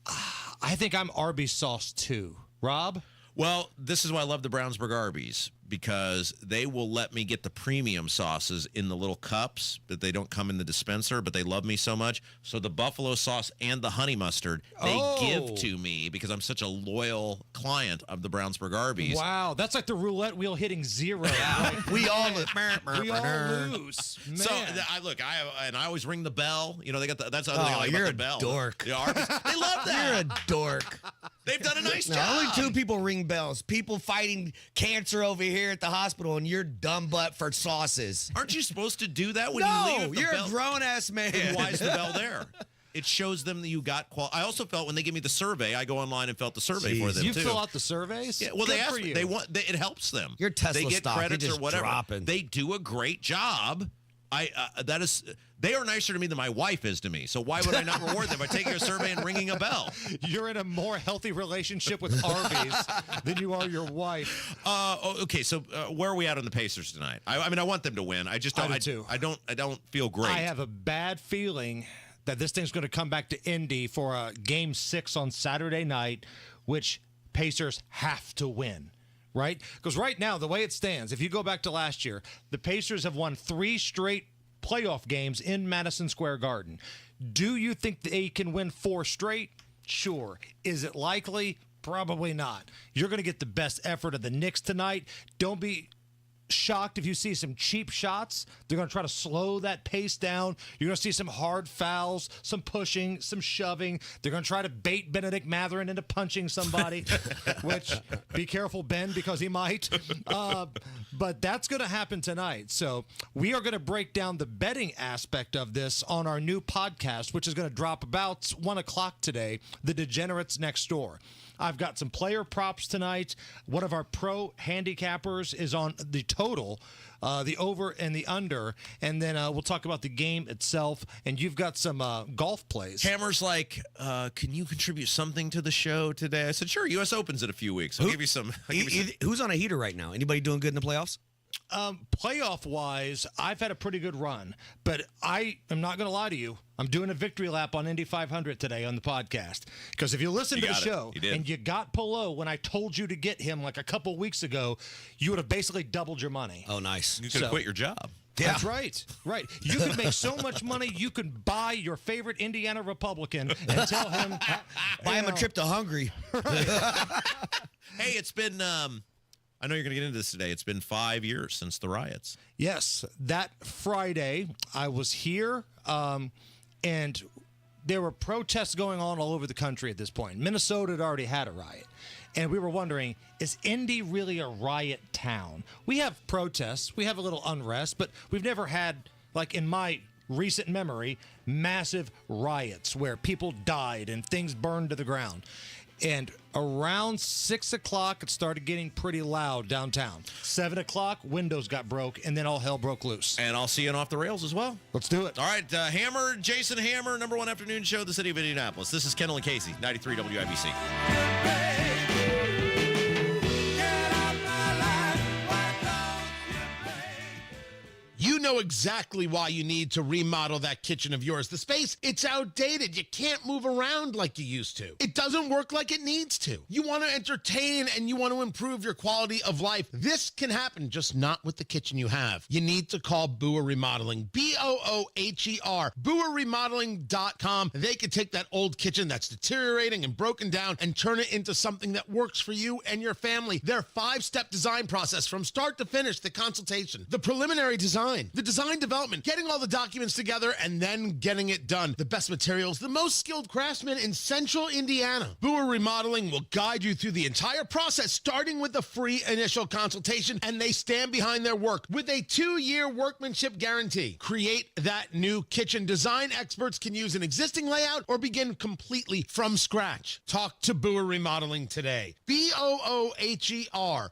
I think I'm Arby's sauce too. Rob? Well, this is why I love the Brownsburg Arby's, because they will let me get the premium sauces in the little cups, but they don't come in the dispenser, but they love me so much. So the buffalo sauce and the honey mustard, they give to me because I'm such a loyal client of the Brownsburg Arby's. Wow, that's like the roulette wheel hitting zero. Right? We all lose. Man. So I always ring the bell. You know, they got that's the other thing I like you're about the a bell. dork. The Arby's, they love that. You're a dork. They've done a nice job. Only 2 people ring bells. People fighting cancer over here at the hospital, and you're dumb butt for sauces. Aren't you supposed to do that when you leave? You're a grown-ass man. Then why is the bell there? It shows them that you got I also felt when they give me the survey, I go online and felt the survey for them, you too. fill out the surveys? Yeah, well, Good they ask for me. you. They want. It helps them. Your Tesla they get stock, credits you're just or whatever. dropping. They do a great job. They are nicer to me than my wife is to me. So why would I not reward them by taking a survey and ringing a bell? You're in a more healthy relationship with Arby's than you are your wife. Okay, so where are we at on the Pacers tonight? I mean, I want them to win. I just don't. I do too. I don't feel great. I have a bad feeling that this thing's going to come back to Indy for a Game 6 on Saturday night, which Pacers have to win. Right? Because right now, the way it stands, if you go back to last year, the Pacers have won 3 straight playoff games in Madison Square Garden. Do you think they can win 4 straight? Sure. Is it likely? Probably not. You're going to get the best effort of the Knicks tonight. Don't be shocked if you see some cheap shots. They're going to try to slow that pace down. You're going to see some hard fouls, some pushing, some shoving. They're going to try to bait Benedict Mathurin into punching somebody, which, be careful, Ben, because he might. But that's going to happen tonight. So we are going to break down the betting aspect of this on our new podcast, which is going to drop about 1 o'clock today, The Degenerates Next Door. I've got some player props tonight. One of our pro handicappers is on the total, the over and the under, and then we'll talk about the game itself, and you've got some golf plays. Hammer's like, can you contribute something to the show today? I said, sure, U.S. Opens in a few weeks. I'll give you some. Who's on a heater right now? Anybody doing good in the playoffs? Playoff-wise, I've had a pretty good run, but I am not going to lie to you. I'm doing a victory lap on Indy 500 today on the podcast. Because if you listen to the show and you got Polo when I told you to get him like a couple weeks ago, you would have basically doubled your money. Oh, nice. You could have quit your job. Yeah. That's right. Right. You could make so much money, you could buy your favorite Indiana Republican and tell him. Buy him a trip to Hungary. Hey, it's been... I know you're going to get into this today. It's been 5 years since the riots. Yes. That Friday, I was here, and there were protests going on all over the country at this point. Minnesota had already had a riot. And we were wondering, is Indy really a riot town? We have protests. We have a little unrest, but we've never had, like in my recent memory, massive riots where people died and things burned to the ground. And around 6 o'clock, it started getting pretty loud downtown. 7 o'clock, windows got broke, and then all hell broke loose. And I'll see you on Off the Rails as well. Let's do it. All right, Hammer, Jason Hammer, number one afternoon show, the city of Indianapolis. This is Kendall Casey, 93 WIBC. You know exactly why you need to remodel that kitchen of yours. The space, it's outdated. You can't move around like you used to. It doesn't work like it needs to. You want to entertain and you want to improve your quality of life. This can happen, just not with the kitchen you have. You need to call Booher Remodeling, Booher, BooherRemodeling.com. They can take that old kitchen that's deteriorating and broken down and turn it into something that works for you and your family. Their 5-step design process from start to finish, the consultation, the preliminary design, the design development, getting all the documents together, and then getting it done. The best materials, the most skilled craftsmen in central Indiana. Booher Remodeling will guide you through the entire process, starting with the free initial consultation, and they stand behind their work with a 2-year workmanship guarantee. Create that new kitchen. Design experts can use an existing layout or begin completely from scratch. Talk to Booher Remodeling today. BOOHER,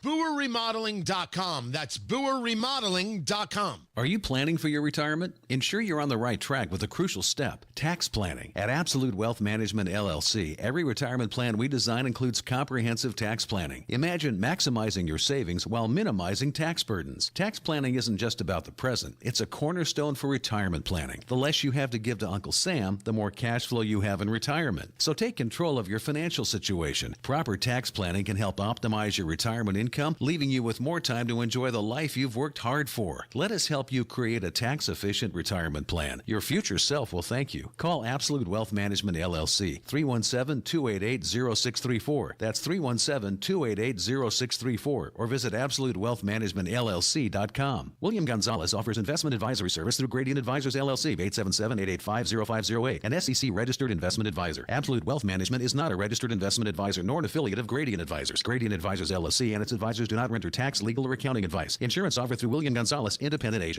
BooherRemodeling.com. That's BooherRemodeling.com. Are you planning for your retirement? Ensure you're on the right track with a crucial step, tax planning. At Absolute Wealth Management, LLC, every retirement plan we design includes comprehensive tax planning. Imagine maximizing your savings while minimizing tax burdens. Tax planning isn't just about the present. It's a cornerstone for retirement planning. The less you have to give to Uncle Sam, the more cash flow you have in retirement. So take control of your financial situation. Proper tax planning can help optimize your retirement income, leaving you with more time to enjoy the life you've worked hard for. Let us help you create a tax-efficient retirement plan. Your future self will thank you. Call Absolute Wealth Management, LLC, 317-288-0634. That's 317-288-0634. Or visit AbsoluteWealthManagementLLC.com. William Gonzalez offers investment advisory service through Gradient Advisors, LLC, 877-885-0508, an SEC-registered investment advisor. Absolute Wealth Management is not a registered investment advisor nor an affiliate of Gradient Advisors. Gradient Advisors, LLC, and its advisors do not render tax, legal, or accounting advice. Insurance offered through William Gonzalez, independent agent.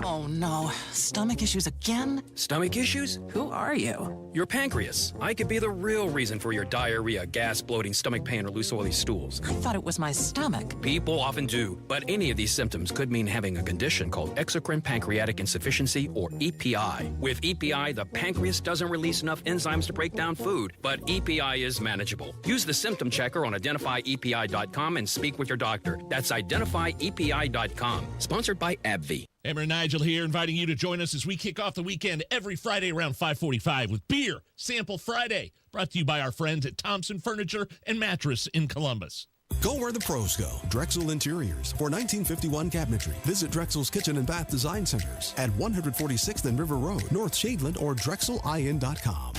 Oh no, stomach issues again? Stomach issues? Who are you? Your pancreas. I could be the real reason for your diarrhea, gas, bloating, stomach pain, or loose oily stools. I thought it was my stomach. People often do, but any of these symptoms could mean having a condition called exocrine pancreatic insufficiency, or EPI. With EPI, the pancreas doesn't release enough enzymes to break down food, but EPI is manageable. Use the symptom checker on identifyepi.com and speak with your doctor. That's identifyepi.com. Sponsored by AbbVie. Hammer and Nigel here, inviting you to join us as we kick off the weekend every Friday around 5:45 with Beer Sample Friday, brought to you by our friends at Thompson Furniture and Mattress in Columbus. Go where the pros go. Drexel Interiors for 1951 cabinetry. Visit Drexel's Kitchen and Bath Design Centers at 146th and River Road, North Shadeland, or DrexelIN.com.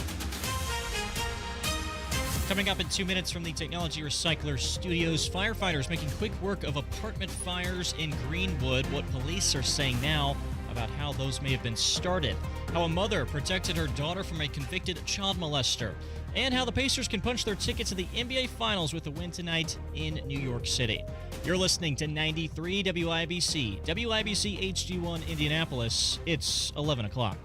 Coming up in 2 minutes from the Technology Recycler Studios, firefighters making quick work of apartment fires in Greenwood. What police are saying now about how those may have been started. How a mother protected her daughter from a convicted child molester. And how the Pacers can punch their ticket to the NBA Finals with a win tonight in New York City. You're listening to 93 WIBC, WIBC HD1 Indianapolis. It's 11 o'clock.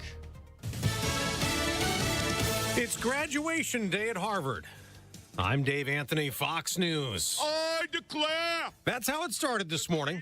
It's graduation day at Harvard. I'm Dave Anthony, Fox News. I declare! That's how it started this morning.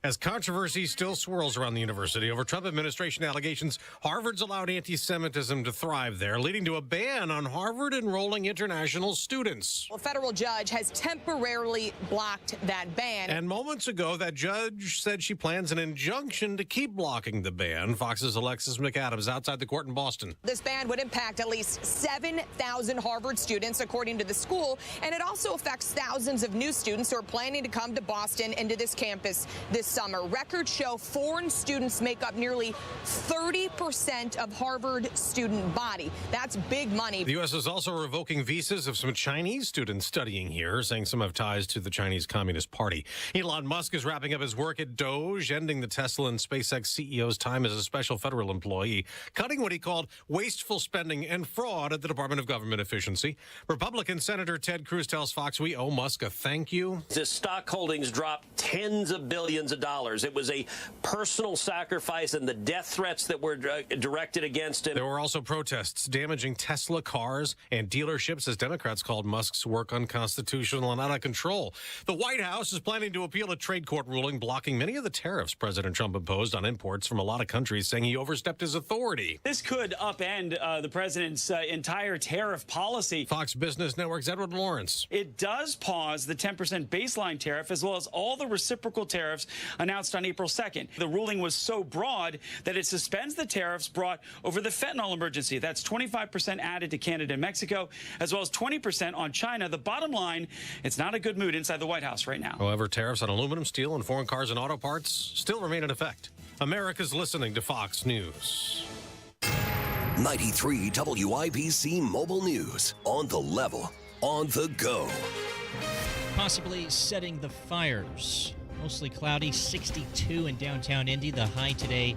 As controversy still swirls around the university over Trump administration allegations, Harvard's allowed anti-Semitism to thrive there, leading to a ban on Harvard enrolling international students. A federal judge has temporarily blocked that ban. And moments ago, that judge said she plans an injunction to keep blocking the ban. Fox's Alexis McAdams outside the court in Boston. This ban would impact at least 7,000 Harvard students, according to the school, and it also affects thousands of new students who are planning to come to Boston and to this campus this summer. Records show foreign students make up nearly 30% of Harvard student body. That's big money. The U.S. is also revoking visas of some Chinese students studying here, saying some have ties to the Chinese Communist Party. Elon Musk is wrapping up his work at Doge, ending the Tesla and SpaceX CEO's time as a special federal employee, cutting what he called wasteful spending and fraud at the Department of Government Efficiency. Republican Senator Ted Cruz tells Fox we owe Musk a thank you. His stock holdings dropped tens of billions of of dollars. It was a personal sacrifice, and the death threats that were directed against him. There were also protests damaging Tesla cars and dealerships as Democrats called Musk's work unconstitutional and out of control. The White House is planning to appeal a trade court ruling blocking many of the tariffs President Trump imposed on imports from a lot of countries, saying he overstepped his authority. This could upend the president's entire tariff policy. Fox Business Network's Edward Lawrence. It does pause the 10% baseline tariff as well as all the reciprocal tariffs announced on April 2nd. The ruling was so broad that it suspends the tariffs brought over the fentanyl emergency. That's 25% added to Canada and Mexico, as well as 20% on China. The bottom line, it's not a good mood inside the White House right now. However, tariffs on aluminum, steel, and foreign cars and auto parts still remain in effect. America's listening to Fox News. 93 WIBC Mobile News. On the level, on the go. Possibly setting the fires. Mostly cloudy, 62 in downtown Indy. The high today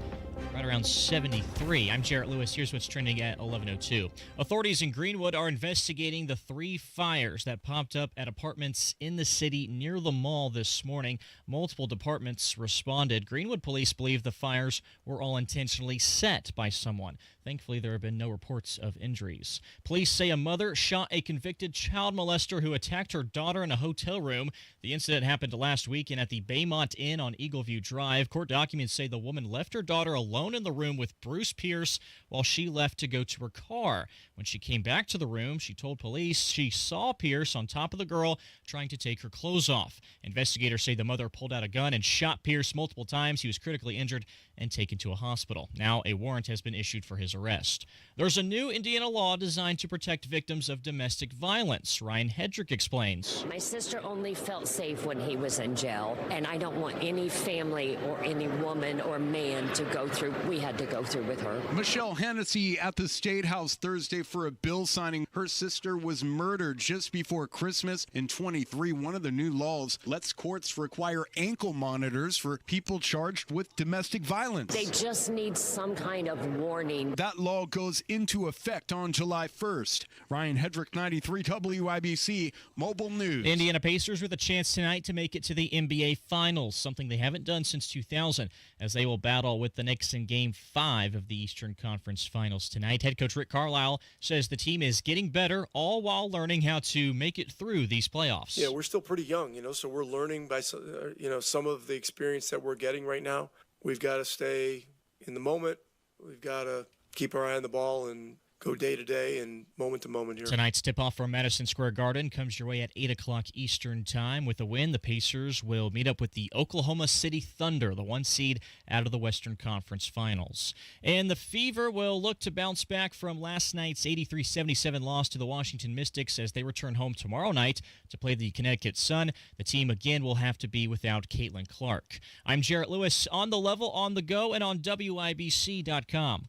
right around 73. I'm Jarrett Lewis. Here's what's trending at 11:02. Authorities in Greenwood are investigating the 3 fires that popped up at apartments in the city near the mall this morning. Multiple departments responded. Greenwood police believe the fires were all intentionally set by someone. Thankfully, there have been no reports of injuries. Police say a mother shot a convicted child molester who attacked her daughter in a hotel room. The incident happened last weekend at the Baymont Inn on Eagleview Drive. Court documents say the woman left her daughter alone in the room with Bruce Pierce while she left to go to her car. When she came back to the room, she told police she saw Pierce on top of the girl trying to take her clothes off. Investigators say the mother pulled out a gun and shot Pierce multiple times. He was critically injured and taken to a hospital. Now a warrant has been issued for his arrest. There's a new Indiana law designed to protect victims of domestic violence. Ryan Hedrick explains. My sister only felt safe when he was in jail, and I don't want any family or any woman or man to go through. We had to go through with her. Michelle Hennessy at the State House Thursday for a bill signing. Her sister was murdered just before Christmas in 23. One of the new laws lets courts require ankle monitors for people charged with domestic violence. They just need some kind of warning. That law goes into effect on July 1st. Ryan Hedrick, 93 WIBC Mobile News. The Indiana Pacers with a chance tonight to make it to the NBA Finals, something they haven't done since 2000, as they will battle with the Knicks in Game 5 of the Eastern Conference Finals tonight. Head coach Rick Carlisle says the team is getting better, all while learning how to make it through these playoffs. Yeah, we're still pretty young, so we're learning by, some of the experience that we're getting right now. We've got to stay in the moment. We've got to keep our eye on the ball and go day to day and moment to moment here. Tonight's tip-off from Madison Square Garden comes your way at 8 o'clock Eastern Time. With a win, the Pacers will meet up with the Oklahoma City Thunder, the 1 seed out of the Western Conference Finals. And the Fever will look to bounce back from last night's 83-77 loss to the Washington Mystics as they return home tomorrow night to play the Connecticut Sun. The team again will have to be without Caitlin Clark. I'm Jarrett Lewis, on the level, on the go, and on WIBC.com.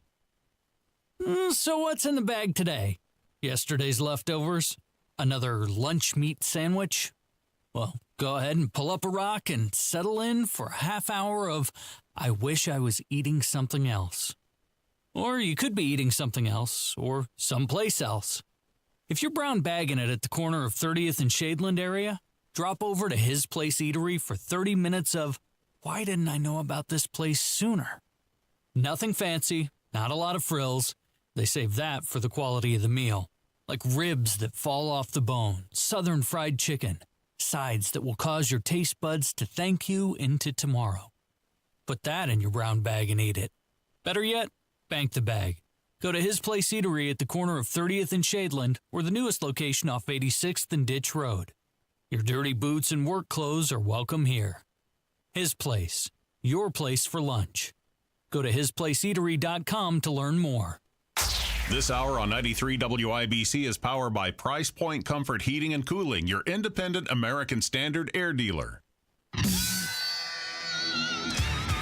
So what's in the bag today? Yesterday's leftovers? Another lunch meat sandwich? Well, go ahead and pull up a rock and settle in for a half hour of I wish I was eating something else. Or you could be eating something else, or someplace else. If you're brown bagging it at the corner of 30th and Shadeland area, drop over to His Place Eatery for 30 minutes of why didn't I know about this place sooner? Nothing fancy, not a lot of frills. They save that for the quality of the meal, like ribs that fall off the bone, southern fried chicken, sides that will cause your taste buds to thank you into tomorrow. Put that in your brown bag and eat it. Better yet, bank the bag. Go to His Place Eatery at the corner of 30th and Shadeland, or the newest location off 86th and Ditch Road. Your dirty boots and work clothes are welcome here. His Place, your place for lunch. Go to hisplaceeatery.com to learn more. This hour on 93 WIBC is powered by Price Point Comfort Heating and Cooling, your independent American Standard air dealer.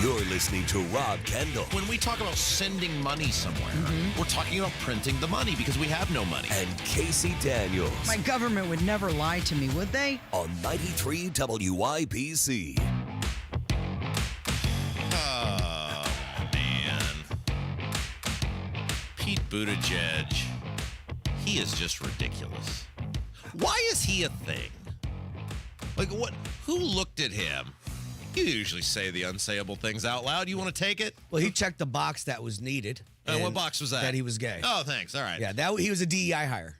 You're listening to Rob Kendall. When we talk about sending money somewhere, we're talking about printing the money because we have no money. And Casey Daniels. My government would never lie to me, would they? On 93 WIBC. Pete Buttigieg, he is just ridiculous. Why is he a thing? Like, what? Who looked at him You usually say the unsayable things out loud. You want to take it? Well, he checked the box that was needed. And what box was that? That he was gay. Oh, thanks. All right. Yeah, he was a DEI hire.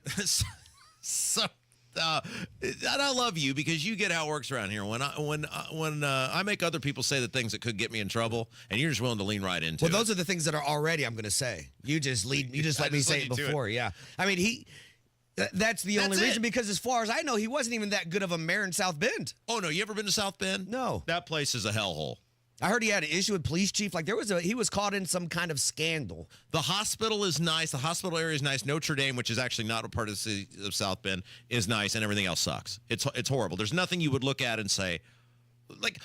So, and I love you because you get how it works around here. When I make other people say the things that could get me in trouble, and you're just willing to lean right into. Well, those are the things that are already I'm going to say. You just let me say it before. Yeah, I mean That's the only reason, because as far as I know, he wasn't even that good of a mayor in South Bend. Oh, no. You ever been to South Bend? No. That place is a hellhole. I heard he had an issue with police chief. Like he was caught in some kind of scandal. The hospital is nice. The hospital area is nice. Notre Dame, which is actually not a part of the city of South Bend, is nice, and everything else sucks. It's horrible. There's nothing you would look at and say, like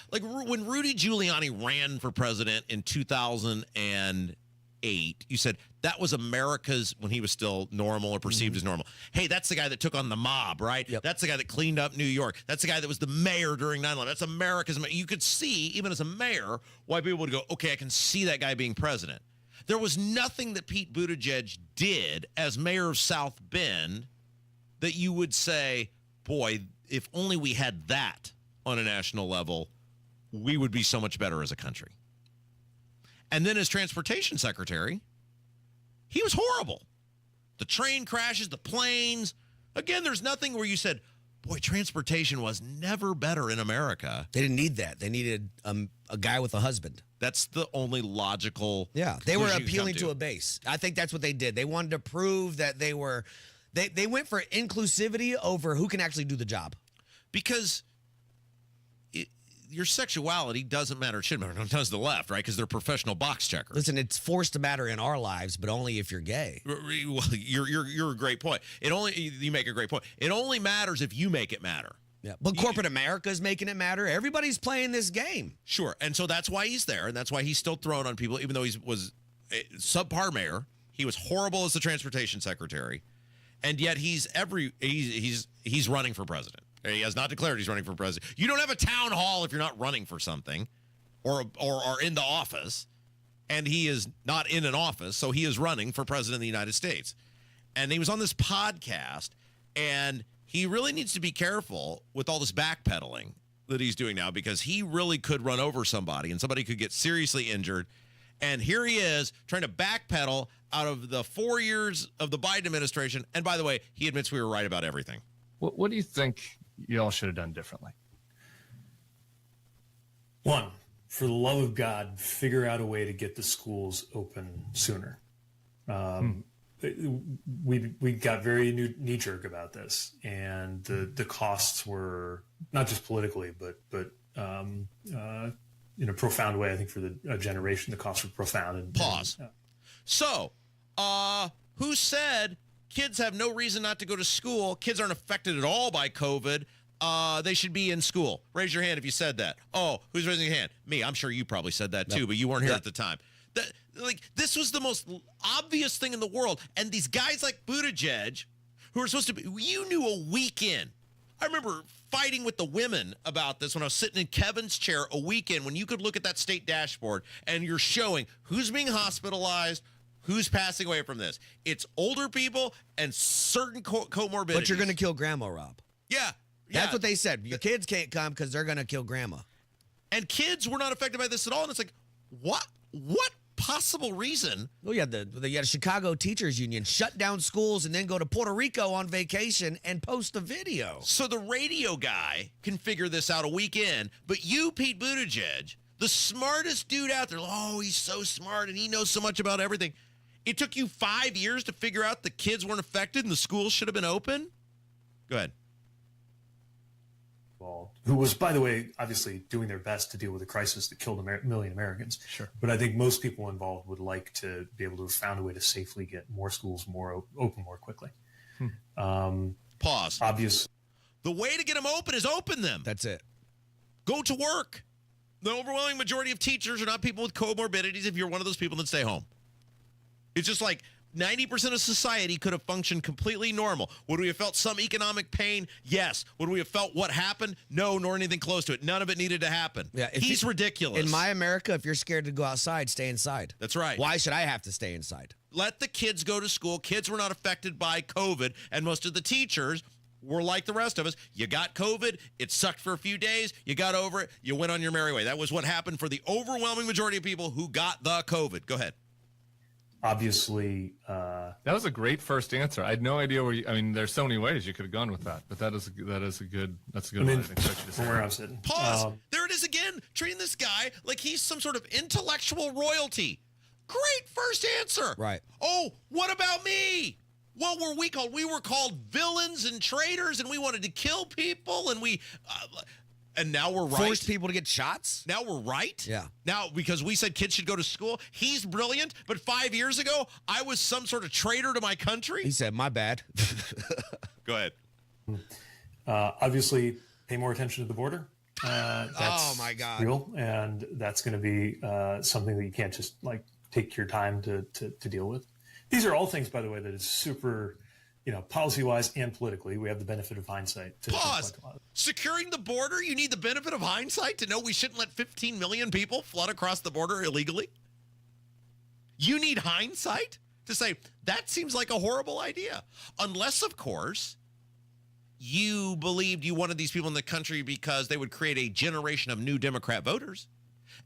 when Rudy Giuliani ran for president in 2008, you said that was America's, when he was still normal or perceived as normal. Hey, that's the guy that took on the mob, right? Yep. That's the guy that cleaned up New York. That's the guy that was the mayor during 9/11. That's America's. You could see, even as a mayor, why people would go, okay, I can see that guy being president. There was nothing that Pete Buttigieg did as mayor of South Bend that you would say, boy, if only we had that on a national level, we would be so much better as a country. And then as transportation secretary, he was horrible. The train crashes, the planes. Again, there's nothing where you said, boy, transportation was never better in America. They didn't need that. They needed a guy with a husband. That's the only logical. Yeah, they were appealing to a base. I think that's what they did. They wanted to prove that they were. They went for inclusivity over who can actually do the job. Because your sexuality doesn't matter. It shouldn't matter. It does the left, right? Because they're professional box checkers. Listen, it's forced to matter in our lives, but only if you're gay. Well, you're a great point. You make a great point. It only matters if you make it matter. Yeah, but corporate America is making it matter. Everybody's playing this game. Sure, and so that's why he's there, and that's why he's still thrown on people, even though he was a subpar mayor. He was horrible as the transportation secretary, and yet he's running for president. He has not declared he's running for president. You don't have a town hall if you're not running for something or are in the office, and he is not in an office, so he is running for president of the United States. And he was on this podcast, and he really needs to be careful with all this backpedaling that he's doing now, because he really could run over somebody, and somebody could get seriously injured. And here he is trying to backpedal out of the 4 years of the Biden administration. And by the way, he admits we were right about everything. What do you think y'all should have done differently? One, for the love of God, figure out a way to get the schools open sooner. We got very knee-jerk about this, and the costs were not just politically, but in a profound way. I think for a generation, the costs were profound. Pause. So, who said kids have no reason not to go to school? Kids aren't affected at all by COVID. They should be in school. Raise your hand if you said that. Oh, who's raising your hand? Me. I'm sure you probably said that too, but you weren't here at the time. This was the most obvious thing in the world. And these guys like Buttigieg, who are supposed to be, you knew a week in. I remember fighting with the women about this when I was sitting in Kevin's chair a weekend, when you could look at that state dashboard and you're showing who's being hospitalized, who's passing away from this. It's older people and certain comorbidities. But you're going to kill grandma, Rob. Yeah. That's what they said. Your kids can't come because they're going to kill grandma. And kids were not affected by this at all. And it's like, what possible reason? Well, yeah, the Chicago Teachers Union shut down schools and then go to Puerto Rico on vacation and post a video. So the radio guy can figure this out a weekend, but you, Pete Buttigieg, the smartest dude out there, oh, he's so smart and he knows so much about everything. It took you 5 years to figure out the kids weren't affected and the schools should have been open? Go ahead. Who was, by the way, obviously doing their best to deal with a crisis that killed a million Americans. Sure. But I think most people involved would like to be able to have found a way to safely get more schools open more quickly. Pause. Obvious. The way to get them open is open them. That's it. Go to work. The overwhelming majority of teachers are not people with comorbidities. If you're one of those people, then stay home. It's just like 90% of society could have functioned completely normal. Would we have felt some economic pain? Yes. Would we have felt what happened? No, nor anything close to it. None of it needed to happen. Yeah, He's ridiculous. In my America, if you're scared to go outside, stay inside. That's right. Why should I have to stay inside? Let the kids go to school. Kids were not affected by COVID, and most of the teachers were like the rest of us. You got COVID. It sucked for a few days. You got over it. You went on your merry way. That was what happened for the overwhelming majority of people who got the COVID. Go ahead. Obviously, that was a great first answer. I had no idea where I mean, there's so many ways you could have gone with that, but that's a good one. I didn't expect you to say. From where I'm sitting. Pause. There it is again. Treating this guy like he's some sort of intellectual royalty. Great first answer. Right. Oh, what about me? What were we called? We were called villains and traitors, and we wanted to kill people, and and now we're right. Forced people to get shots? Now we're right? Yeah. Now, because we said kids should go to school, he's brilliant, but 5 years ago, I was some sort of traitor to my country? He said, my bad. Go ahead. Obviously, pay more attention to the border. That's oh, my God. real, and that's going to be something that you can't just, take your time to deal with. These are all things, by the way, that is super, policy-wise and politically. We have the benefit of hindsight. Pause. Securing the border, you need the benefit of hindsight to know we shouldn't let 15 million people flood across the border illegally? You need hindsight to say, that seems like a horrible idea. Unless, of course, you believed you wanted these people in the country because they would create a generation of new Democrat voters.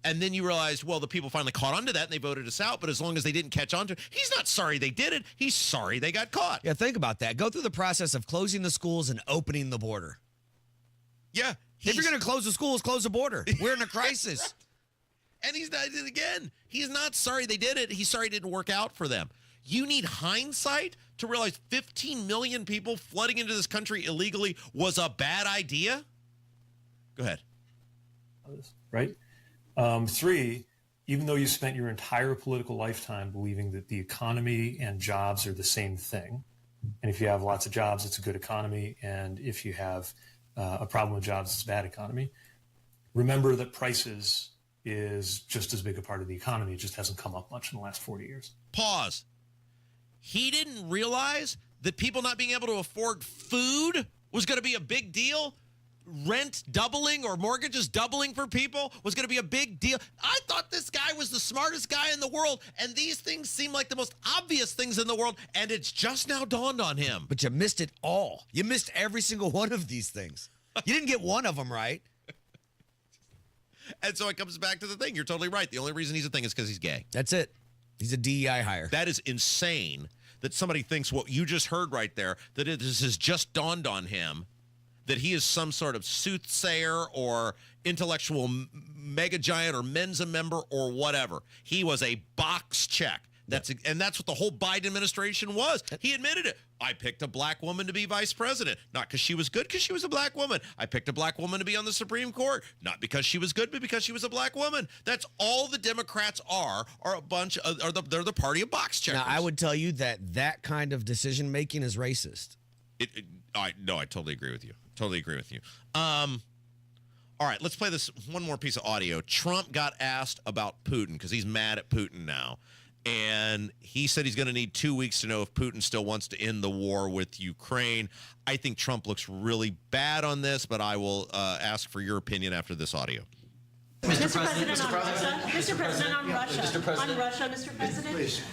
And then you realized, well, the people finally caught on to that and they voted us out. But as long as they didn't catch on to it, he's not sorry they did it. He's sorry they got caught. Yeah, think about that. Go through the process of closing the schools and opening the border. Yeah. If you're going to close the schools, close the border. We're in a crisis. And he's not, again, he's not sorry they did it. He's sorry it didn't work out for them. You need hindsight to realize 15 million people flooding into this country illegally was a bad idea? Go ahead. Right? 3, even though you spent your entire political lifetime believing that the economy and jobs are the same thing, and if you have lots of jobs, it's a good economy, and if you have a problem with jobs, it's a bad economy, remember that prices is just as big a part of the economy. It just hasn't come up much in the last 40 years. Pause. He didn't realize that people not being able to afford food was going to be a big deal? Rent doubling or mortgages doubling for people was going to be a big deal. I thought this guy was the smartest guy in the world, and these things seem like the most obvious things in the world, and it's just now dawned on him. But you missed it all. You missed every single one of these things. You didn't get one of them right. And so it comes back to the thing. You're totally right. The only reason he's a thing is because he's gay. That's it. He's a DEI hire. That is insane that somebody thinks what you just heard right there, that this has just dawned on him, that he is some sort of soothsayer or intellectual mega giant or Mensa member or whatever. He was a box check. And that's what the whole Biden administration was. He admitted it. I picked a black woman to be vice president, not because she was good, because she was a black woman. I picked a black woman to be on the Supreme Court, not because she was good, but because she was a black woman. That's all the Democrats are a bunch of, they're the party of box checkers. Now, I would tell you that kind of decision making is racist. I totally agree with you. Totally agree with you. All right, let's play this one more piece of audio. Trump got asked about Putin because he's mad at Putin now. And he said he's going to need 2 weeks to know if Putin still wants to end the war with Ukraine. I think Trump looks really bad on this, but I will ask for your opinion after this audio. Mr. President, on Russia. Mr. President, on Russia. Mr. President. On Russia, Mr. President. Please.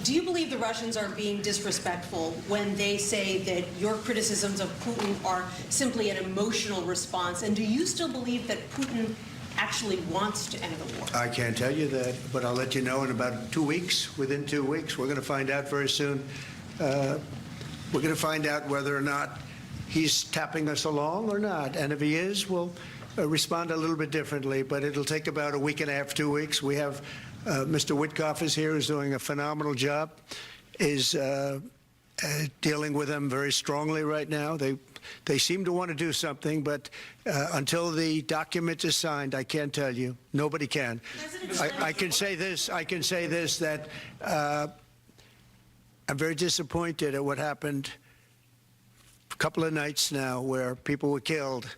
Do you believe the Russians are being disrespectful when they say that your criticisms of Putin are simply an emotional response? And do you still believe that Putin actually wants to end the war? I can't tell you that, but I'll let you know in about 2 weeks. Within 2 weeks, we're going to find out very soon. We're going to find out whether or not he's tapping us along or not. And if he is, we'll respond a little bit differently, but it'll take about a week and a half, 2 weeks. We have Mr. Witkoff is here, who's doing a phenomenal job, is dealing with them very strongly right now. They seem to want to do something, but until the document is signed, I can't tell you. Nobody can. I can say this. I can say this, that I'm very disappointed at what happened a couple of nights now where people were killed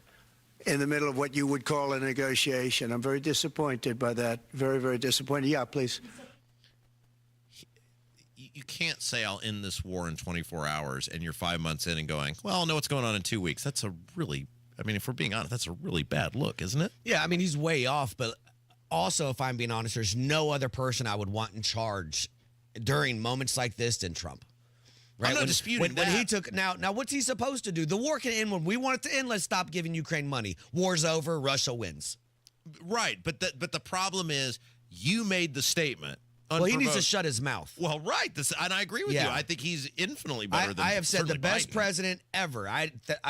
in the middle of what you would call a negotiation. I'm very disappointed by that. Very, very disappointed. Yeah, please. You can't say I'll end this war in 24 hours and you're 5 months in and going, well, I'll know what's going on in 2 weeks. That's a really, I mean, if we're being honest, that's a really bad look, isn't it? Yeah, I mean, he's way off. But also, if I'm being honest, there's no other person I would want in charge during moments like this than Trump. Right? I'm not disputing when he that. took now what's he supposed to do? The war can end when we want it to end. Let's stop giving Ukraine money. War's over. Russia wins. Right, but the problem is you made the statement. Well, he needs to shut his mouth. Well, right, and I agree with you. I think he's infinitely better than I have said the certainly best Biden. president ever.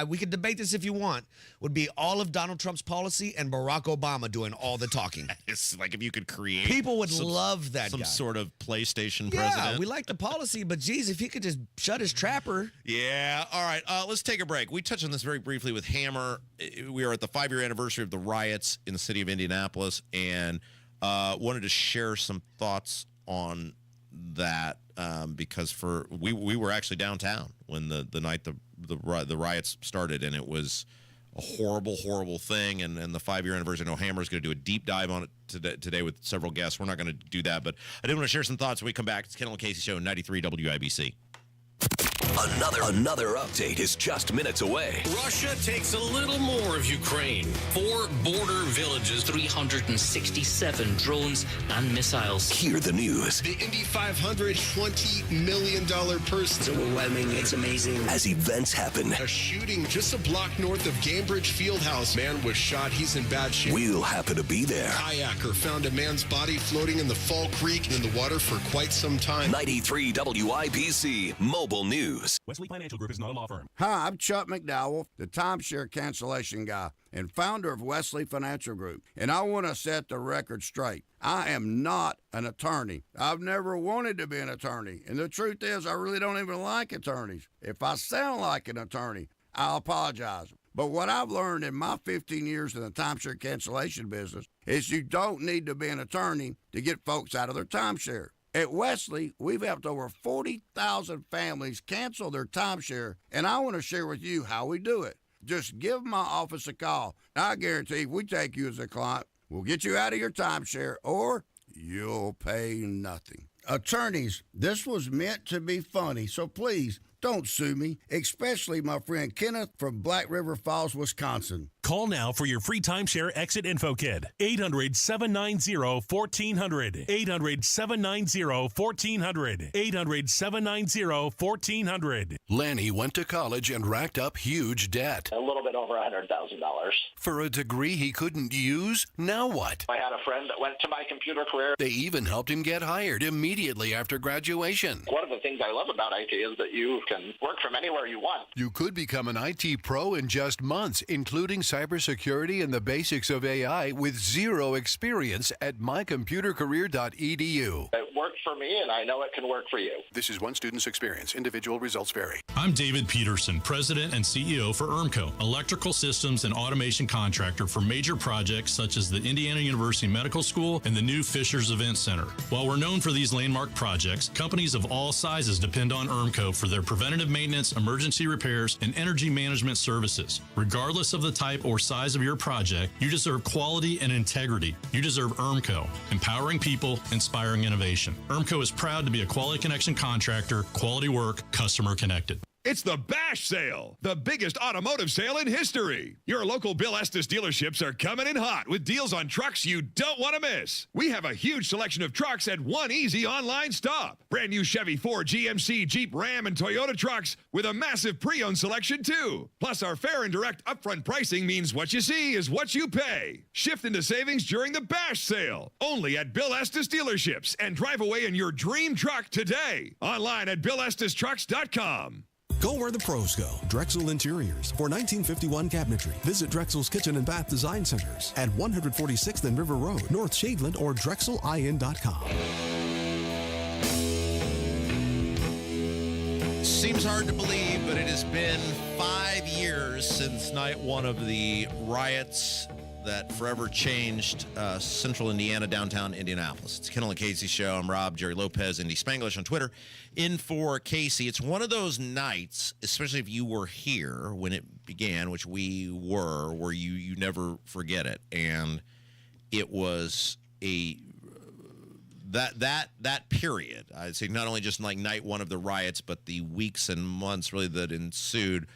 We could debate this if you want. Would be all of Donald Trump's policy and Barack Obama doing all the talking. It's like if you could create. People would love that some guy. sort of PlayStation Yeah, president. we like the policy, but geez, if he could just shut his trapper. Yeah. All right. Let's take a break. We touched on this very briefly with Hammer. We are at the 5-year anniversary of the riots in the city of Indianapolis, and wanted to share some thoughts on that because we were actually downtown when the night the riots started, and it was a horrible thing. And the 5-year anniversary. I know Hammer's going to do a deep dive on it today with several guests. We're not going to do that, but I did want to share some thoughts when we come back. It's Kendall Casey Show, 93 WIBC. Another update is just minutes away. Russia takes a little more of Ukraine. 4 border villages, 367 drones and missiles. Hear the news. The Indy 500, $20 million purse. It's overwhelming. It's amazing. As events happen. A shooting just a block north of Cambridge Fieldhouse. Man was shot. He's in bad shape. We'll happen to be there. Kayaker found a man's body floating in the Fall Creek in the water for quite some time. 93 WIBC Mobile News. Wesley Financial Group is not a law firm. Hi, I'm Chuck McDowell, the timeshare cancellation guy and founder of Wesley Financial Group. And I want to set the record straight. I am not an attorney. I've never wanted to be an attorney. And the truth is, I really don't even like attorneys. If I sound like an attorney, I'll apologize. But what I've learned in my 15 years in the timeshare cancellation business is you don't need to be an attorney to get folks out of their timeshare. At Wesley, we've helped over 40,000 families cancel their timeshare, and I want to share with you how we do it. Just give my office a call. I guarantee if we take you as a client, we'll get you out of your timeshare, or you'll pay nothing. Attorneys, this was meant to be funny, so please don't sue me, especially my friend Kenneth from Black River Falls, Wisconsin. Call now for your free timeshare exit info kit. 800-790-1400. 800-790-1400. 800-790-1400. Lanny went to college and racked up huge debt. A little bit over $100,000. For a degree he couldn't use? Now what? I had a friend that went to my computer career. They even helped him get hired immediately after graduation. One of the things I love about IT is that you can work from anywhere you want. You could become an IT pro in just months, including cybersecurity and the basics of AI with zero experience at mycomputercareer.edu. It worked for me, and I know it can work for you. This is one student's experience. Individual results vary. I'm David Peterson, President and CEO for ERMCO, electrical systems and automation contractor for major projects such as the Indiana University Medical School and the new Fishers Event Center. While we're known for these landmark projects, companies of all sizes depend on ERMCO for their preventative maintenance, emergency repairs, and energy management services. Regardless of the type or size of your project, you deserve quality and integrity. You deserve ERMCO, empowering people, inspiring innovation. ERMCO is proud to be a Quality Connection contractor, quality work, customer connected. It's the Bash Sale, the biggest automotive sale in history. Your local Bill Estes dealerships are coming in hot with deals on trucks you don't want to miss. We have a huge selection of trucks at one easy online stop. Brand new Chevy, Ford, GMC, Jeep, Ram, and Toyota trucks with a massive pre-owned selection too. Plus, our fair and direct upfront pricing means what you see is what you pay. Shift into savings during the Bash Sale, only at Bill Estes dealerships, and drive away in your dream truck today. Online at BillEstesTrucks.com. Go where the pros go. Drexel Interiors. For 1951 cabinetry, visit Drexel's Kitchen and Bath Design Centers at 146th and River Road, North Shadeland, or DrexelIN.com. Seems hard to believe, but it has been 5 years since night one of the riots that forever changed central Indiana, downtown Indianapolis. It's Kendall Casey Show. I'm Rob, Jerry Lopez, Indy Spanglish on Twitter. In for Casey. It's one of those nights, especially if you were here when it began, which we were, where you never forget it. And it was that period. I'd say not only just like night one of the riots, but the weeks and months really that ensued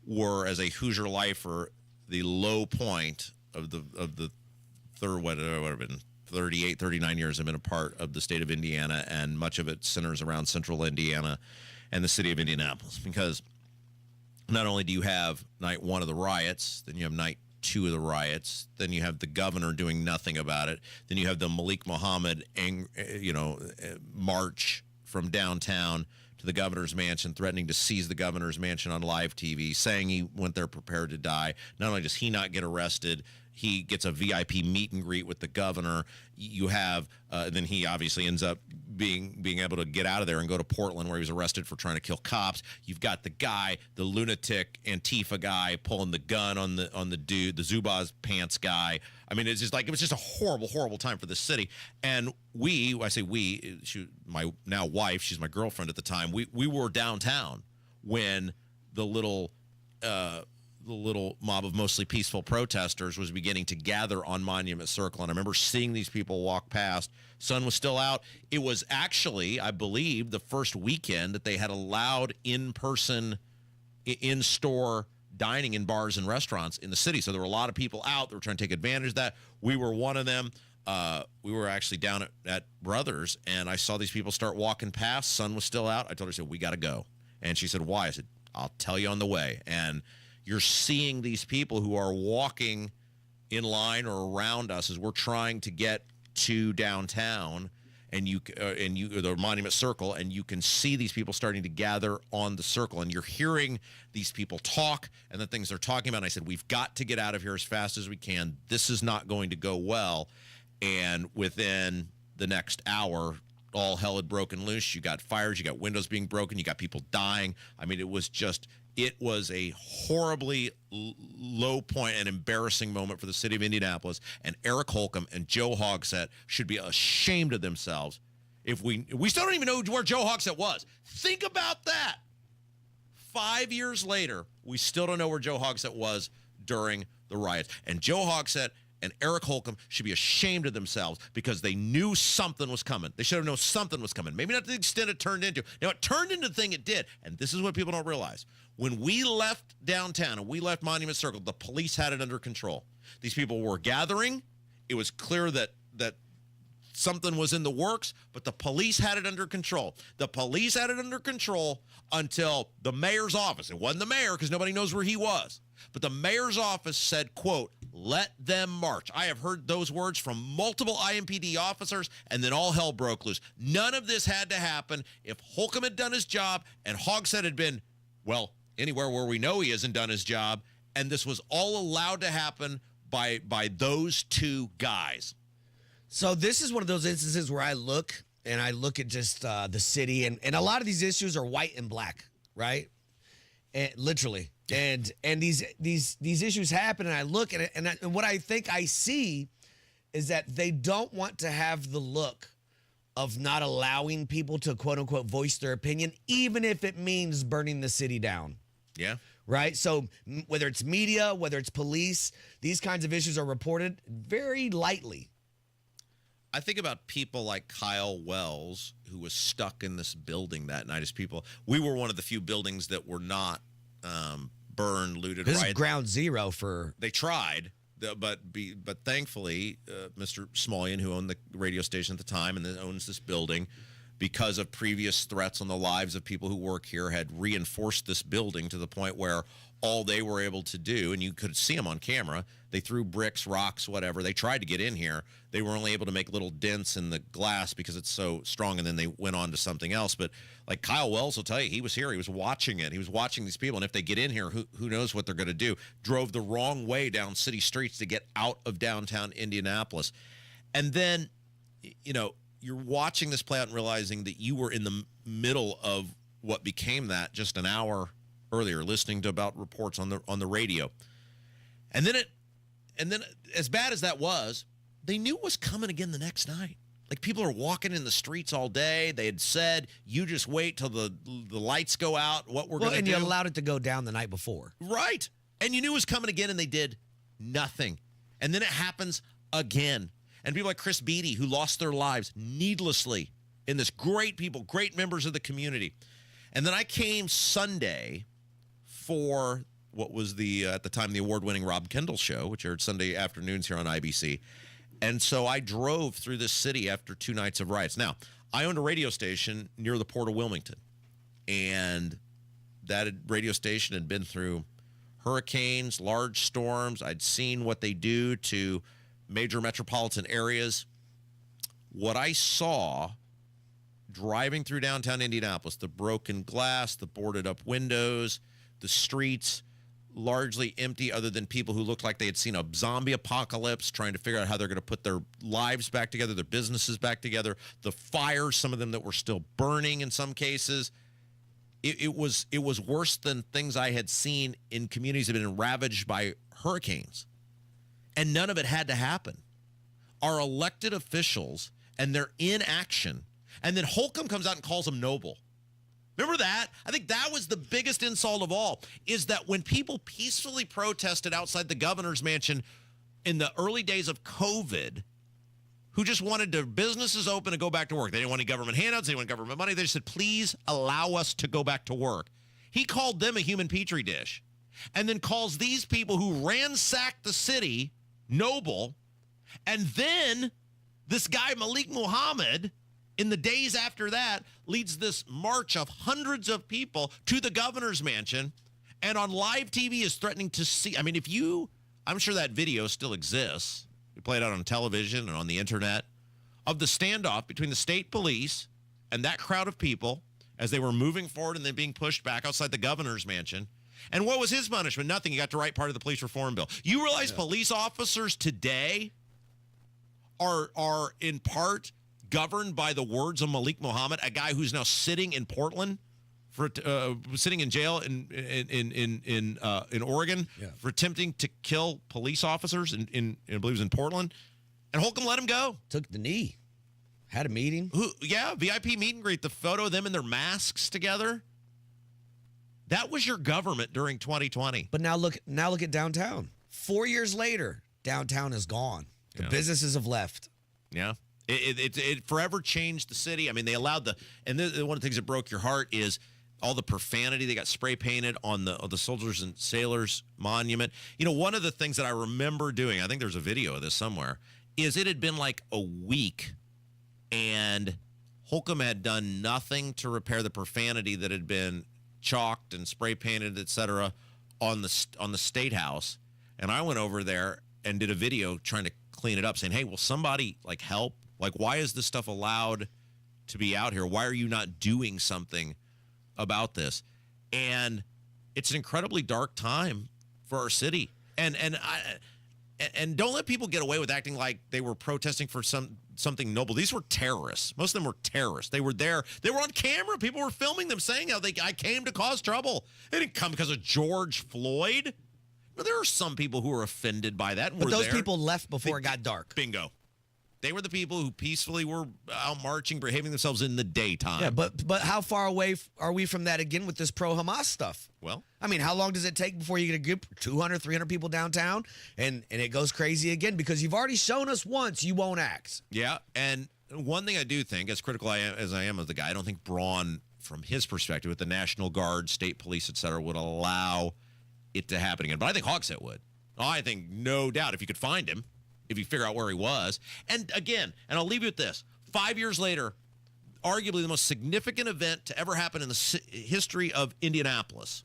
were, as a Hoosier lifer, the low point of the third, what have been 38, 39 years I've been a part of the state of Indiana, and much of it centers around central Indiana. and the city of Indianapolis, because not only do you have night one of the riots, then you have night two of the riots, then you have the governor doing nothing about it, then you have the Malik Muhammad march from downtown to the governor's mansion, threatening to seize the governor's mansion on live TV, saying he went there prepared to die. Not only does he not get arrested, he gets a VIP meet and greet with the governor. You have, then he obviously ends up being able to get out of there and go to Portland, where he was arrested for trying to kill cops. You've got the guy, the lunatic Antifa guy, pulling the gun on the dude, the Zubaz pants guy. I mean, it's just like, it was just a horrible, horrible time for the city. And my now wife, she's my girlfriend at the time, we were downtown when the little mob of mostly peaceful protesters was beginning to gather on Monument Circle. And I remember seeing these people walk past. Sun was still out. It was actually, I believe, the first weekend that they had allowed in-person, in-store dining in bars and restaurants in the city. So there were a lot of people out that were trying to take advantage of that. We were one of them. We were actually down at Brothers, and I saw these people start walking past. Sun was still out. I told her, I said, we got to go. And she said, why? I said, I'll tell you on the way. And you're seeing these people who are walking in line or around us as we're trying to get to downtown, and the Monument Circle, and you can see these people starting to gather on the circle, and you're hearing these people talk and the things they're talking about. And I said, we've got to get out of here as fast as we can. This is not going to go well. And within the next hour, all hell had broken loose. You got fires, you got windows being broken, you got people dying. I mean, it was a horribly low point and embarrassing moment for the city of Indianapolis. And Eric Holcomb and Joe Hogsett should be ashamed of themselves. If we still don't even know where Joe Hogsett was. Think about that. 5 years later, we still don't know where Joe Hogsett was during the riots. And Joe Hogsett and Eric Holcomb should be ashamed of themselves because they knew something was coming. They should have known something was coming. Maybe not to the extent it turned into. Now, it turned into the thing it did, and this is what people don't realize. When we left downtown and we left Monument Circle, the police had it under control. These people were gathering. It was clear that something was in the works, but the police had it under control. The police had it under control until the mayor's office. It wasn't the mayor because nobody knows where he was. But the mayor's office said, quote, let them march. I have heard those words from multiple IMPD officers, and then all hell broke loose. None of this had to happen if Holcomb had done his job and Hogsett had been, well, anywhere where we know he hasn't done his job, and this was all allowed to happen by those two guys. So this is one of those instances where I look at just the city, and a lot of these issues are white and black, right? And literally. And these issues happen, and I look at it, and what I think I see is that they don't want to have the look of not allowing people to, quote unquote, voice their opinion, even if it means burning the city down. Yeah. Right? So whether it's media, whether it's police, these kinds of issues are reported very lightly. I think about people like Kyle Wells, who was stuck in this building that night. We were one of the few buildings that were not burned, looted. This is ground zero for. They tried, but thankfully, Mr. Smolian, who owned the radio station at the time and then owns this building, because of previous threats on the lives of people who work here, had reinforced this building to the point where all they were able to do, and you could see them on camera, they threw bricks, rocks, whatever. They tried to get in here. They were only able to make little dents in the glass because it's so strong, and then they went on to something else. But like Kyle Wells will tell you, he was here. He was watching it. He was watching these people, and if they get in here, who knows what they're going to do. Drove the wrong way down city streets to get out of downtown Indianapolis. And then, you're watching this play out and realizing that you were in the middle of what became that just an hour earlier, listening to about reports on the radio. And then as bad as that was, they knew it was coming again the next night. Like, people are walking in the streets all day. They had said, you just wait till the lights go out, what we're going to do. And you allowed it to go down the night before. Right. And you knew it was coming again, and they did nothing. And then it happens again. And people like Chris Beatty, who lost their lives needlessly in this, great people, great members of the community. And then I came Sunday for what was at the time, the award-winning Rob Kendall show, which aired Sunday afternoons here on IBC. And so I drove through this city after 2 nights of riots. Now, I owned a radio station near the Port of Wilmington. and that radio station had been through hurricanes, large storms. I'd seen what they do to major metropolitan areas. What I saw driving through downtown Indianapolis, the broken glass, the boarded up windows, the streets largely empty other than people who looked like they had seen a zombie apocalypse, trying to figure out how they're going to put their lives back together, their businesses back together, the fires, some of them that were still burning in some cases. It was worse than things I had seen in communities that had been ravaged by hurricanes. And none of it had to happen. Our elected officials and their inaction, and then Holcomb comes out and calls them noble. Remember that? I think that was the biggest insult of all, is that when people peacefully protested outside the governor's mansion in the early days of COVID, who just wanted their businesses open and go back to work. They didn't want any government handouts. They didn't want government money. They just said, please allow us to go back to work. He called them a human petri dish, and then calls these people who ransacked the city noble. And then this guy, Malik Muhammad, in the days after that, leads this march of hundreds of people to the governor's mansion, and on live TV is threatening to see. I mean, I'm sure that video still exists. We played it out on television and on the internet of the standoff between the state police and that crowd of people as they were moving forward and then being pushed back outside the governor's mansion. And what was his punishment? Nothing. He got to write part of the police reform bill. You realize police officers today are in part governed by the words of Malik Muhammad, a guy who's now sitting in Portland for sitting in jail in Oregon for attempting to kill police officers in I believe it was in Portland, and Holcomb let him go. Took the knee, had a meeting. VIP meet and greet. The photo of them in their masks together. That was your government during 2020. But now look at downtown. 4 years later, downtown is gone. The businesses have left. Yeah. It forever changed the city. I mean, they allowed one of the things that broke your heart is all the profanity. They got spray painted on the soldiers and sailors monument. You know, one of the things that I remember doing, I think there's a video of this somewhere, is it had been like a week and Holcomb had done nothing to repair the profanity that had been chalked and spray painted, et cetera, on the State House. And I went over there and did a video trying to clean it up, saying, hey, will somebody help? Why is this stuff allowed to be out here? Why are you not doing something about this? And it's an incredibly dark time for our city. And don't let people get away with acting like they were protesting for something noble. These were terrorists. Most of them were terrorists. They were there. They were on camera. People were filming them saying how I came to cause trouble. They didn't come because of George Floyd. But there are some people who are offended by that. But those people left before it got dark. Bingo. They were the people who peacefully were out marching, behaving themselves in the daytime. Yeah, but how far away are we from that again with this pro-Hamas stuff? Well, I mean, how long does it take before you get a group 200, 300 people downtown and it goes crazy again? Because you've already shown us once you won't act. Yeah, and one thing I do think, as critical as I am of the guy, I don't think Braun, from his perspective, with the National Guard, state police, et cetera, would allow it to happen again. But I think Hogsett would. I think, no doubt, if you could find him, if you figure out where he was. And again, and I'll leave you with this. 5 years later, arguably the most significant event to ever happen in the history of Indianapolis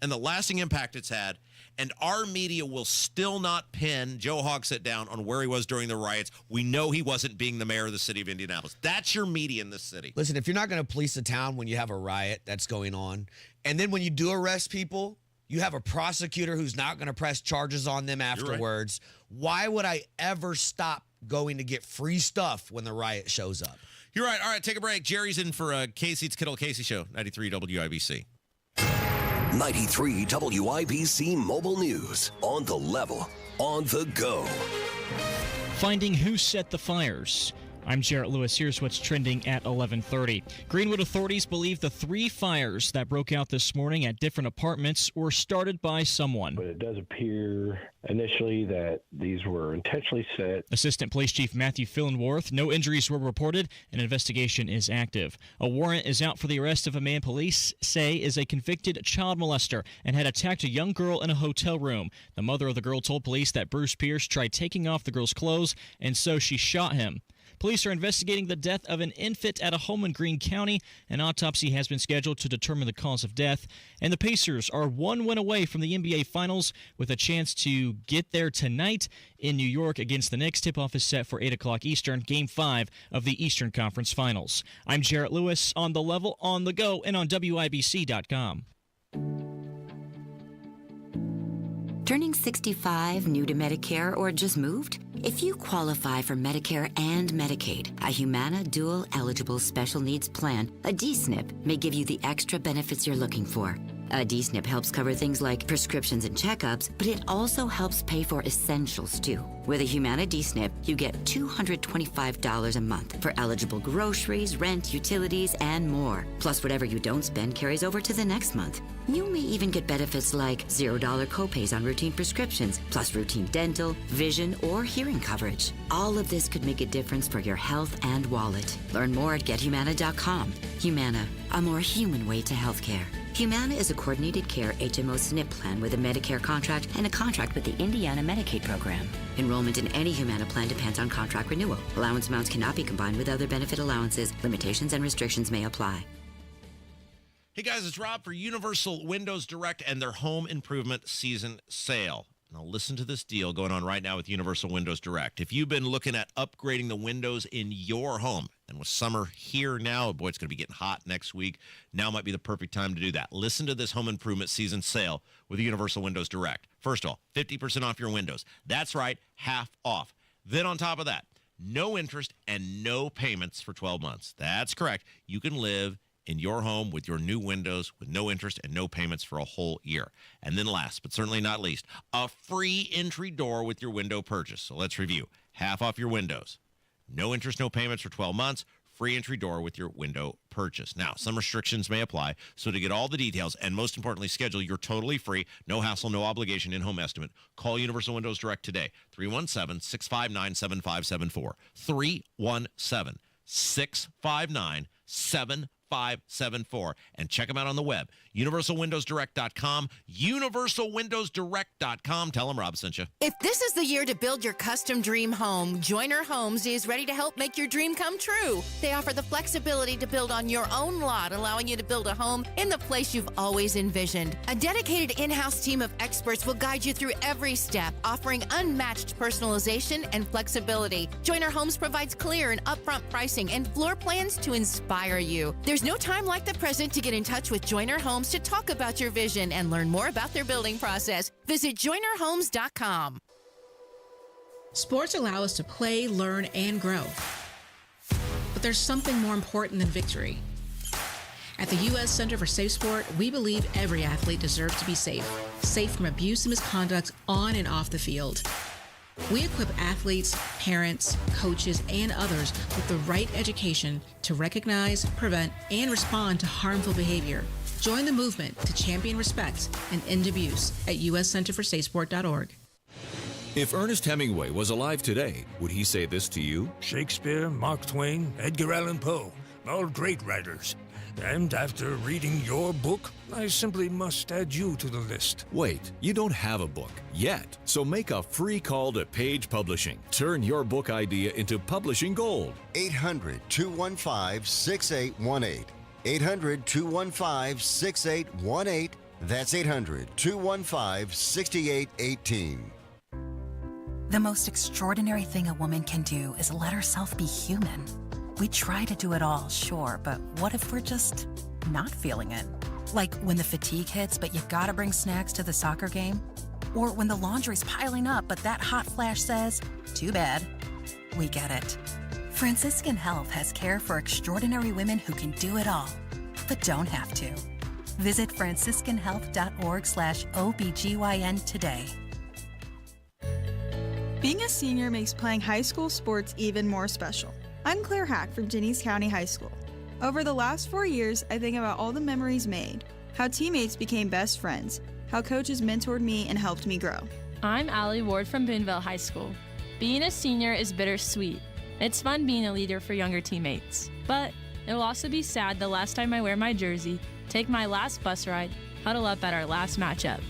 and the lasting impact it's had, and our media will still not pin Joe Hogsett down on where he was during the riots. We know he wasn't being the mayor of the city of Indianapolis. That's your media in this city. Listen, if you're not going to police a town when you have a riot that's going on, and then when you do arrest people, you have a prosecutor who's not going to press charges on them afterwards. Right. Why would I ever stop going to get free stuff when the riot shows up? You're right. All right, take a break. Jerry's in for Casey. It's Kendall Casey Show, 93 WIBC. 93 WIBC Mobile News. On the level, on the go. Finding who set the fires. I'm Jarrett Lewis. Here's what's trending at 11:30. Greenwood authorities believe the 3 fires that broke out this morning at different apartments were started by someone. But it does appear initially that these were intentionally set. Assistant Police Chief Matthew Fillenworth, no injuries were reported. An investigation is active. A warrant is out for the arrest of a man police say is a convicted child molester and had attacked a young girl in a hotel room. The mother of the girl told police that Bruce Pierce tried taking off the girl's clothes, and so she shot him. Police are investigating the death of an infant at a home in Greene County. An autopsy has been scheduled to determine the cause of death. And the Pacers are one win away from the NBA Finals with a chance to get there tonight in New York against the Knicks. Tip-off is set for 8 o'clock Eastern, Game 5 of the Eastern Conference Finals. I'm Jarrett Lewis on The Level, on the go, and on WIBC.com. Turning 65, new to Medicare, or just moved? If you qualify for Medicare and Medicaid, a Humana Dual Eligible Special Needs Plan, a DSNP, may give you the extra benefits you're looking for. A DSNP helps cover things like prescriptions and checkups, but it also helps pay for essentials, too. With a Humana DSNP, you get $225 a month for eligible groceries, rent, utilities, and more. Plus, whatever you don't spend carries over to the next month. You may even get benefits like $0 copays on routine prescriptions, plus routine dental, vision, or hearing coverage. All of this could make a difference for your health and wallet. Learn more at GetHumana.com. Humana, a more human way to healthcare. Humana is a coordinated care HMO SNP plan with a Medicare contract and a contract with the Indiana Medicaid program. Enrollment in any Humana plan depends on contract renewal. Allowance amounts cannot be combined with other benefit allowances. Limitations and restrictions may apply. Hey guys, it's Rob for Universal Windows Direct and their home improvement season sale. Now listen to this deal going on right now with Universal Windows Direct. If you've been looking at upgrading the windows in your home, and with summer here now, boy, it's going to be getting hot next week. Now might be the perfect time to do that. Listen to this home improvement season sale with Universal Windows Direct. First of all, 50% off your windows. That's right, half off. Then on top of that, no interest and no payments for 12 months. That's correct. You can live in your home with your new windows with no interest and no payments for a whole year. And then last, but certainly not least, a free entry door with your window purchase. So let's review. Half off your windows. No interest, no payments for 12 months. Free entry door with your window purchase. Now, some restrictions may apply. So to get all the details and most importantly, schedule your totally free, no hassle, no obligation in-home estimate, call Universal Windows Direct today. 317-659-7574. 317-659-7574. And check them out on the web, universalwindowsdirect.com, universalwindowsdirect.com. Tell them Rob sent you. If this is the year to build your custom dream home, Joyner Homes is ready to help make your dream come true. They offer the flexibility to build on your own lot, allowing you to build a home in the place you've always envisioned. A dedicated in-house team of experts will guide you through every step, offering unmatched personalization and flexibility. Joyner Homes provides clear and upfront pricing and floor plans to inspire you. There's no time like the present to get in touch with Joyner Homes to talk about your vision and learn more about their building process. Visit JoynerHomes.com. Sports allow us to play, learn, and grow. But there's something more important than victory. At the U.S. Center for Safe Sport, we believe every athlete deserves to be safe. Safe from abuse and misconduct on and off the field. We equip athletes, parents, coaches, and others with the right education to recognize, prevent, and respond to harmful behavior. Join the movement to champion respect and end abuse at uscenterforsafesport.org. If Ernest Hemingway was alive today, would he say this to you? Shakespeare, Mark Twain, Edgar Allan Poe, all great writers. And after reading your book, I simply must add you to the list. Wait, you don't have a book yet, so make a free call to Page Publishing. Turn your book idea into publishing gold. 800-215-6818. 800-215-6818. That's 800-215-6818. The most extraordinary thing a woman can do is let herself be human. We try to do it all, sure, but what if we're just not feeling it? Like when the fatigue hits, but you gotta bring snacks to the soccer game? Or when the laundry's piling up, but that hot flash says, too bad. We get it. Franciscan Health has care for extraordinary women who can do it all, but don't have to. Visit franciscanhealth.org/OBGYN today. Being a senior makes playing high school sports even more special. I'm Claire Hack from Jennings County High School. Over the last 4 years, I think about all the memories made, how teammates became best friends, how coaches mentored me and helped me grow. I'm Allie Ward from Boonville High School. Being a senior is bittersweet. It's fun being a leader for younger teammates, but it'll also be sad the last time I wear my jersey, take my last bus ride, huddle up at our last matchup.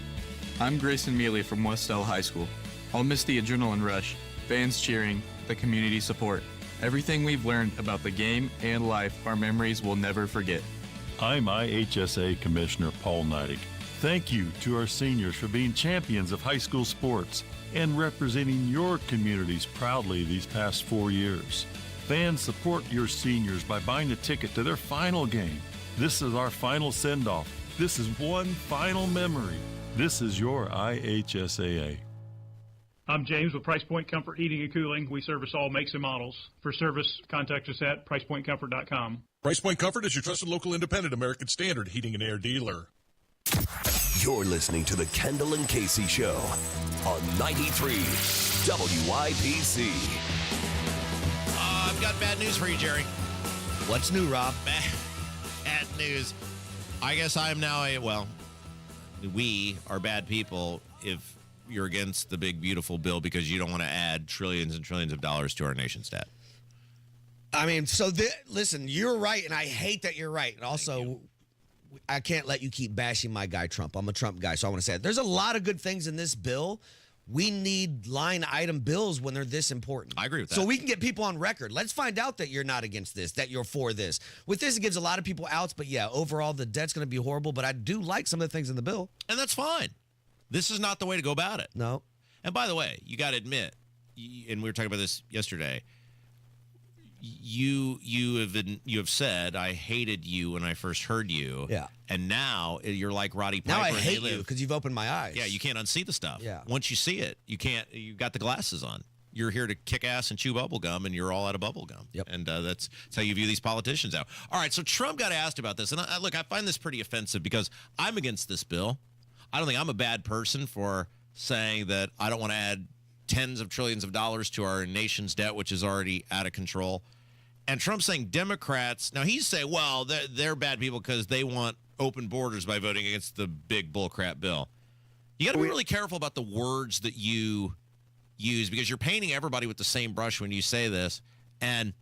I'm Grayson Mealy from Westell High School. I'll miss the adrenaline rush, fans cheering, the community support. Everything we've learned about the game and life are memories we'll never forget. I'm IHSA Commissioner Paul Neidig. Thank you to our seniors for being champions of high school sports and representing your communities proudly these past 4 years. Fans, support your seniors by buying a ticket to their final game. This is our final send-off. This is one final memory. This is your IHSAA. I'm James with Price Point Comfort Heating and Cooling. We service all makes and models. For service, contact us at pricepointcomfort.com. Price Point Comfort is your trusted local independent American Standard heating and air dealer. You're listening to the Kendall and Casey Show on 93 WIBC. I've got bad news for you, Jerry. What's new, Rob? Bad news. I guess I'm now we are bad people if you're against the big, beautiful bill because you don't want to add trillions and trillions of dollars to our nation's debt. I mean, listen, you're right, and I hate that you're right. And also, I can't let you keep bashing my guy, Trump. I'm a Trump guy, so I want to say it. There's a lot of good things in this bill. We need line item bills when they're this important. I agree with that. So we can get people on record. Let's find out that you're not against this, that you're for this. With this, it gives a lot of people outs, but yeah, overall, the debt's going to be horrible, but I do like some of the things in the bill. And that's fine. This is not the way to go about it. No. And by the way, you got to admit, and we were talking about this yesterday, you have said I hated you when I first heard you. Yeah. And now you're like Roddy Piper. Now I hate you because you've opened my eyes. Yeah, you can't unsee the stuff. Yeah. Once you see it, you can't. You've got the glasses on. You're here to kick ass and chew bubble gum, and you're all out of bubble gum. Yep. And that's how you view these politicians out. All right, so Trump got asked about this, and look, I find this pretty offensive because I'm against this bill. I don't think I'm a bad person for saying that I don't want to add tens of trillions of dollars to our nation's debt, which is already out of control. And Trump's saying Democrats, now he's saying, well, they're bad people because they want open borders by voting against the big bullcrap bill. You got to be really careful about the words that you use because you're painting everybody with the same brush when you say this. And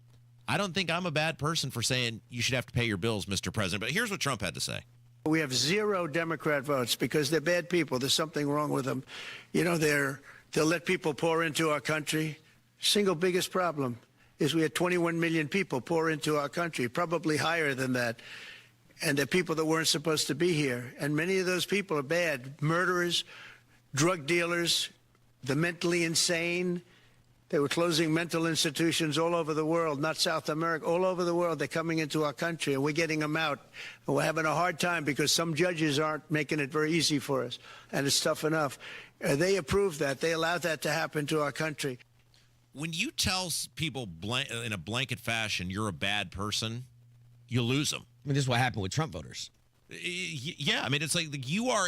I don't think I'm a bad person for saying you should have to pay your bills, Mr. President. But here's what Trump had to say. We have 0 Democrat votes because they're bad people. There's something wrong with them. You know, they'll let people pour into our country. Single biggest problem is we had 21 million people pour into our country, probably higher than that. And they're people that weren't supposed to be here. And many of those people are bad. Murderers, drug dealers, the mentally insane. They were closing mental institutions all over the world, not South America, all over the world. They're coming into our country, and we're getting them out. And we're having a hard time because some judges aren't making it very easy for us, and it's tough enough. They approved that. They allowed that to happen to our country. When you tell people in a blanket fashion you're a bad person, you lose them. I mean, this is what happened with Trump voters. Yeah, I mean, it's like you are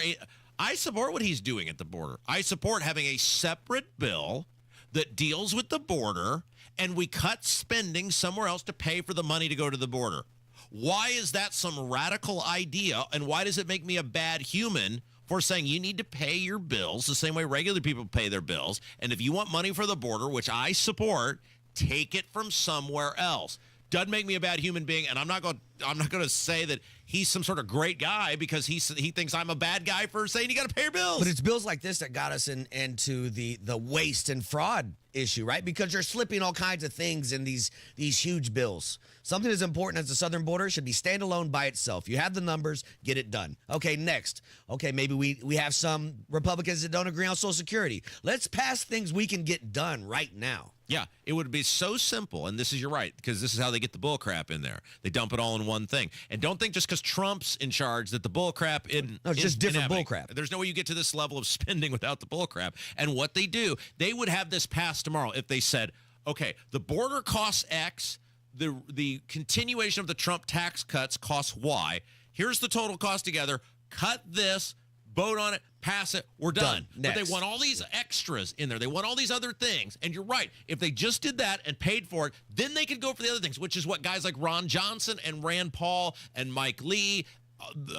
I support what he's doing at the border. I support having a separate bill that deals with the border, and we cut spending somewhere else to pay for the money to go to the border. Why is that some radical idea, and why does it make me a bad human for saying you need to pay your bills the same way regular people pay their bills, and if you want money for the border, which I support, take it from somewhere else? Doesn't make me a bad human being, and I'm not going to say that he's some sort of great guy because he thinks I'm a bad guy for saying you got to pay your bills. But it's bills like this that got us into the waste and fraud issue, right? Because you're slipping all kinds of things in these huge bills. Something as important as the southern border should be standalone by itself. You have the numbers, get it done. Okay, next. Okay, maybe we have some Republicans that don't agree on Social Security. Let's pass things we can get done right now. Yeah, it would be so simple, and you're right, because this is how they get the bull crap in there. They dump it all in one thing. And don't think just because Trump's in charge that the bull crap it's just different bull crap. There's no way you get to this level of spending without the bull crap. And what they do, they would have this passed tomorrow if they said, okay, the border costs X, the continuation of the Trump tax cuts costs Y. Here's the total cost together. Cut this, vote on it, pass it, we're done. But they want all these extras in there. They want all these other things. And you're right. If they just did that and paid for it, then they could go for the other things, which is what guys like Ron Johnson and Rand Paul and Mike Lee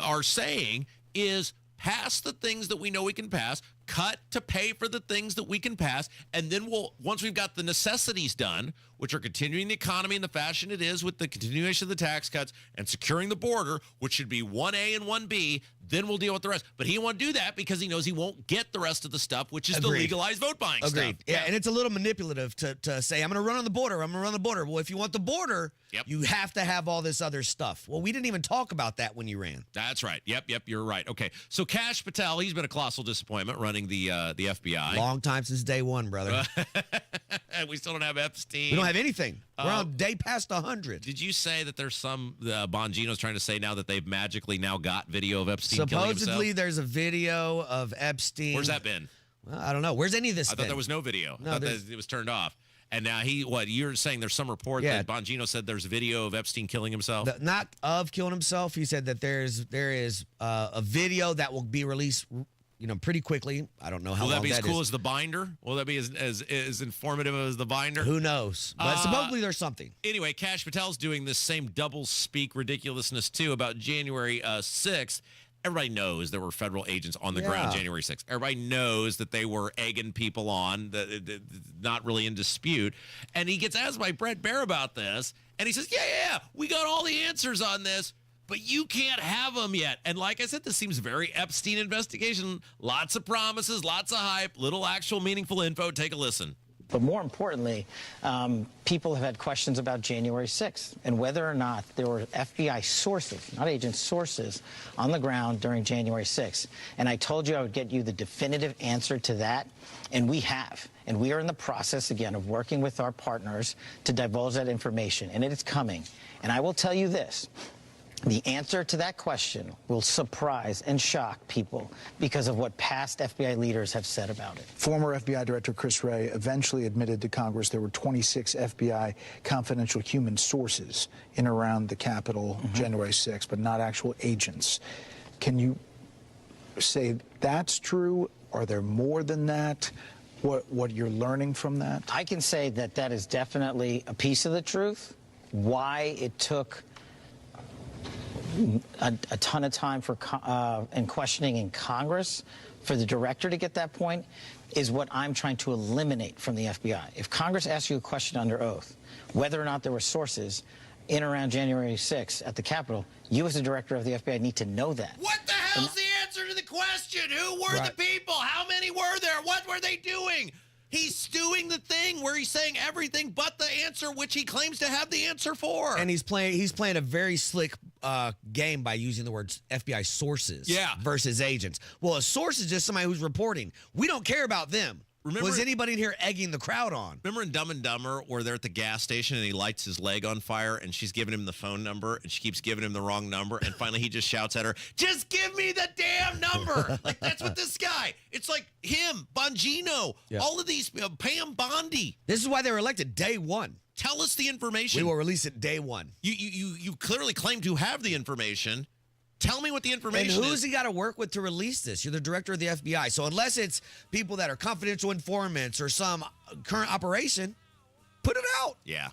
are saying is pass the things that we know we can pass, cut to pay for the things that we can pass, and then once we've got the necessities done, which are continuing the economy in the fashion it is with the continuation of the tax cuts and securing the border, which should be 1A and 1B, then we'll deal with the rest. But he won't do that because he knows he won't get the rest of the stuff, which is the legalized vote buying stuff. Yeah, and it's a little manipulative to say, I'm going to run on the border. I'm going to run on the border. Well, if you want the border, you have to have all this other stuff. Well, we didn't even talk about that when you ran. That's right. Yep, you're right. Okay, so Kash Patel, he's been a colossal disappointment running the FBI. Long time since day one, brother. And we still don't have Epstein. We don't have anything. We're on day past 100. Did you say that there's some Bongino's trying to say now that they've magically now got video of Epstein killing himself? Supposedly there's a video of Epstein. Where's that been? Well, I don't know. Where's any of this I been? thought there was no video. No, I thought that it was turned off. And now you're saying there's some report that Bongino said there's video of Epstein killing himself? Not of killing himself. He said that there is a video that will be released pretty quickly. I don't know how long that is. Will that be as cool as the binder? Will that be as informative as the binder? Who knows? But supposedly there's something. Anyway, Kash Patel's doing this same double speak ridiculousness too about January 6th. Everybody knows there were federal agents on the ground January 6th. Everybody knows that they were egging people on, that not really in dispute. And he gets asked by Brett Baer about this, and he says, yeah, we got all the answers on this, but you can't have them yet. And like I said, this seems very Epstein investigation. Lots of promises, lots of hype, little actual meaningful info. Take a listen. But more importantly, people have had questions about January 6th and whether or not there were FBI sources, not agents, sources on the ground during January 6th. And I told you I would get you the definitive answer to that, and we have. And we are in the process, again, of working with our partners to divulge that information, and it is coming. And I will tell you this. The answer to that question will surprise and shock people because of what past FBI leaders have said about it. Former FBI Director Chris Wray eventually admitted to Congress there were 26 FBI confidential human sources in and around the Capitol January 6th, but not actual agents. Can you say that's true? Are there more than that? What you're learning from that? I can say that that is definitely a piece of the truth. Why it took a ton of time for and questioning in Congress for the director to get that point is what I'm trying to eliminate from the FBI. If Congress asks you a question under oath, whether or not there were sources in around January 6th at the Capitol, you as the director of the FBI need to know that. What the hell's the answer to the question? Who were the people? How many were there? What were they doing? He's doing the thing where he's saying everything but the answer, which he claims to have the answer for. And he's playing a very slick game by using the words FBI sources versus agents. Well, a source is just somebody who's reporting. We don't care about them. Was anybody in here egging the crowd on? Remember in Dumb and Dumber where they're at the gas station and he lights his leg on fire and she's giving him the phone number and she keeps giving him the wrong number and finally he just shouts at her, just give me the damn number. Like that's what this guy, it's like him, Bongino, all of these, Pam Bondi. This is why they were elected day one. Tell us the information. We will release it day one. You clearly claim to have the information. Tell me what the information is. And who's he got to work with to release this? You're the director of the FBI. So unless it's people that are confidential informants or some current operation, put it out. Yeah.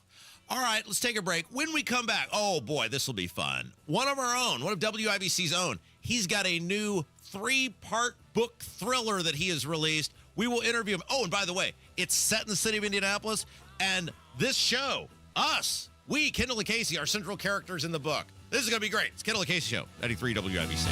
All right, let's take a break. When we come back, oh boy, this will be fun. One of our own, one of WIBC's own, he's got a new 3-part book thriller that he has released. We will interview him. Oh, and by the way, it's set in the city of Indianapolis, and this show, us, we, Kendall Casey, are central characters in the book. This is going to be great. It's Kendall Casey Show, 93 WIBC.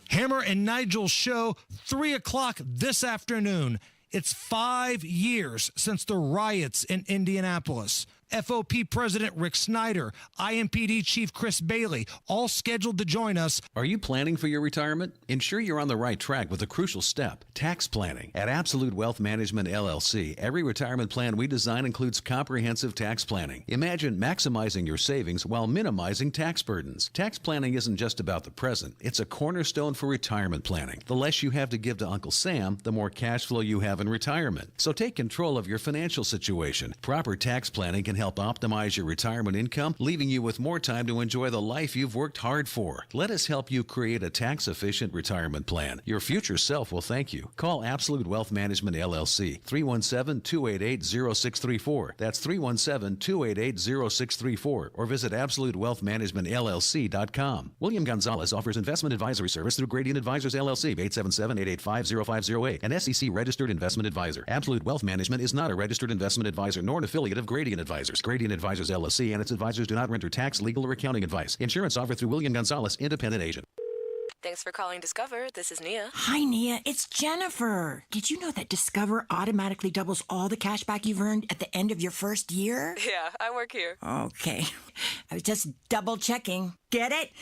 Hammer and Nigel show, 3 o'clock this afternoon. It's 5 years since the riots in Indianapolis. FOP President Rick Snyder, IMPD Chief Chris Bailey, all scheduled to join us. Are you planning for your retirement? Ensure you're on the right track with a crucial step, tax planning. At Absolute Wealth Management, LLC, every retirement plan we design includes comprehensive tax planning. Imagine maximizing your savings while minimizing tax burdens. Tax planning isn't just about the present. It's a cornerstone for retirement planning. The less you have to give to Uncle Sam, the more cash flow you have in retirement. So take control of your financial situation. Proper tax planning can help help optimize your retirement income, leaving you with more time to enjoy the life you've worked hard for. Let us help you create a tax-efficient retirement plan. Your future self will thank you. Call Absolute Wealth Management, LLC, 317-288-0634. That's 317-288-0634. Or visit AbsoluteWealthManagementLLC.com. William Gonzalez offers investment advisory service through Gradient Advisors, LLC, 877-885-0508, an SEC-registered investment advisor. Absolute Wealth Management is not a registered investment advisor nor an affiliate of Gradient Advisors. Gradient Advisors, LLC, and its advisors do not render tax, legal, or accounting advice. Insurance offered through William Gonzalez, independent agent. Thanks for calling Discover. This is Nia. Hi, Nia. It's Jennifer. Did you know that Discover automatically doubles all the cash back you've earned at the end of your first year? Yeah, I work here. Okay. I was just double checking. Get it?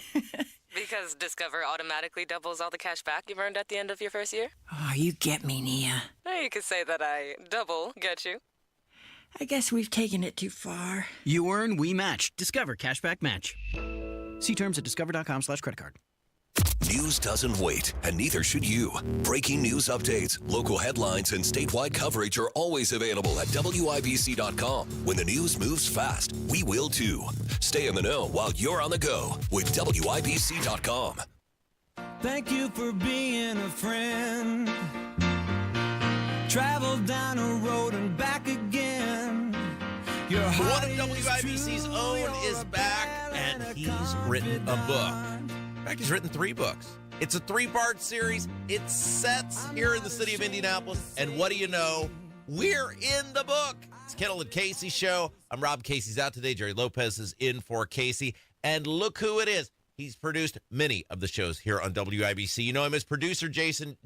Because Discover automatically doubles all the cash back you've earned at the end of your first year? Oh, you get me, Nia. You could say that I double get you. I guess we've taken it too far. You earn, we match. Discover Cashback Match. See terms at discover.com/creditcard. News doesn't wait, and neither should you. Breaking news updates, local headlines, and statewide coverage are always available at WIBC.com. When the news moves fast, we will too. Stay in the know while you're on the go with WIBC.com. Thank you for being a friend. Travel down a road and back again. Your One of WIBC's own is back, and he's written a book. In fact, he's written 3 books. It's a 3-part series. It sets here in the city of Indianapolis, and what do you know? We're in the book. It's Kendall Casey show. I'm Rob. Casey's out today. Jerry Lopez is in for Casey, and look who it is. He's produced many of the shows here on WIBC. You know him as producer Jason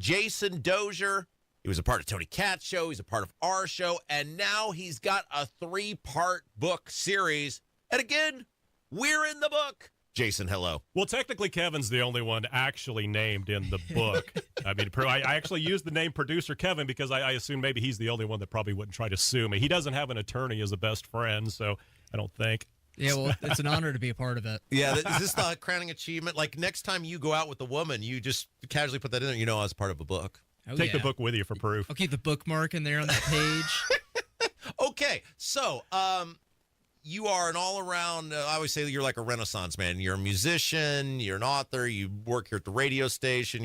Dozier. He was a part of Tony Katz's show. He's a part of our show, and now he's got a 3-part book series. And again, we're in the book. Jason, hello. Well, technically, Kevin's the only one actually named in the book. I mean, I actually used the name producer Kevin because I assume maybe he's the only one that probably wouldn't try to sue me. He doesn't have an attorney as a best friend, so I don't think. Yeah, well, it's an honor to be a part of it. Yeah, is this the crowning achievement? Like, next time you go out with a woman, you just casually put that in there, I was part of a book. Take the book with you for proof. I'll keep the bookmark in there on that page. Okay, so you are an all-around, I always say you're like a Renaissance man. You're a musician, you're an author, you work here at the radio station.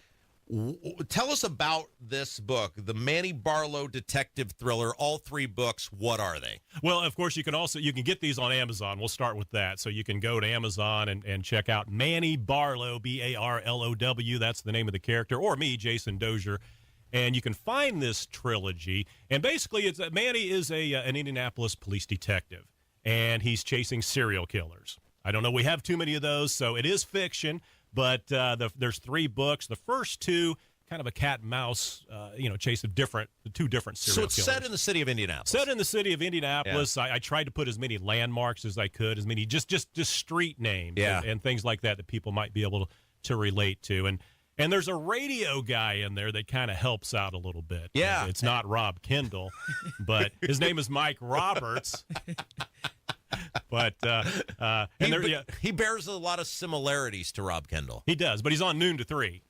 Tell us about this book, the Manny Barlow detective thriller, all 3 books. What are they? Well, of course, you can get these on Amazon. We'll start with that. So you can go to Amazon and check out Manny Barlow, Barlow. That's the name of the character, or me, Jason Dozier. And you can find this trilogy. And basically, Manny is an Indianapolis police detective, and he's chasing serial killers. I don't know. We have too many of those, so it is fiction. But there's 3 books. The first 2, kind of a cat and mouse, chase of 2 different serial killers. So it's set in the city of Indianapolis. Set in the city of Indianapolis. Yeah. I tried to put as many landmarks as I could, as many just street names and things like that people might be able to relate to. And there's a radio guy in there that kind of helps out a little bit. Yeah. It's not Rob Kendall, but his name is Mike Roberts. But he bears a lot of similarities to Rob Kendall. He does, but he's on noon to 3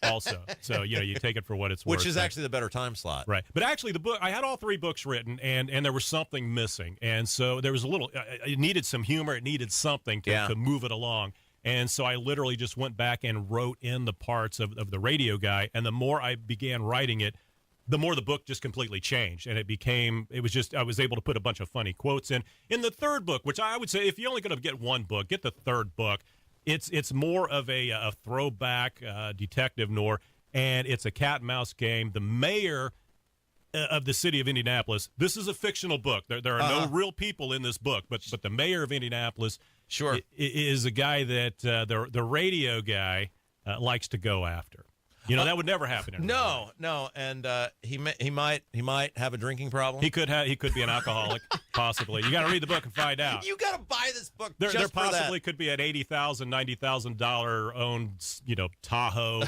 also. So, you take it for what it's worth. Which is actually the better time slot. Right. But actually, the book, I had all 3 books written, and there was something missing. And so there was a little, it needed some humor. It needed something to move it along. And so I literally just went back and wrote in the parts of the radio guy. And the more I began writing it, the more the book just completely changed. And I was able to put a bunch of funny quotes in. In the 3rd book, which I would say, if you're only going to get 1 book, get the 3rd book. It's more of a throwback detective noir, and it's a cat and mouse game. The mayor of the city of Indianapolis, this is a fictional book. There are no real people in this book, but the mayor of Indianapolis is a guy that the radio guy likes to go after. That would never happen. No, and he might have a drinking problem. He could be an alcoholic, possibly. You got to read the book and find out. You got to buy this book. There just for possibly that. could be an $80,000, $90,000 owned, Tahoe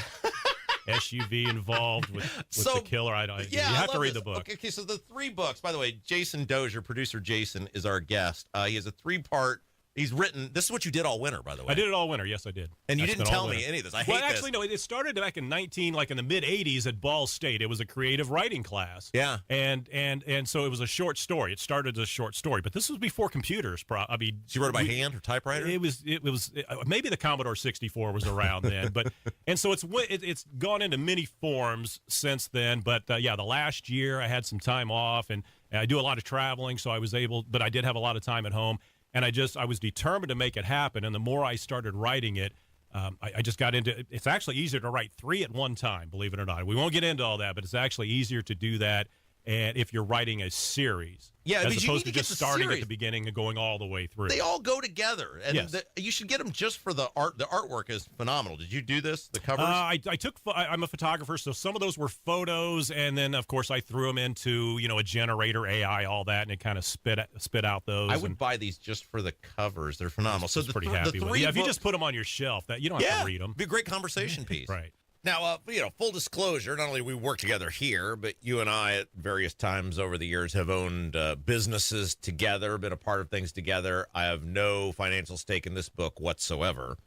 SUV involved with the killer. You have to read the book. Okay, so the 3 books. By the way, Jason Dozier, producer Jason, is our guest. He has a 3-part. He's written. This is what you did all winter, by the way. I did it all winter. Yes, I did. And you I didn't spent all tell me winter. any of this. I hate Well, this. actually, no. It started back in the mid '80s at Ball State. It was a creative writing class. Yeah. And so it was a short story. It started as a short story, but this was before computers. I mean, so you wrote it by hand or typewriter? It was maybe the Commodore 64 was around then, but and so it's gone into many forms since then. But the last year I had some time off, and I do a lot of traveling, so I was able, but I did have a lot of time at home. And I was determined to make it happen. And the more I started writing it, I just got into it. It's actually easier to write 3 at one time, believe it or not. We won't get into all that, but it's actually easier to do that. And if you're writing a series, as opposed to just starting at the beginning and going all the way through. They all go together, and yes. You should get them just for the art. The artwork is phenomenal. Did you do this? The covers? I'm a photographer, so some of those were photos, and then of course I threw them into a generator, AI, all that, and it kind of spit out those. I would buy these just for the covers. They're phenomenal. So pretty happy with it. Yeah, if you just put them on your shelf, that you don't have to read them. Be a great conversation piece, right? Now, full disclosure, not only we work together here, but you and I at various times over the years have owned businesses together, been a part of things together. I have no financial stake in this book whatsoever.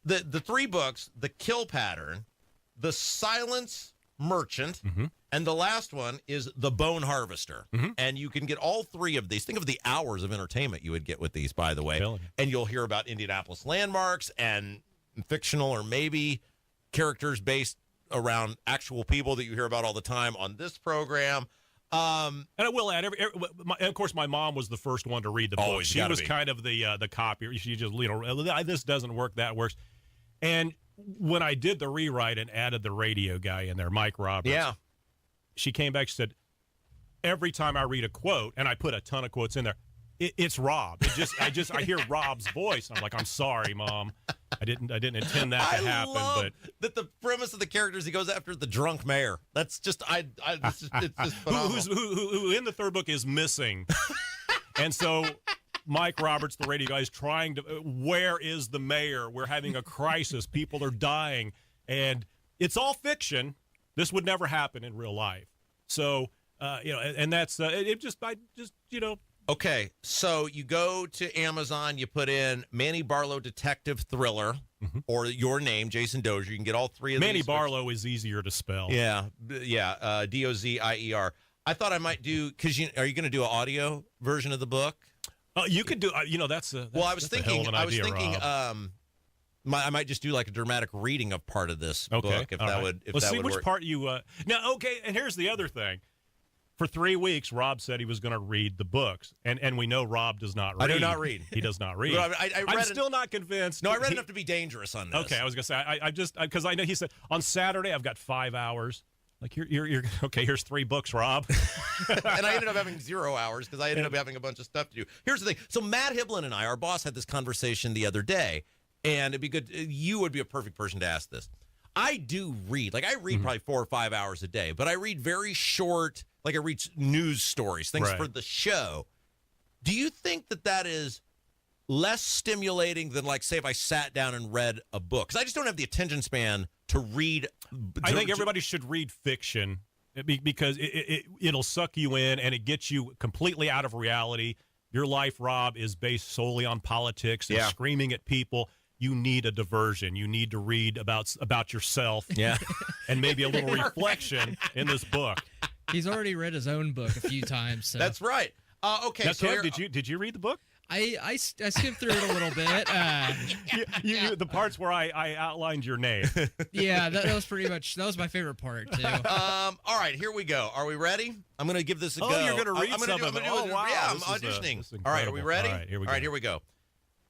The 3 books, The Kill Pattern, The Silence Merchant, and the last one is The Bone Harvester. And you can get all 3 of these. Think of the hours of entertainment you would get with these, by the way. And you'll hear about Indianapolis landmarks and fictional or maybe characters based around actual people that you hear about all the time on this program. And I will add, of course, my mom was the first one to read the book. She was kind of the copy. She just, this doesn't work, that works. And when I did the rewrite and added the radio guy in there, Mike Roberts, she came back, she said, every time I read a quote, and I put a ton of quotes in there, it's Rob. I hear Rob's voice. I'm like, I'm sorry, Mom. I didn't intend that to happen. But that the premise of the characters, he goes after the drunk mayor. That's just it's just phenomenal. who in the 3rd book is missing, and so Mike Roberts, the radio guy, is trying to. Where is the mayor? We're having a crisis. People are dying, and it's all fiction. This would never happen in real life. So and that's Okay, so you go to Amazon, you put in Manny Barlow Detective Thriller, or your name, Jason Dozier. You can get all 3 of these. Manny Barlow is easier to spell. Yeah, Dozier. I thought I might do, because are you going to do an audio version of the book? You could do, that's well, I was thinking, Rob. I might just do like a dramatic reading of part of this book, if that would work. Let's see which part you, now, okay, and here's the other thing. For 3 weeks, Rob said he was going to read the books, and we know Rob does not read. I do not read. He does not read. I'm still not convinced. No, I read enough to be dangerous on this. Okay, I was going to say, I just, because I know he said, on Saturday, I've got 5 hours. Like, you're okay, here's 3 books, Rob. And I ended up having 0 hours because I ended up having a bunch of stuff to do. Here's the thing. So Matt Hiblin and I, our boss, had this conversation the other day, and it'd be good. You would be a perfect person to ask this. I do read. Like, I read probably 4 or 5 hours a day, but I read very short. Like, I read news stories, things for the show. Do you think that is less stimulating than, like, say, if I sat down and read a book? Because I just don't have the attention span to read. I think everybody should read fiction because it'll suck you in and it gets you completely out of reality. Your life, Rob, is based solely on politics and screaming at people. You need a diversion. You need to read about yourself. Yeah. And maybe a little reflection in this book. He's already read his own book a few times. So. That's right. Okay. Now, so did you read the book? I skimmed through it a little bit. The parts where I outlined your name. Yeah, that was pretty much, that was my favorite part, too. All right, here we go. Are we ready? I'm going to give this a go. Oh, you're going to read some of it. Yeah, I'm auditioning. All right, are we ready? All right, here we go.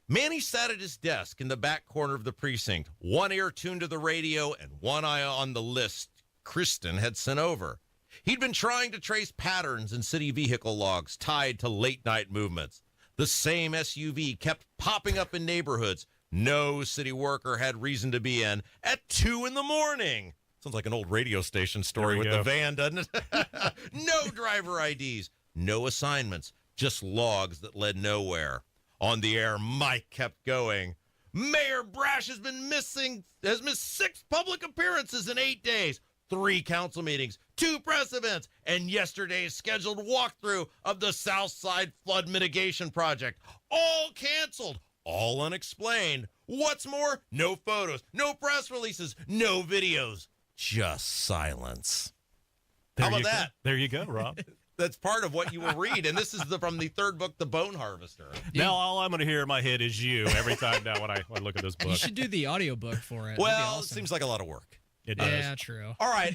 Manny sat at his desk in the back corner of the precinct, one ear tuned to the radio and one eye on the list Kristen had sent over. He'd been trying to trace patterns in city vehicle logs tied to late-night movements. The same SUV kept popping up in neighborhoods no city worker had reason to be in at 2 in the morning. Sounds like an old radio station story with the van, doesn't it? No driver IDs, no assignments, just logs that led nowhere. On the air, Mike kept going. Mayor Brash has missed 6 public appearances in 8 days, 3 council meetings, 2 press events, and yesterday's scheduled walkthrough of the South Side Flood Mitigation Project. All canceled, all unexplained. What's more, no photos, no press releases, no videos, just silence. How about that? There you go, Rob. That's part of what you will read, and this is from the third book, The Bone Harvester. Now all I'm going to hear in my head is you every time now when I look at this book. You should do the audiobook for it. Well, awesome. It seems like a lot of work. It does. Yeah, true. All right,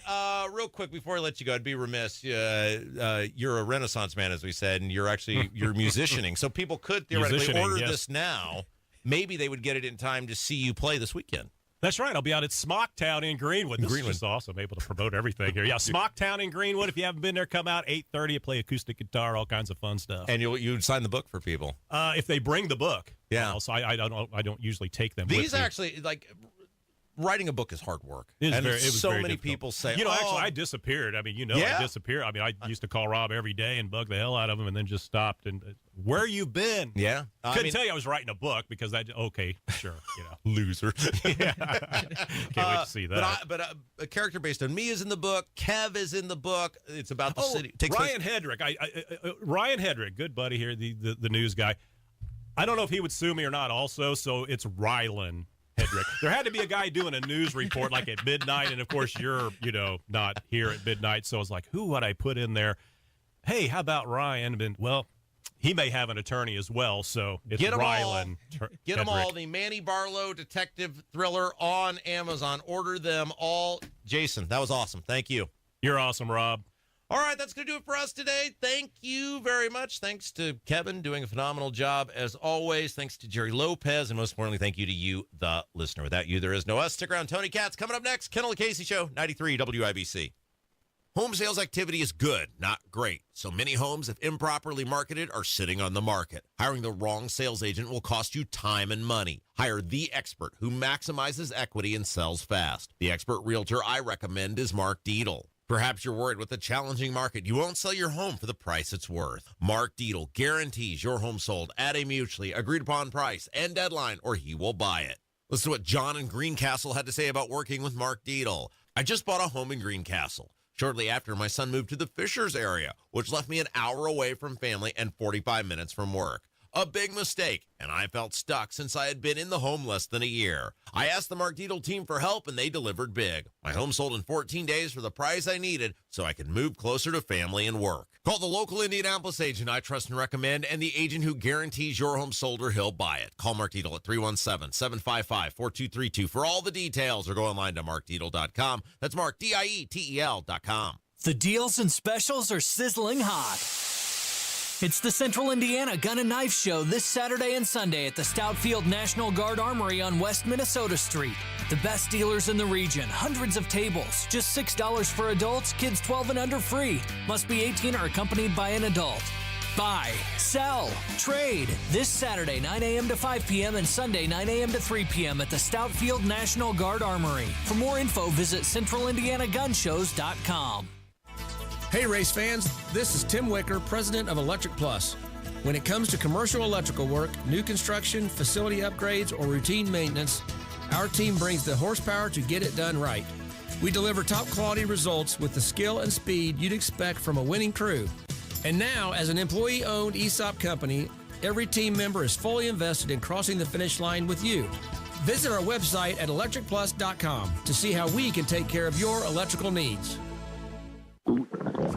real quick before I let you go, I'd be remiss. You're a Renaissance man, as we said, and you're musicianing. So people could theoretically order this now. Maybe they would get it in time to see you play this weekend. That's right. I'll be out at Smocktown in Greenwood. This is just awesome. Able to promote everything here. Yeah, Smocktown in Greenwood. If you haven't been there, come out 8:30. I play acoustic guitar, all kinds of fun stuff. And you'd sign the book for people if they bring the book. Yeah. Also, I don't usually take them. These with me. actually writing a book is hard work. It and was so very many difficult. people say, actually, I disappeared. I mean, I disappeared. I mean, I used to call Rob every day and bug the hell out of him and then just stopped. And where you been? Yeah. Couldn't tell you I was writing a book because sure, loser. Yeah. Can't wait to see that. But a character based on me is in the book. Kev is in the book. It's about the city. Ryan Hedrick. Ryan Hedrick, good buddy here, the news guy. I don't know if he would sue me or not also, so it's Rylan Hedrick. There had to be a guy doing a news report like at midnight, and of course you're, not here at midnight, so I was like, who would I put in there? Hey, how about Ryan? Well, he may have an attorney as well, so it's Rylan. Get them all. The Manny Barlow detective thriller on Amazon. Order them all. Jason, that was awesome. Thank you. You're awesome, Rob. All right, that's going to do it for us today. Thank you very much. Thanks to Kevin doing a phenomenal job as always. Thanks to Jerry Lopez. And most importantly, thank you to you, the listener. Without you, there is no us. Stick around. Tony Katz coming up next. Kendall Casey Show, 93 WIBC. Home sales activity is good, not great. So many homes, if improperly marketed, are sitting on the market. Hiring the wrong sales agent will cost you time and money. Hire the expert who maximizes equity and sells fast. The expert realtor I recommend is Mark Dietl. Perhaps you're worried with the challenging market you won't sell your home for the price it's worth. Mark Dietl guarantees your home sold at a mutually agreed upon price and deadline, or he will buy it. Listen to what John in Greencastle had to say about working with Mark Dietl. I just bought a home in Greencastle. Shortly after, my son moved to the Fishers area, which left me an hour away from family and 45 minutes from work. A big mistake, and I felt stuck since I had been in the home less than a year. I asked the Mark Dietl team for help, and they delivered big. My home sold in 14 days for the price I needed so I could move closer to family and work. Call the local Indianapolis agent I trust and recommend, and the agent who guarantees your home sold or he'll buy it. Call Mark Dietl at 317-755-4232 for all the details, or go online to markdietl.com. That's Mark, DIETEL.com. The deals and specials are sizzling hot. It's the Central Indiana Gun and Knife Show this Saturday and Sunday at the Stoutfield National Guard Armory on West Minnesota Street. The best dealers in the region, hundreds of tables, just $6 for adults, kids 12 and under free. Must be 18 or accompanied by an adult. Buy, sell, trade. This Saturday, 9 a.m. to 5 p.m. and Sunday, 9 a.m. to 3 p.m. at the Stoutfield National Guard Armory. For more info, visit CentralIndianaGunShows.com. Hey race fans, this is Tim Wicker, president of Electric Plus. When it comes to commercial electrical work, new construction, facility upgrades, or routine maintenance, our team brings the horsepower to get it done right. We deliver top quality results with the skill and speed you'd expect from a winning crew. And now, as an employee-owned ESOP company, every team member is fully invested in crossing the finish line with you. Visit our website at electricplus.com to see how we can take care of your electrical needs.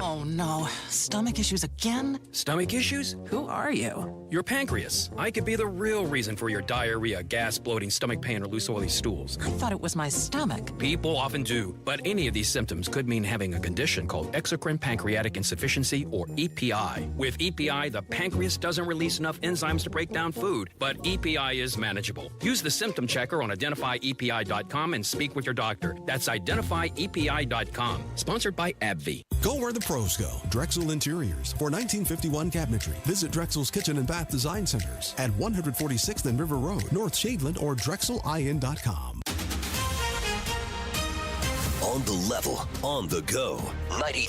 Oh no, stomach issues again? Stomach issues? Who are you? Your pancreas. I could be the real reason for your diarrhea, gas, bloating, stomach pain, or loose oily stools. I thought it was my stomach. People often do, but any of these symptoms could mean having a condition called exocrine pancreatic insufficiency, or EPI. With EPI, the pancreas doesn't release enough enzymes to break down food, but EPI is manageable. Use the symptom checker on identifyepi.com and speak with your doctor. That's identifyepi.com. Sponsored by AbbVie. Go where the pros go. Drexel Interiors for 1951 cabinetry. Visit Drexel's Kitchen and Bath Design Centers at 146th and River Road, North Shadeland, or DrexelIN.com. On the level, on the go. 93.